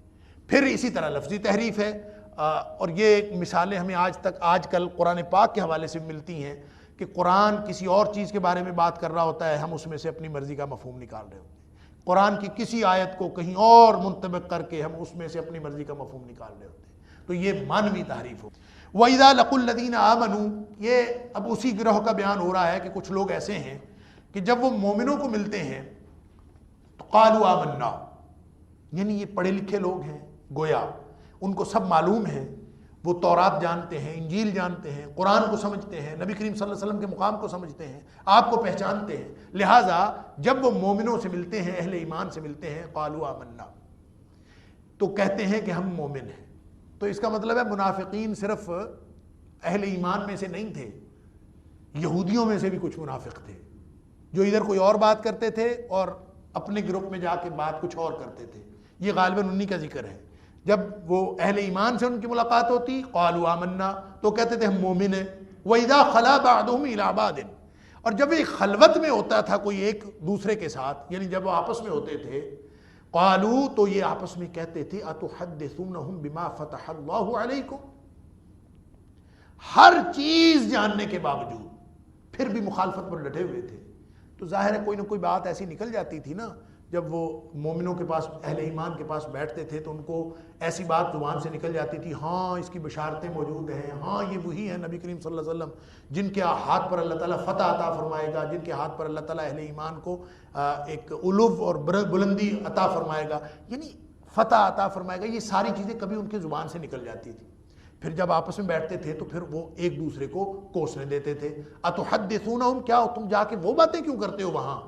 پھر اسی طرح لفظی تحریف ہے، اور یہ مثالیں ہمیں آج کل قرآن پاک کے حوالے سے ملتی ہیں کہ قرآن کسی اور چیز کے بارے میں بات کر رہا ہوتا ہے، ہم اس میں سے اپنی مرضی کا مفہوم نکال رہے ہوتے ہیں۔ قرآن کی کسی آیت کو کہیں اور منطبق کر کے ہم اس میں سے اپنی مرضی کا مفہوم نکال رہے ہوتے ہیں، تو یہ مانوی تحریف ہوتی ہے۔ وَإِذَا لَقُوا الَّذِينَ آمَنُوا، یہ اب اسی گروہ کا بیان ہو رہا ہے کہ کچھ لوگ ایسے ہیں کہ جب وہ مومنوں کو ملتے ہیں تو قالوا آمنا، یعنی یہ پڑھے لکھے لوگ ہیں، گویا ان کو سب معلوم ہے، وہ تورات جانتے ہیں، انجیل جانتے ہیں، قرآن کو سمجھتے ہیں، نبی کریم صلی اللہ علیہ وسلم کے مقام کو سمجھتے ہیں، آپ کو پہچانتے ہیں، لہٰذا جب وہ مومنوں سے ملتے ہیں، اہل ایمان سے ملتے ہیں، قالوا آمنا، تو کہتے ہیں کہ ہم مومن ہیں۔ تو اس کا مطلب ہے منافقین صرف اہل ایمان میں سے نہیں تھے، یہودیوں میں سے بھی کچھ منافق تھے جو ادھر کوئی اور بات کرتے تھے اور اپنے گروپ میں جا کے بات کچھ اور کرتے تھے۔ یہ غالباً انہی کا ذکر ہے۔ جب وہ اہل ایمان سے ان کی ملاقات ہوتی، قالوا آمنا، تو کہتے تھے ہم مومن ہیں۔ وَإِذَا خَلَا بَعْضُهُمْ إِلَىٰ بَعْضٍ، اور جب ایک خلوت میں ہوتا تھا کوئی ایک دوسرے کے ساتھ، یعنی جب وہ آپس میں ہوتے تھے، قالوا، تو یہ آپس میں کہتے تھے أَتُحَدِّثُونَهُمْ بِمَا فَتَحَ اللَّهُ عَلَيْكُمْ، ہر چیز جاننے کے باوجود پھر بھی مخالفت پر ڈٹے ہوئے تھے۔ تو ظاہر ہے کوئی نہ کوئی بات ایسی نکل جاتی تھی نا، جب وہ مومنوں کے پاس، اہل ایمان کے پاس بیٹھتے تھے تو ان کو ایسی بات زبان سے نکل جاتی تھی، ہاں اس کی بشارتیں موجود ہیں، ہاں یہ وہی ہیں نبی کریم صلی اللہ علیہ وسلم جن کے ہاتھ پر اللہ تعالیٰ فتح عطا فرمائے گا، جن کے ہاتھ پر اللہ تعالیٰ اہل ایمان کو ایک علو اور بلندی عطا فرمائے گا، یعنی فتح عطا فرمائے گا۔ یہ ساری چیزیں کبھی ان کے زبان سے نکل جاتی تھی، پھر جب آپس میں بیٹھتے تھے تو پھر وہ ایک دوسرے کو کوسنے دیتے تھے۔ اتحدثونہم، کیا تم جا کے وہ باتیں کیوں کرتے ہو وہاں،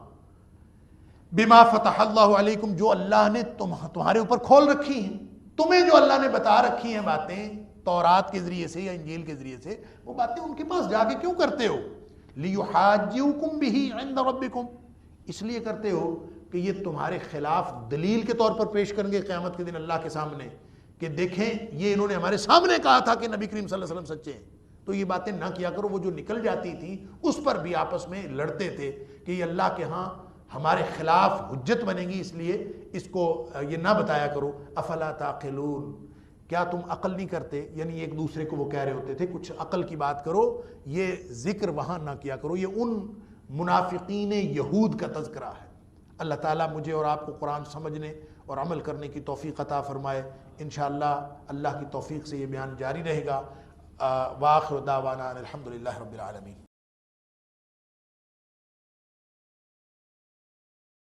بما فتح اللہ علیکم، جو اللہ نے تمہارے اوپر کھول رکھی ہیں، تمہیں جو اللہ نے بتا رکھی ہیں باتیں تورات کے ذریعے سے یا انجیل کے ذریعے سے، وہ باتیں ان کے پاس جا کے کیوں کرتے ہو؟ لیحاجوکم بہ عند ربکم، اس لیے کرتے ہو کہ یہ تمہارے خلاف دلیل کے طور پر پیش کریں گے قیامت کے دن اللہ کے سامنے کہ دیکھیں یہ انہوں نے ہمارے سامنے کہا تھا کہ نبی کریم صلی اللہ علیہ وسلم سچے ہیں، تو تو یہ باتیں نہ کیا کرو. وہ جو نکل جاتی تھی اس پر بھی آپس میں لڑتے تھے کہ یہ اللہ کے ہاں ہمارے خلاف حجت بنے گی، اس لیے اس کو یہ نہ بتایا کرو. افلا تعقلون، کیا تم عقل نہیں کرتے؟ یعنی ایک دوسرے کو وہ کہہ رہے ہوتے تھے کچھ عقل کی بات کرو، یہ ذکر وہاں نہ کیا کرو. یہ ان منافقین یہود کا تذکرہ ہے. اللہ تعالیٰ مجھے اور آپ کو قرآن سمجھنے اور عمل کرنے کی توفیق عطا فرمائے. انشاءاللہ اللہ کی توفیق سے یہ بیان جاری رہے گا. وآخر دعوانا الحمدللہ رب العالمین.